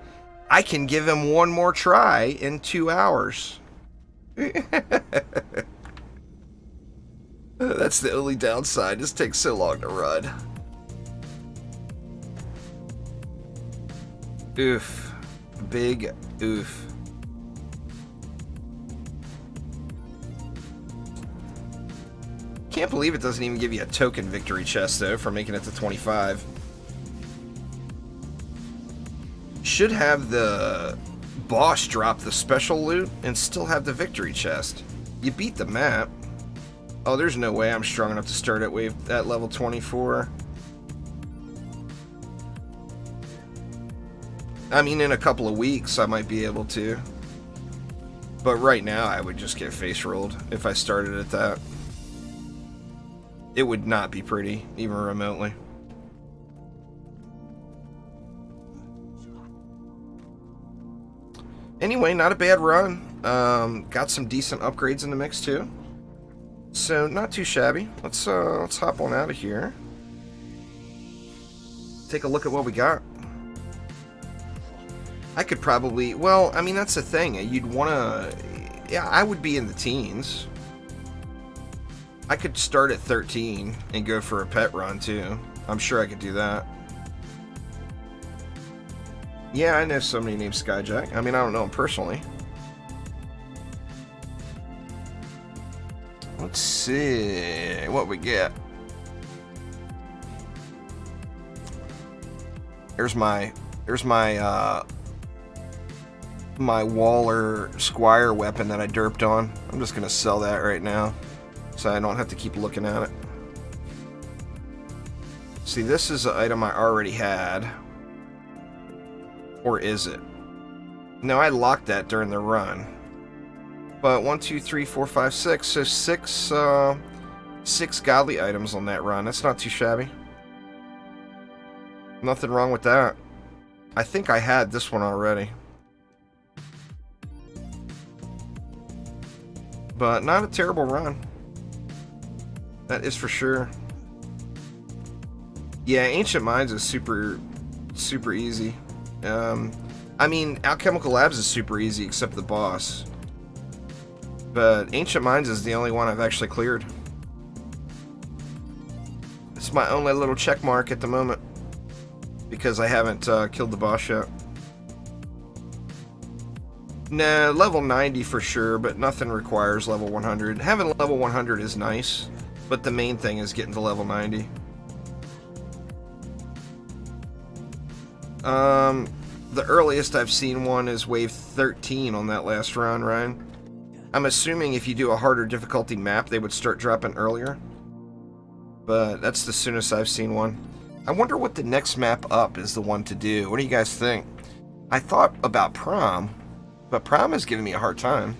I can give him one more try in 2 hours. That's the only downside. This takes so long to run. Oof. Big oof. Can't believe it doesn't even give you a token victory chest, though, for making it to 25. Should have the boss drop the special loot and still have the victory chest. You beat the map. Oh, there's no way I'm strong enough to start at level 24. I mean, in a couple of weeks, I might be able to. But right now, I would just get face rolled if I started at that. It would not be pretty, even remotely. Anyway, not a bad run. Got some decent upgrades in the mix, too. So, not too shabby. Let's hop on out of here. Take a look at what we got. I could probably... Well, I mean, that's the thing. You'd want to... Yeah, I would be in the teens. I could start at 13 and go for a pet run, too. I'm sure I could do that. Yeah, I know somebody named Skyjack. I mean, I don't know him personally. Let's see what we get. There's my my Waller Squire weapon that I derped on. I'm just gonna sell that right now, so I don't have to keep looking at it. See, this is an item I already had. Or is it? No, I locked that during the run. But 1, 2, 3, 4, 5, 6. So six godly items on that run. That's not too shabby. Nothing wrong with that. I think I had this one already. But not a terrible run. That is for sure. Yeah, Ancient Minds is super easy. I mean, Alchemical Labs is super easy except the boss. But Ancient Mines is the only one I've actually cleared. It's my only little check mark at the moment, because I haven't killed the boss yet. Nah, level 90 for sure, but nothing requires level 100. Having level 100 is nice, but the main thing is getting to level 90. The earliest I've seen one is wave 13 on that last run, Ryan. I'm assuming if you do a harder difficulty map, they would start dropping earlier. But that's the soonest I've seen one. I wonder what the next map up is the one to do. What do you guys think? I thought about Prom, but Prom is giving me a hard time.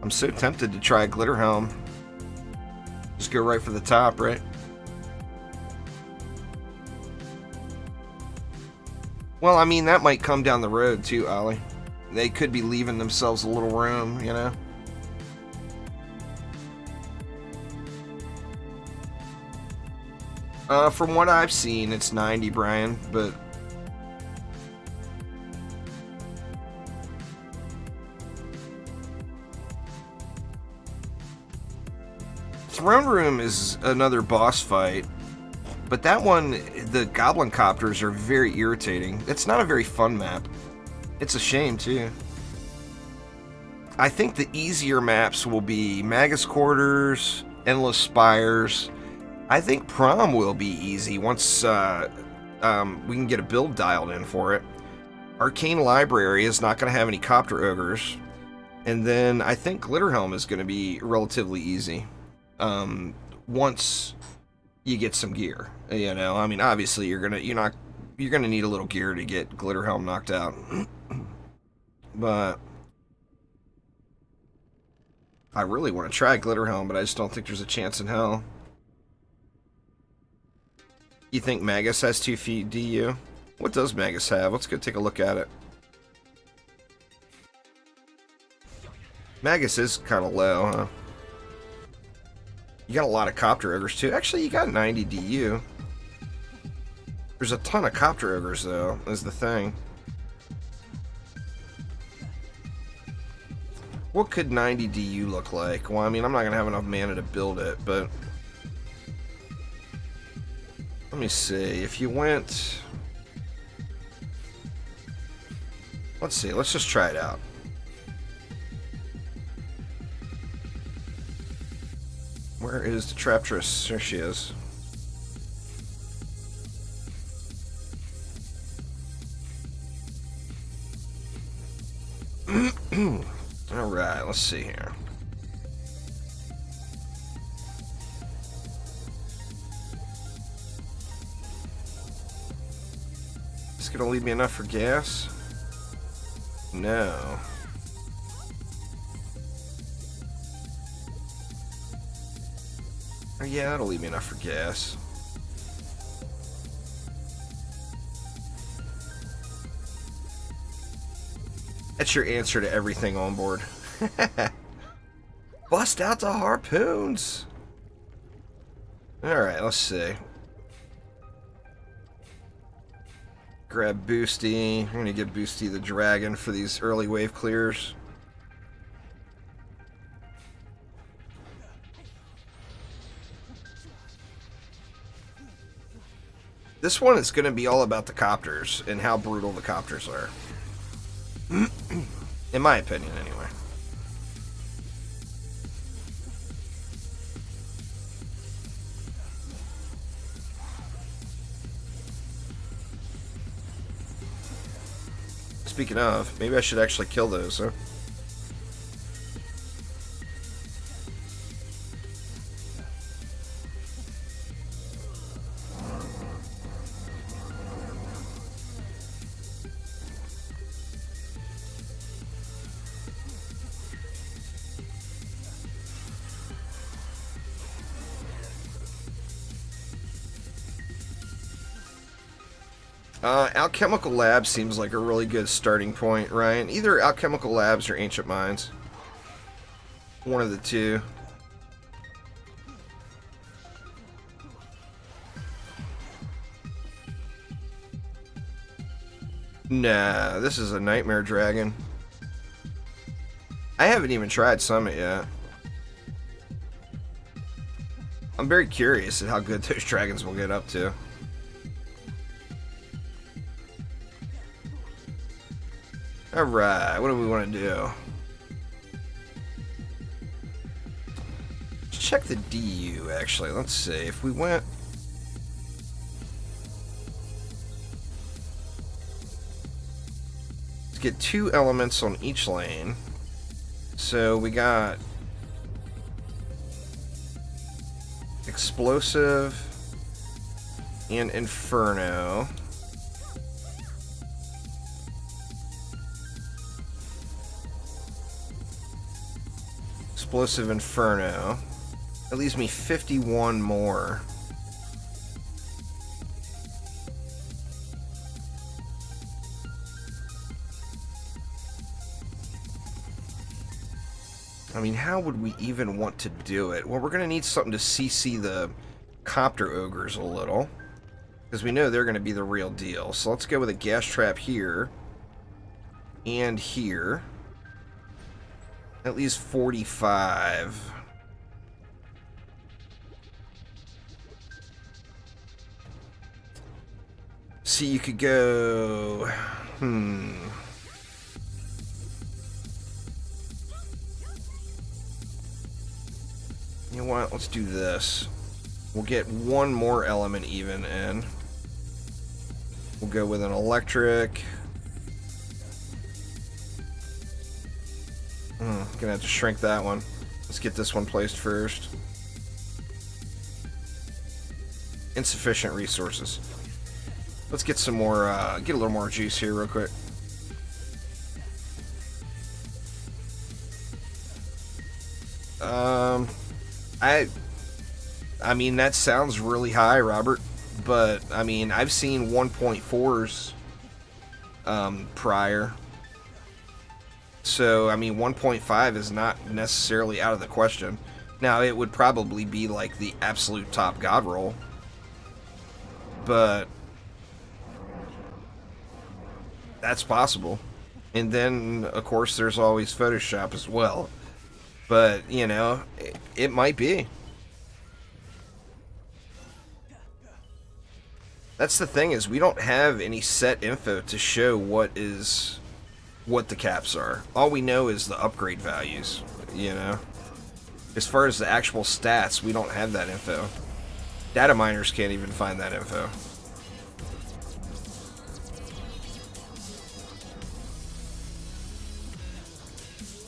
I'm so tempted to try Glitterhelm. Just go right for the top, right? Well, I mean, that might come down the road too, Ollie. They could be leaving themselves a little room, you know? From what I've seen, it's 90, Brian, but... Throne Room is another boss fight, but that one, the Goblin Copters are very irritating. It's not a very fun map. It's a shame, too. I think the easier maps will be Magus Quarters, Endless Spires. I think Prom will be easy once we can get a build dialed in for it. Arcane Library is not going to have any Copter Ogres. And then I think Glitterhelm is going to be relatively easy. Once you get some gear, you know. I mean, obviously you're gonna need a little gear to get Glitterhelm knocked out. But I really want to try Glitterhelm, but I just don't think there's a chance in hell. You think Magus has 2 feet DU? What does Magus have? Let's go take a look at it. Magus is kind of low, huh? You got a lot of Copter Ogres, too. Actually, you got 90 DU. There's a ton of Copter Ogres, though, is the thing. What could 90 DU look like? Well, I mean, I'm not going to have enough mana to build it, but... Let me see. If you went... Let's see. Let's just try it out. Where is the Traptress? There she is. Alright, let's see here. Is this gonna leave me enough for gas? No. Oh, yeah, that'll leave me enough for gas. That's your answer to everything on board. Bust out the harpoons! Alright, let's see. Grab Boosty. I'm gonna get Boosty the Dragon for these early wave clears. This one is going to be all about the Copters and how brutal the Copters are. In my opinion, anyway. Speaking of, maybe I should actually kill those, huh? Alchemical Labs seems like a really good starting point, Ryan. Either Alchemical Labs or Ancient Mines. One of the two. Nah, this is a Nightmare Dragon. I haven't even tried Summit yet. I'm very curious at how good those dragons will get up to. Alright, what do we want to do? Let's check the DU, actually. Let's see. If we went... Let's get 2 elements on each lane. So we got... Explosive and Inferno. Explosive Inferno. That leaves me 51 more. I mean, how would we even want to do it? Well, we're going to need something to CC the Copter Ogres a little, because we know they're going to be the real deal. So let's go with a gas trap here and here. At least 45. See, you could go... You know what? Let's do this. We'll get 1 more element even in. We'll go with an electric. Gonna have to shrink that one. Let's get this one placed first. Insufficient resources. Let's get some more, get a little more juice here real quick. I mean, that sounds really high, Robert, but, I mean, I've seen 1.4s, prior. So, I mean, 1.5 is not necessarily out of the question. Now, it would probably be like the absolute top god roll. But that's possible. And then, of course, there's always Photoshop as well. But, you know, it might be. That's the thing, is we don't have any set info to show what the caps are. All we know is the upgrade values, you know. As far as the actual stats, we don't have that info. Data miners can't even find that info.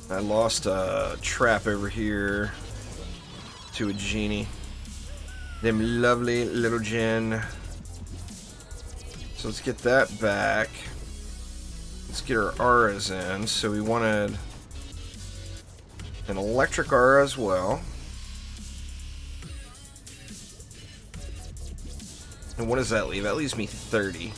I lost a trap over here to a genie. Them lovely little Jinn. So let's get that back. Let's get our auras in. So we wanted an electric aura as well. And what does that leave? That leaves me 30.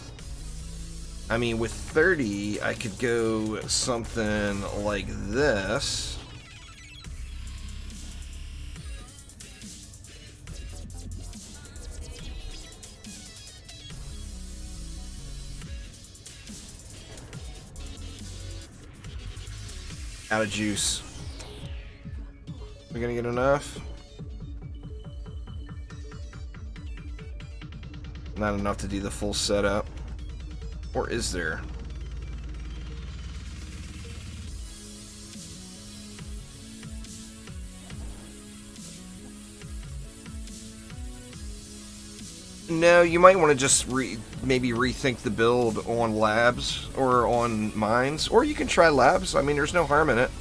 I mean, with 30, I could go something like this. Out of juice. We gonna get enough? Not enough to do the full setup. Or is there? No, you might want to just maybe rethink the build on labs or on mines, or you can try labs. I mean, there's no harm in it.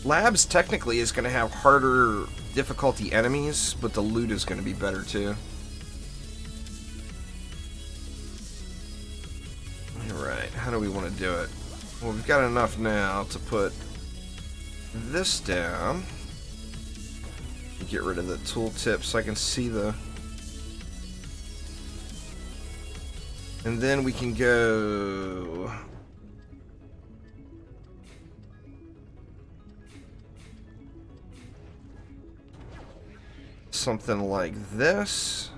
Labs technically is going to have harder difficulty enemies, but the loot is going to be better too. Alright, how do we want to do it? Well, we've got enough now to put this down. Get rid of the tooltip so I can see the... And then we can go... something like this.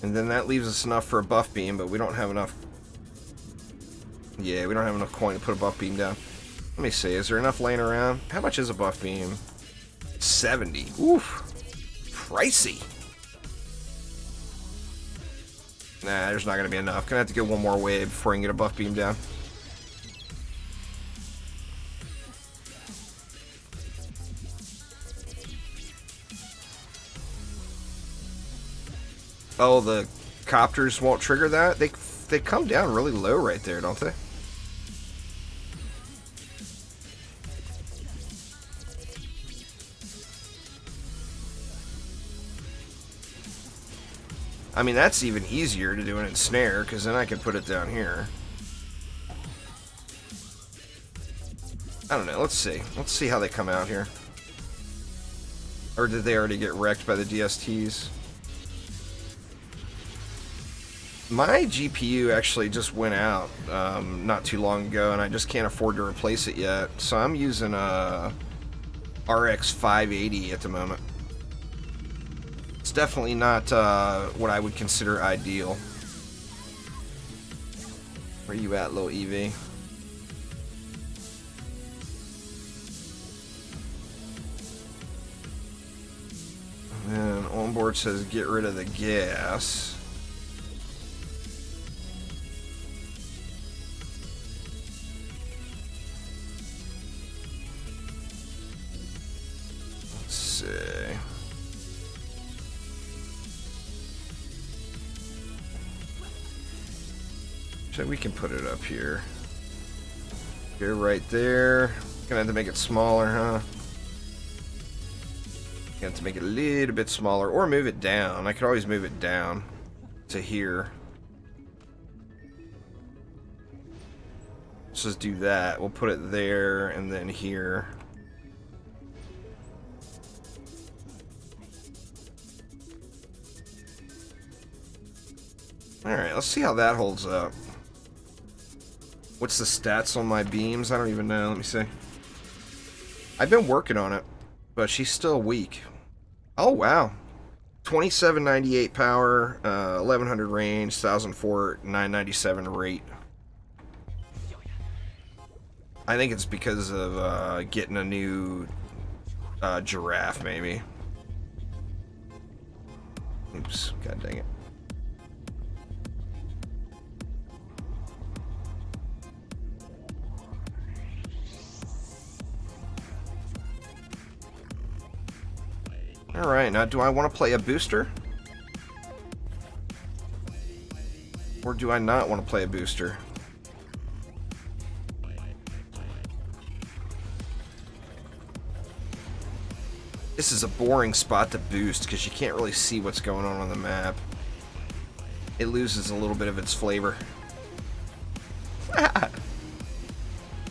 And then that leaves us enough for a buff beam, but we don't have enough. Yeah, we don't have enough coin to put a buff beam down. Let me see, is there enough laying around? How much is a buff beam? 70. Oof. Pricey. Nah, there's not going to be enough. Gonna have to get one more wave before I can get a buff beam down. Oh, the copters won't trigger that? They come down really low right there, don't they? I mean, that's even easier to do an ensnare, because then I can put it down here. I don't know, let's see. Let's see how they come out here. Or did they already get wrecked by the DSTs? My GPU actually just went out not too long ago, and I just can't afford to replace it yet. So I'm using a RX 580 at the moment. It's definitely not what I would consider ideal. Where you at, little EV? And onboard says get rid of the gas. Let's see. So we can put it up here. Go right there. Gonna have to make it smaller, huh? Gonna have to make it a little bit smaller, or move it down. I could always move it down to here. Let's just do that. We'll put it there and then here. Alright, let's see how that holds up. What's the stats on my beams? I don't even know. Let me see. I've been working on it, but she's still weak. Oh, wow. 2798 power, 1100 range, 1004, 997 rate. I think it's because of getting a new giraffe, maybe. Oops, god dang it. Alright, now do I want to play a booster? Or do I not want to play a booster? This is a boring spot to boost because you can't really see what's going on the map. It loses a little bit of its flavor.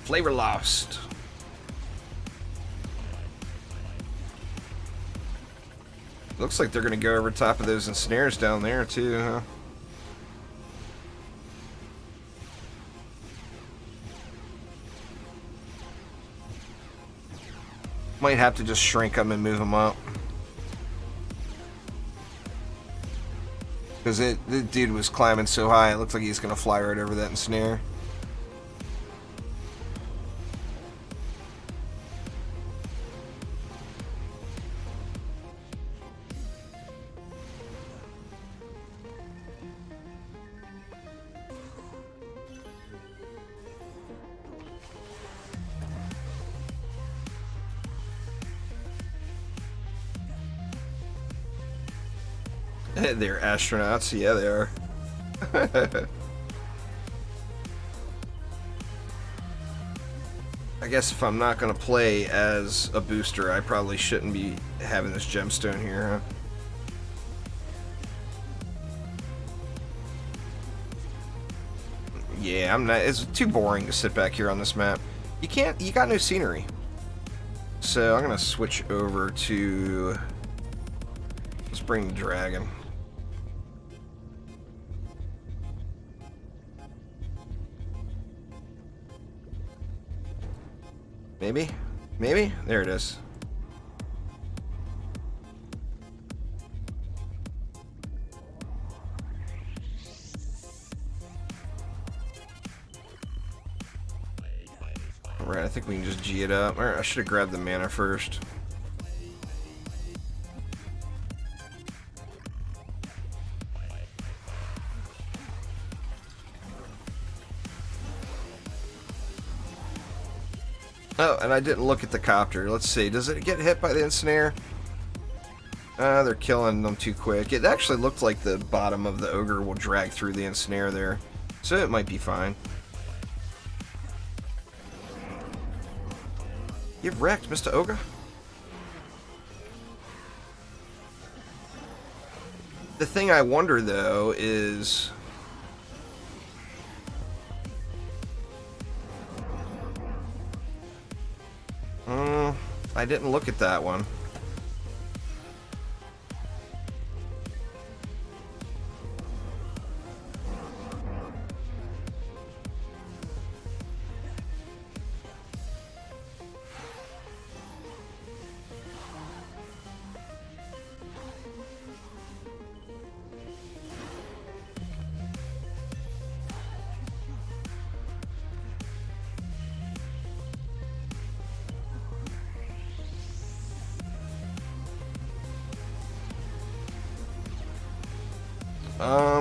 Flavor lost. Looks like they're going to go over top of those ensnares down there too, huh? Might have to just shrink them and move them up. Because the dude was climbing so high, it looks like he's going to fly right over that ensnare. They're astronauts, yeah they are. I guess if I'm not going to play as a booster, I probably shouldn't be having this gemstone here, huh? Yeah, I'm not. It's too boring to sit back here on this map. You got no scenery. So I'm going to switch over to... Let's bring the dragon. Maybe? Maybe? There it is. Right, I think we can just G it up. Alright, I should have grabbed the mana first. Oh, and I didn't look at the copter. Let's see. Does it get hit by the ensnare? They're killing them too quick. It actually looked like the bottom of the ogre will drag through the ensnare there. So it might be fine. Get wrecked, Mr. Ogre. The thing I wonder, though, is... I didn't look at that one.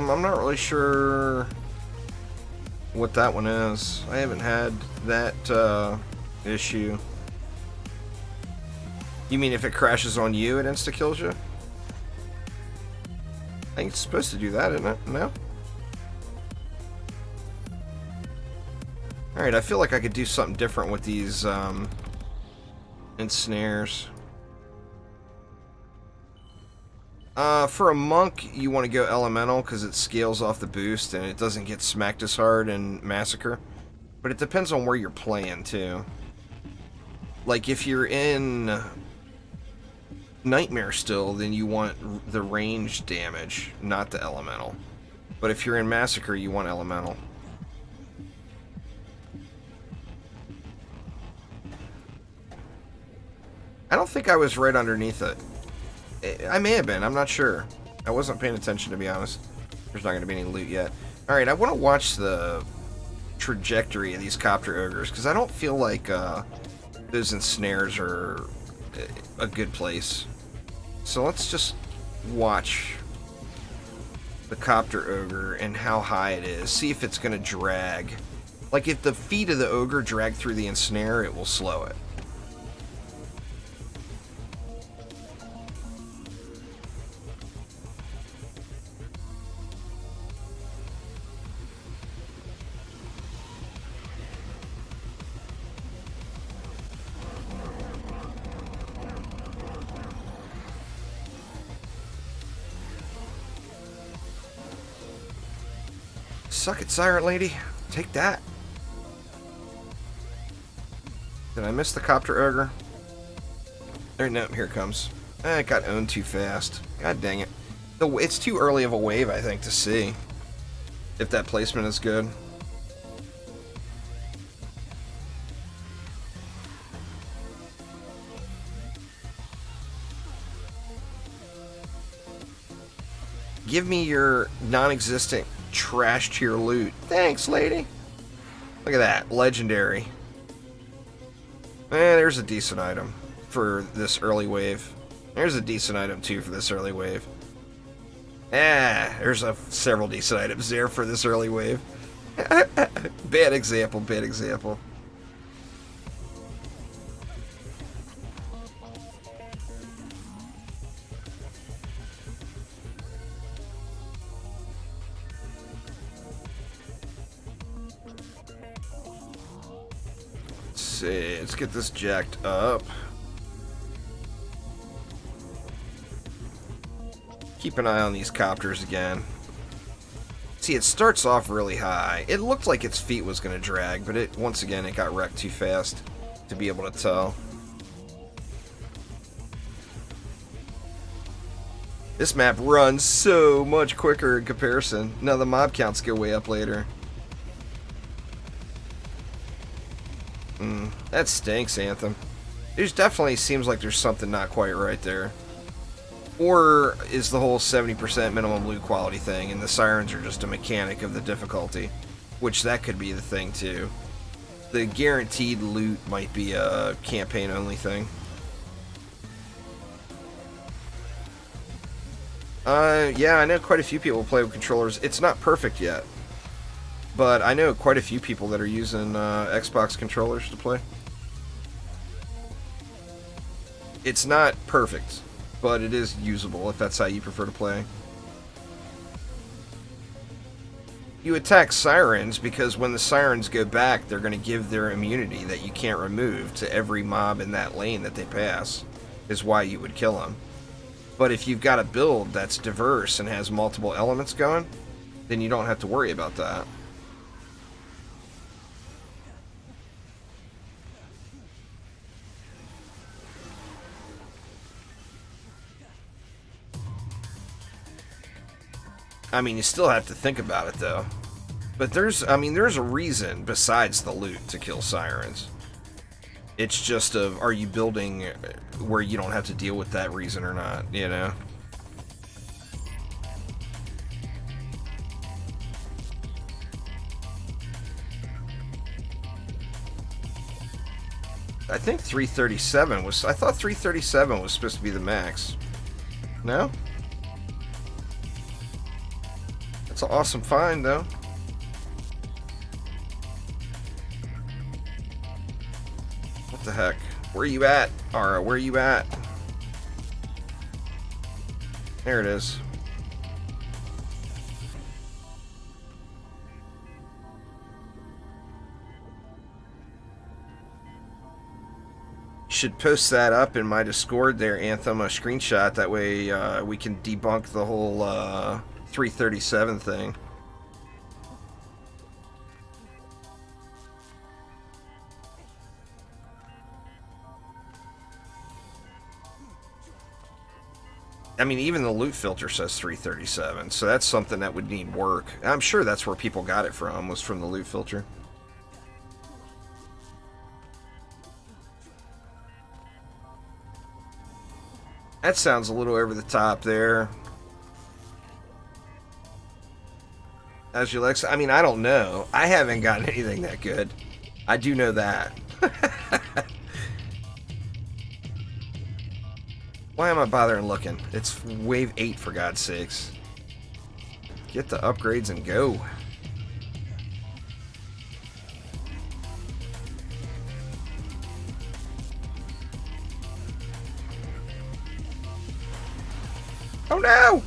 I'm not really sure what that one is. I haven't had that issue. You mean if it crashes on you, it insta-kills you? I think it's supposed to do that, isn't it? No? Alright, I feel like I could do something different with these ensnares. For a monk, you want to go elemental because it scales off the boost and it doesn't get smacked as hard in Massacre. But it depends on where you're playing, too. Like, if you're in Nightmare still, then you want the range damage, not the elemental. But if you're in Massacre, you want elemental. I don't think I was right underneath it. I may have been, I'm not sure. I wasn't paying attention, to be honest. There's not going to be any loot yet. Alright, I want to watch the trajectory of these copter ogres, because I don't feel like those ensnares are a good place. So let's just watch the copter ogre and how high it is. See if it's going to drag. Like, if the feet of the ogre drag through the ensnare, it will slow it. Suck it, siren lady. Take that. Did I miss the copter ogre? There, no, here it comes. It got owned too fast. God dang it. It's too early of a wave, I think, to see if that placement is good. Give me your non-existent trash tier loot. Thanks, lady. Look at that. Legendary. There's a decent item for this early wave. There's a decent item, too, for this early wave. There's several decent items there for this early wave. Bad example, bad example. Let's get this jacked up. Keep an eye on these copters again. See, it starts off really high. It looked like its feet was going to drag, but once again, it got wrecked too fast to be able to tell. This map runs so much quicker in comparison. Now the mob counts go way up later. That stinks, Anthem. There's definitely seems like there's something not quite right there. Or is the whole 70% minimum loot quality thing, and the sirens are just a mechanic of the difficulty? Which that could be the thing, too. The guaranteed loot might be a campaign-only thing. Yeah, I know quite a few people play with controllers. It's not perfect yet, but I know quite a few people that are using Xbox controllers to play. It's not perfect, but it is usable if that's how you prefer to play. You attack sirens because when the sirens go back, they're going to give their immunity that you can't remove to every mob in that lane that they pass, is why you would kill them. But if you've got a build that's diverse and has multiple elements going, then you don't have to worry about that. I mean, you still have to think about it, though. But there's a reason besides the loot to kill sirens. It's just are you building where you don't have to deal with that reason or not, you know? I think 337 was... I thought 337 was supposed to be the max. No? That's an awesome find, though. What the heck? Where are you at, Ara? Where are you at? There it is. Should post that up in my Discord there, Anthem, a screenshot. That way we can debunk the whole 337 thing. I mean, even the loot filter says 337, so that's something that would need work. I'm sure that's where people got it from, was from the loot filter. That sounds a little over the top there. As you like, I mean, I don't know. I haven't gotten anything that good. I do know that. Why am I bothering looking? It's wave 8, for God's sakes. Get the upgrades and go. Oh no!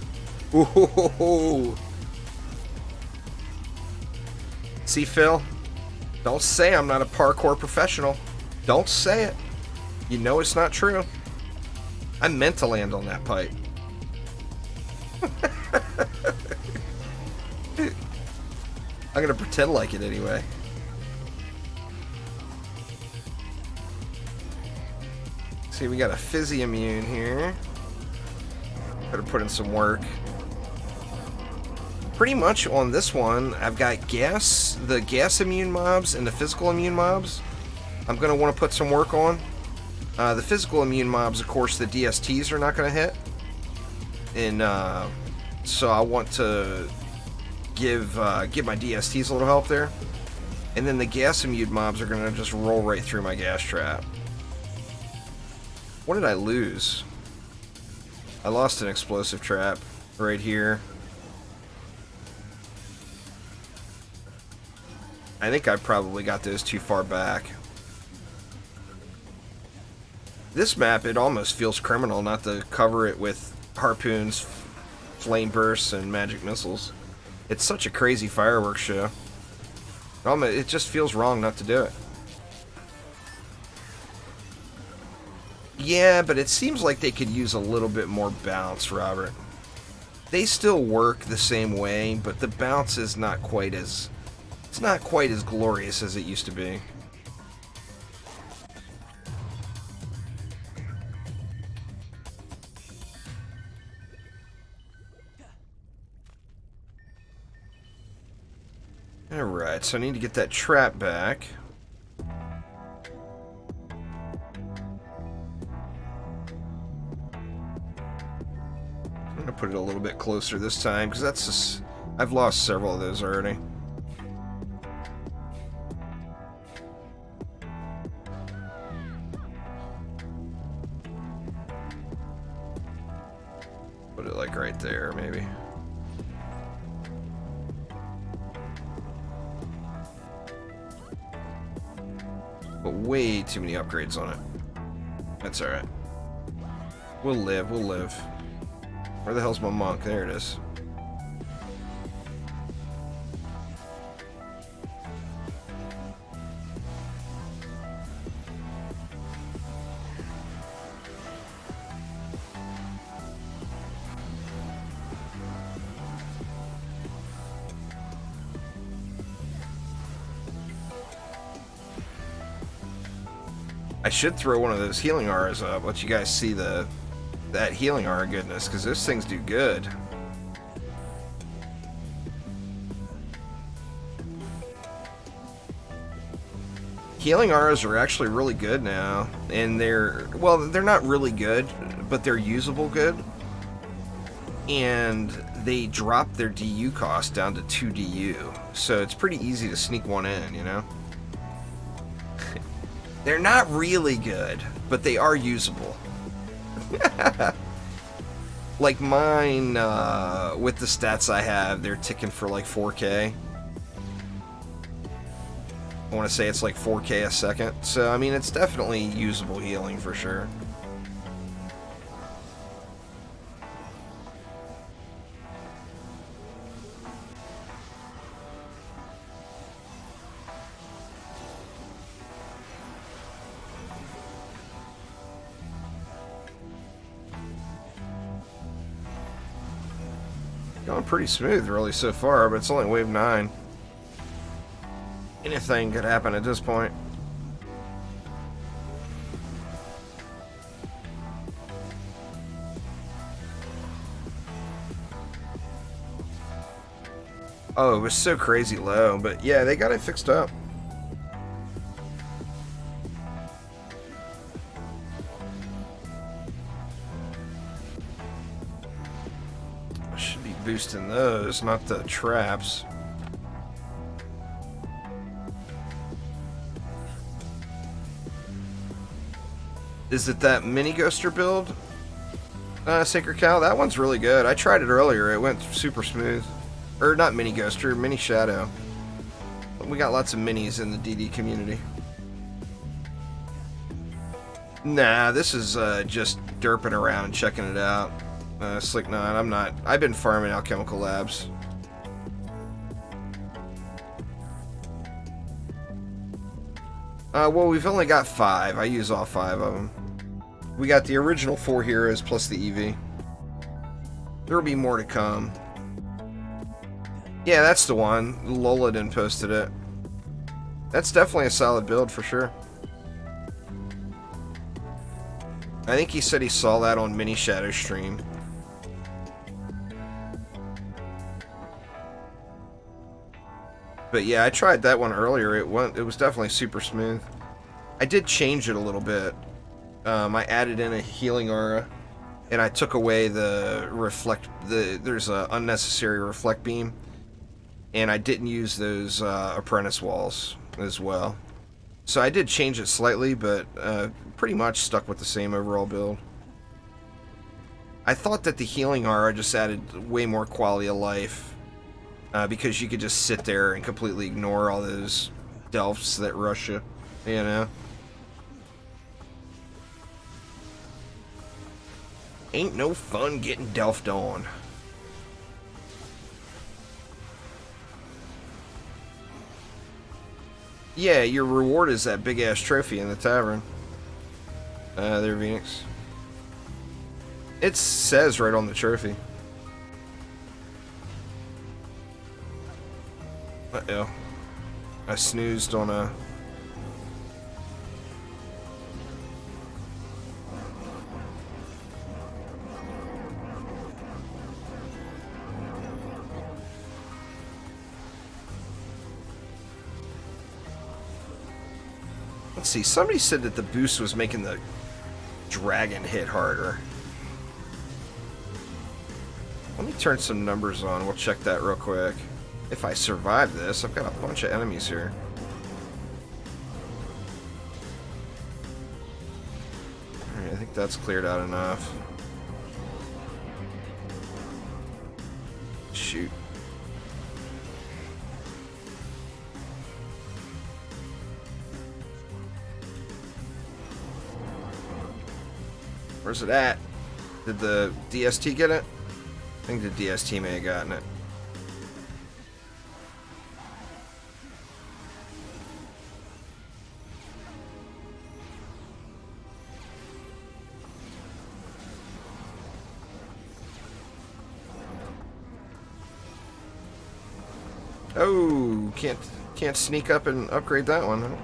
Ooh. See, Phil? Don't say I'm not a parkour professional. Don't say it. You know it's not true. I meant to land on that pipe. I'm gonna pretend like it anyway. See, we got a fizzy immune here. Better put in some work. Pretty much on this one, I've got the gas immune mobs and the physical immune mobs. I'm gonna want to put some work on. The physical immune mobs, of course, the DSTs are not going to hit. And so I want to give my DSTs a little help there. And then the gas immune mobs are going to just roll right through my gas trap. What did I lose? I lost an explosive trap right here. I think I probably got those too far back. This map, it almost feels criminal not to cover it with harpoons, flame bursts, and magic missiles. It's such a crazy fireworks show. It just feels wrong not to do it. Yeah, but it seems like they could use a little bit more bounce, Robert. They still work the same way, but the bounce is not quite as... It's not quite as glorious as it used to be. Alright, so I need to get that trap back. I'm going to put it a little bit closer this time, because that's just... I've lost several of those already. like right there, maybe. But way too many upgrades on it. That's alright. We'll live, we'll live. Where the hell's my monk? There it is. I should throw one of those healing auras up, let you guys see that healing aura goodness, because those things do good. Healing auras are actually really good now, and they're not really good, but they're usable good. And they drop their DU cost down to 2 DU, so it's pretty easy to sneak one in, you know? They're not really good, but they are usable. Like mine, with the stats I have, they're ticking for like 4K. I want to say it's like 4K a second. So, I mean, it's definitely usable healing for sure. Going pretty smooth, really, so far, but it's only wave 9. Anything could happen at this point. Oh, it was so crazy low, but yeah, they got it fixed up. Should be boosting those, not the traps. Is it that mini ghoster build? Sacred Cow? That one's really good. I tried it earlier. It went super smooth. Or not mini ghoster, mini shadow. We got lots of minis in the DD community. Nah, this is just derping around and checking it out. Slick 9, I'm not. I've been farming Alchemical Labs. Well, we've only got 5. I use all 5 of them. We got the original 4 heroes plus the EV. There will be more to come. Yeah, that's the one. Loladin posted it. That's definitely a solid build for sure. I think he said he saw that on Mini Shadow stream. But yeah, I tried that one earlier. It was definitely super smooth. I did change it a little bit. I added in a healing aura, and I took away the reflect. There's a unnecessary reflect beam, and I didn't use those apprentice walls as well. So I did change it slightly, but pretty much stuck with the same overall build. I thought that the healing aura just added way more quality of life, because you could just sit there and completely ignore all those delphs that rush you, you know? Ain't no fun getting delphed on. Yeah, your reward is that big-ass trophy in the tavern. There, Phoenix. It says right on the trophy. Uh-oh. I snoozed on a... Let's see, somebody said that the boost was making the dragon hit harder. Let me turn some numbers on. We'll check that real quick. If I survive this, I've got a bunch of enemies here. Alright, I think that's cleared out enough. Where's it at? Did the DST get it? I think the DST may have gotten it. Oh, can't sneak up and upgrade that one. Huh?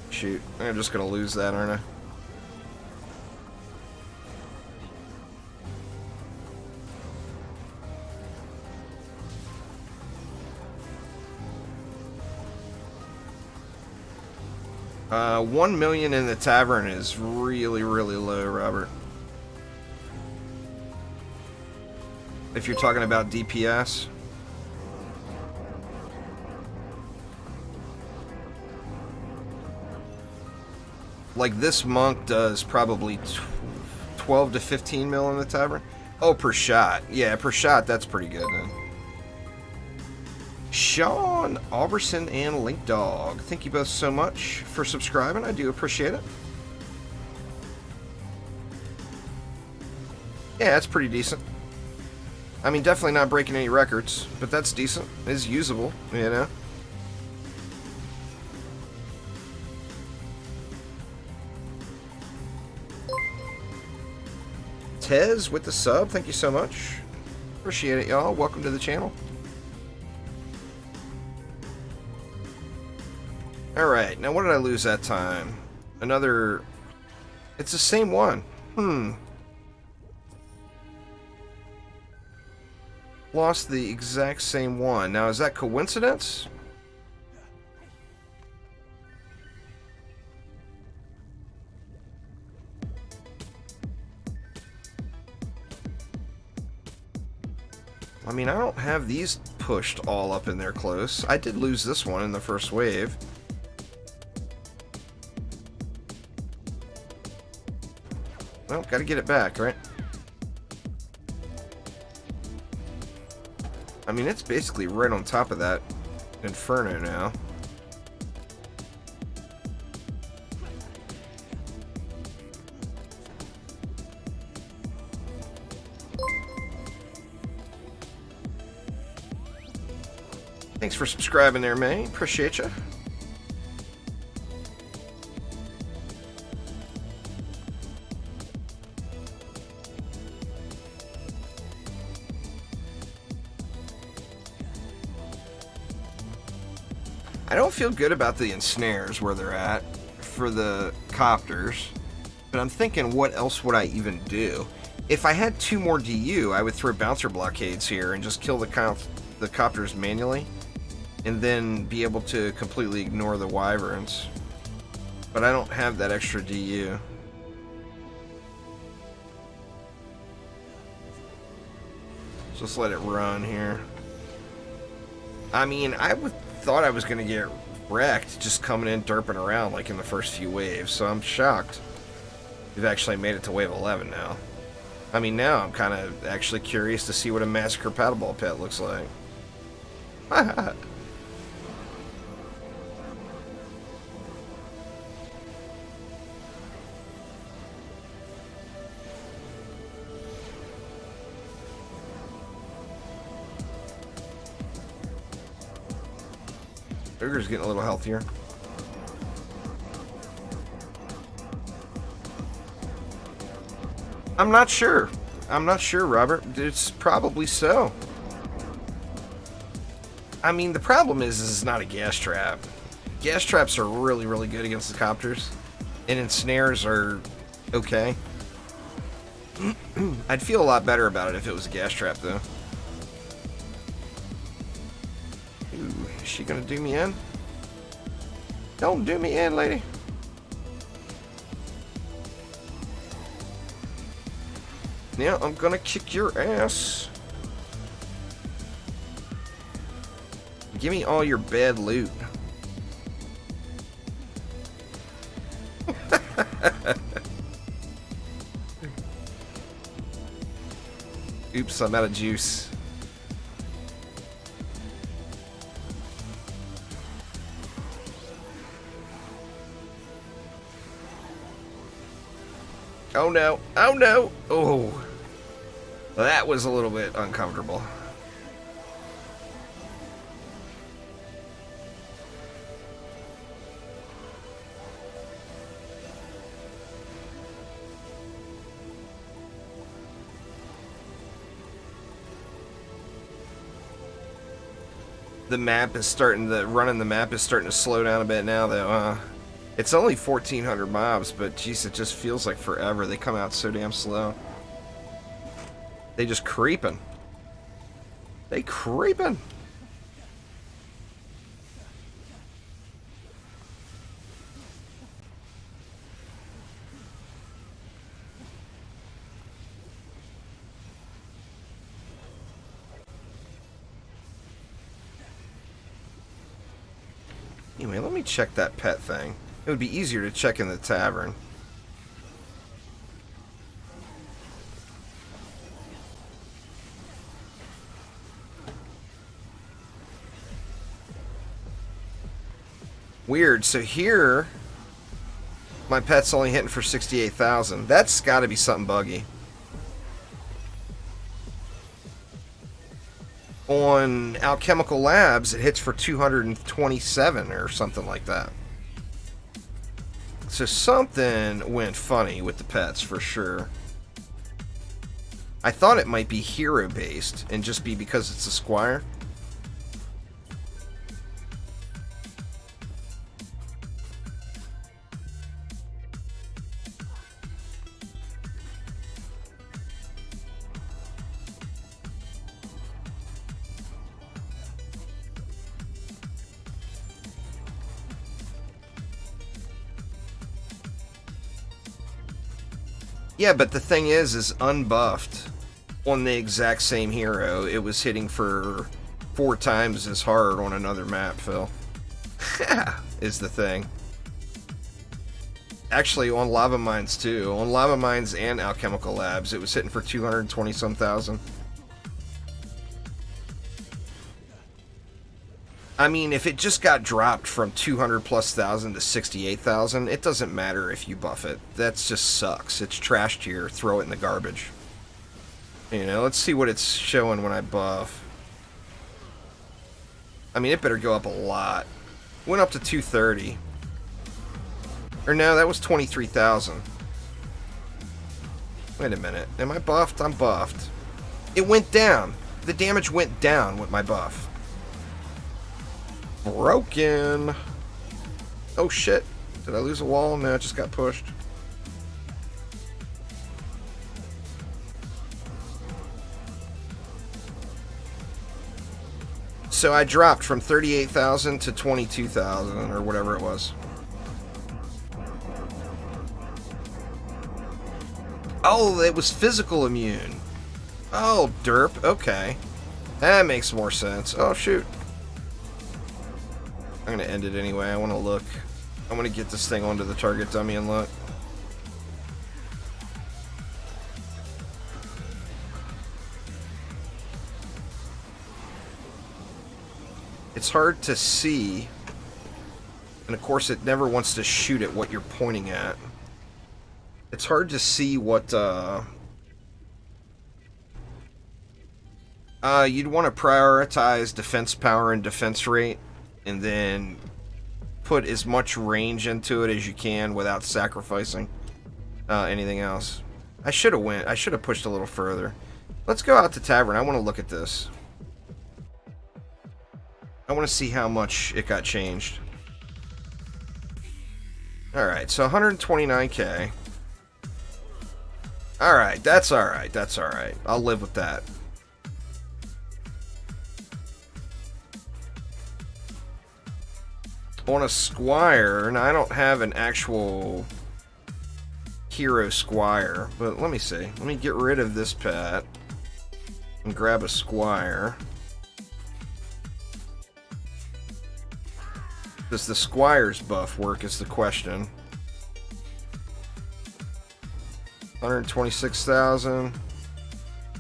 Shoot, I'm just gonna lose that, aren't I? $1 million in the tavern is really, really low, Robert. If you're talking about DPS. Like, this monk does probably 12 to 15 mil in the tavern. Oh, per shot. Yeah, per shot, that's pretty good, then. Sean, Alberson, and Link Dog, thank you both so much for subscribing. I do appreciate it. Yeah, that's pretty decent. I mean, definitely not breaking any records, but that's decent. It's usable, you know? Tez with the sub, thank you so much. Appreciate it, y'all. Welcome to the channel. Alright, now what did I lose that time? Another... It's the same one. Lost the exact same one. Now, is that coincidence? I mean, I don't have these pushed all up in there close. I did lose this one in the first wave. Well, gotta get it back, right? I mean, it's basically right on top of that Inferno now. Thanks for subscribing there, May. Appreciate you. I don't feel good about the ensnares where they're at for the copters, but I'm thinking, what else would I even do? If I had 2 more DU, I would throw bouncer blockades here and just kill the copters manually, and then be able to completely ignore the wyverns. But I don't have that extra DU. Just let it run here. I mean, thought I was going to get wrecked just coming in, derping around like in the first few waves, so I'm shocked we've actually made it to wave 11 now. I mean, now I'm kind of actually curious to see what a Massacre paddleball pet looks like. Ogre's getting a little healthier. I'm not sure. I'm not sure, Robert. It's probably so. I mean, the problem is it's not a gas trap. Gas traps are really, really good against the copters. And ensnares are okay. I'd feel a lot better about it if it was a gas trap, though. Ooh, is she gonna do me in? Don't do me in, lady. Yeah, I'm gonna kick your ass. Give me all your bad loot. Oops, I'm out of juice. Oh no. Oh no. Oh. That was a little bit uncomfortable. The map is starting to, running the map is starting to slow down a bit now, though. It's only 1,400 mobs, but geez, it just feels like forever. They come out so damn slow. They just creeping. They creeping. Anyway, let me check that pet thing. It would be easier to check in the tavern. Weird. So here, my pet's only hitting for 68,000. That's got to be something buggy. On Alchemical Labs, it hits for 227 or something like that. So something went funny with the pets for sure. I thought it might be hero based and just be because it's a squire. Yeah, but the thing is unbuffed on the exact same hero, it was hitting for 4 times as hard on another map, Phil. Is the thing. Actually, on Lava Mines too. On Lava Mines and Alchemical Labs, it was hitting for 220-some thousand. I mean, if it just got dropped from 200+ thousand to 68,000, it doesn't matter if you buff it. That just sucks. It's trash tier. Throw it in the garbage. You know, let's see what it's showing when I buff. I mean, it better go up a lot. Went up to 230. Or no, that was 23,000. Wait a minute. Am I buffed? I'm buffed. It went down. The damage went down with my buff. Broken. Oh shit. Did I lose a wall? No, it just got pushed. So I dropped from 38,000 to 22,000 or whatever it was. Oh, it was physical immune. Oh, derp. Okay. That makes more sense. Oh, shoot. I'm going to end it anyway. I want to look. I want to get this thing onto the target dummy and look. It's hard to see. And of course, it never wants to shoot at what you're pointing at. It's hard to see what, you'd want to prioritize defense power and defense rate, and then put as much range into it as you can without sacrificing anything else. I should have pushed a little further. Let's go out to Tavern. I want to look at this. I want to see how much it got changed. Alright, so 129k. Alright, that's alright. That's alright. I'll live with that. On a squire, now I don't have an actual hero squire, but let me see. Let me get rid of this pet and grab a squire. Does the squire's buff work is the question. 126,000.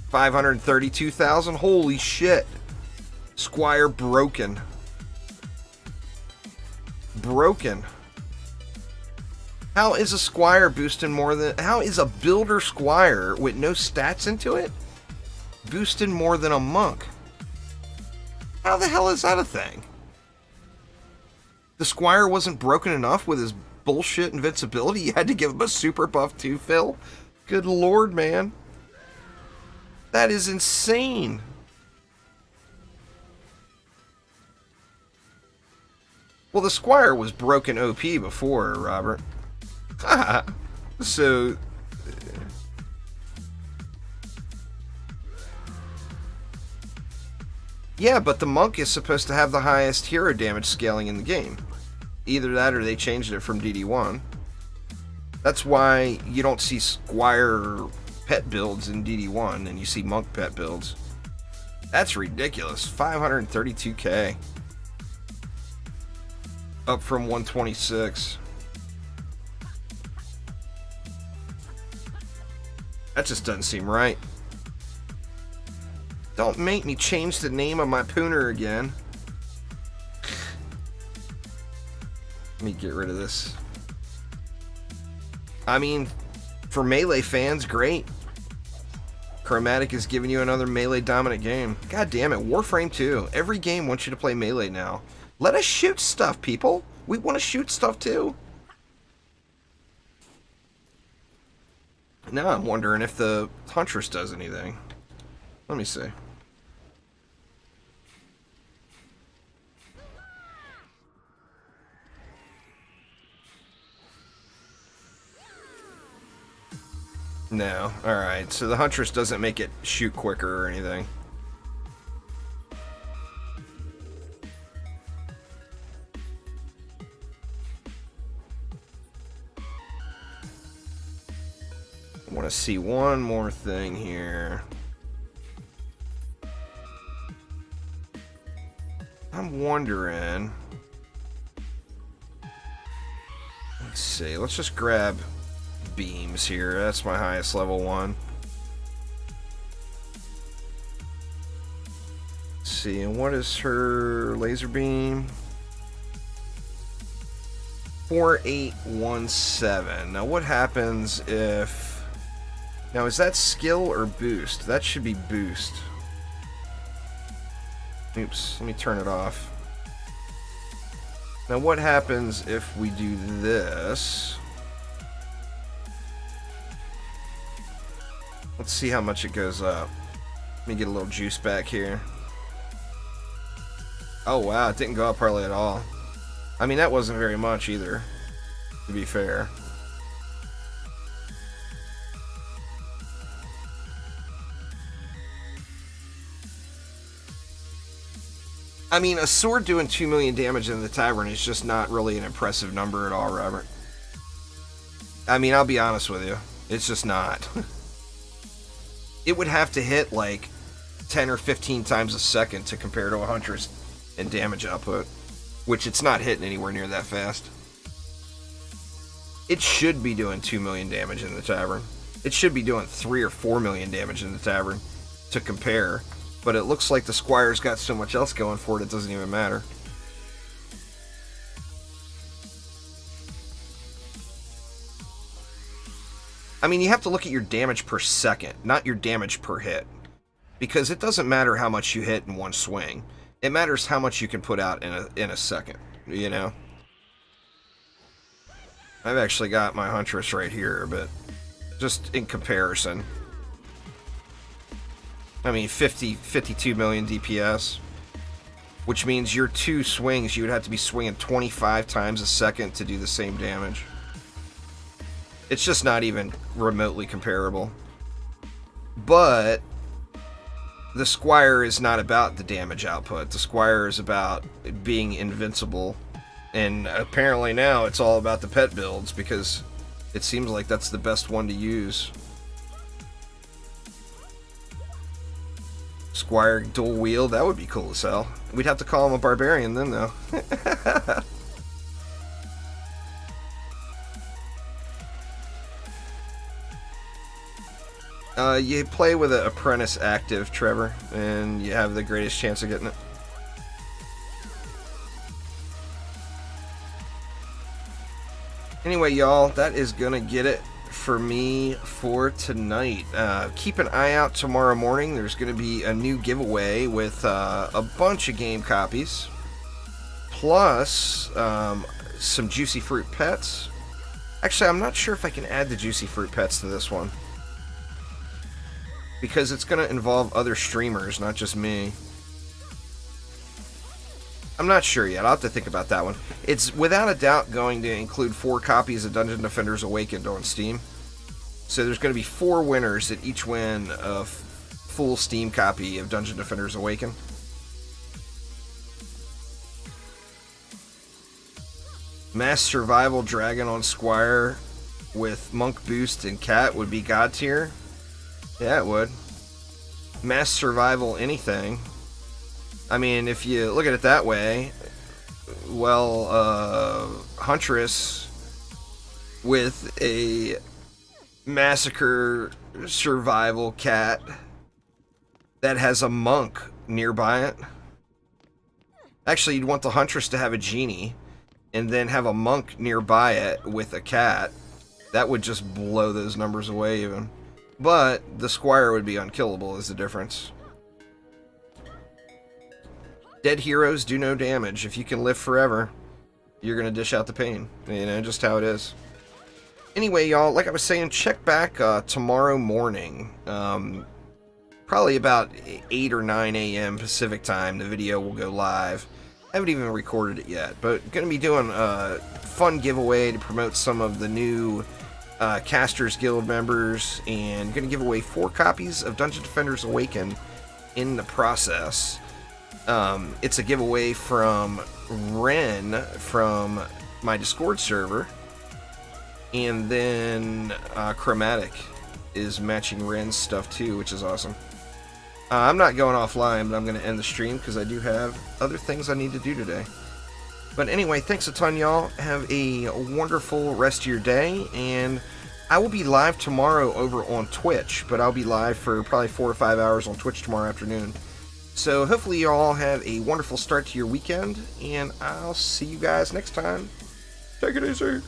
532,000. Holy shit. Squire broken. Broken. How is a squire boosting more than... How is a builder squire with no stats into it boosting more than a monk? How the hell is that a thing? The squire wasn't broken enough with his bullshit invincibility? You had to give him a super buff too, Phil? Good lord, man. That is insane. Well, the squire was broken OP before, Robert. So... Yeah, but the monk is supposed to have the highest hero damage scaling in the game. Either that or they changed it from DD1. That's why you don't see squire pet builds in DD1 and you see monk pet builds. That's ridiculous. 532k. Up from 126. That just doesn't seem right. Don't make me change the name of my pooner again. Let me get rid of this. I mean, for Melee fans, great. Chromatic is giving you another Melee dominant game. God damn it, Warframe 2. Every game wants you to play Melee now. Let us shoot stuff, people. We want to shoot stuff too. Now I'm wondering if the Huntress does anything. Let me see. No. Alright, so the Huntress doesn't make it shoot quicker or anything. I want to see one more thing here. I'm wondering... Let's see, let's just grab beams here. That's my highest level one. Let's see, and what is her laser beam? 4817. Now what happens if... Now is that skill or boost? That should be boost. Oops, let me turn it off. Now what happens if we do this? Let's see how much it goes up. Let me get a little juice back here. Oh wow, it didn't go up hardly at all. I mean, that wasn't very much either, to be fair. I mean, a sword doing 2 million damage in the tavern is just not really an impressive number at all, Robert. I mean, I'll be honest with you. It's just not. It would have to hit like 10 or 15 times a second to compare to a Huntress in damage output, which it's not hitting anywhere near that fast. It should be doing 2 million damage in the tavern. It should be doing 3 or 4 million damage in the tavern to compare, but it looks like the Squire's got so much else going for it, it doesn't even matter. I mean, you have to look at your damage per second, not your damage per hit. Because it doesn't matter how much you hit in one swing. It matters how much you can put out in a second, you know? I've actually got my Huntress right here, but just in comparison. I mean, 52 million DPS. Which means your 2 swings, you would have to be swinging 25 times a second to do the same damage. It's just not even remotely comparable. But the Squire is not about the damage output. The Squire is about being invincible. And apparently now it's all about the pet builds, because it seems like that's the best one to use. Squire dual wield, that would be cool as hell. We'd have to call him a barbarian then, though. You play with an apprentice active, Trevor, and you have the greatest chance of getting it. Anyway, y'all, that is gonna get it for me for tonight. Keep an eye out tomorrow morning. There's gonna be a new giveaway with a bunch of game copies, plus some Juicy Fruit pets. Actually, I'm not sure if I can add the Juicy Fruit pets to this one, because it's going to involve other streamers, not just me. I'm not sure yet. I'll have to think about that one. It's without a doubt going to include 4 copies of Dungeon Defenders Awakened on Steam. So there's going to be 4 winners that each win a full Steam copy of Dungeon Defenders Awakened. Mass Survival Dragon on Squire with Monk Boost and Cat would be God tier. Yeah, it would. Mass Survival anything. I mean, if you look at it that way, well, Huntress with a Massacre Survival cat that has a monk nearby it. Actually, you'd want the Huntress to have a genie and then have a monk nearby it with a cat. That would just blow those numbers away even. But the Squire would be unkillable is the difference. Dead heroes do no damage. If you can live forever, you're going to dish out the pain. You know, just how it is. Anyway, y'all, like I was saying, check back tomorrow morning. Probably about 8 or 9 a.m. Pacific time, the video will go live. I haven't even recorded it yet, but going to be doing a fun giveaway to promote some of the new Casters Guild members, and going to give away 4 copies of Dungeon Defenders Awakened in the process. It's a giveaway from Ren from my Discord server, and then Chromatic is matching Ren's stuff too, which is awesome. I'm not going offline, but I'm going to end the stream because I do have other things I need to do today. But anyway, thanks a ton, y'all. Have a wonderful rest of your day, and I will be live tomorrow over on Twitch, but I'll be live for probably 4 or 5 hours on Twitch tomorrow afternoon. So hopefully you all have a wonderful start to your weekend, and I'll see you guys next time. Take it easy.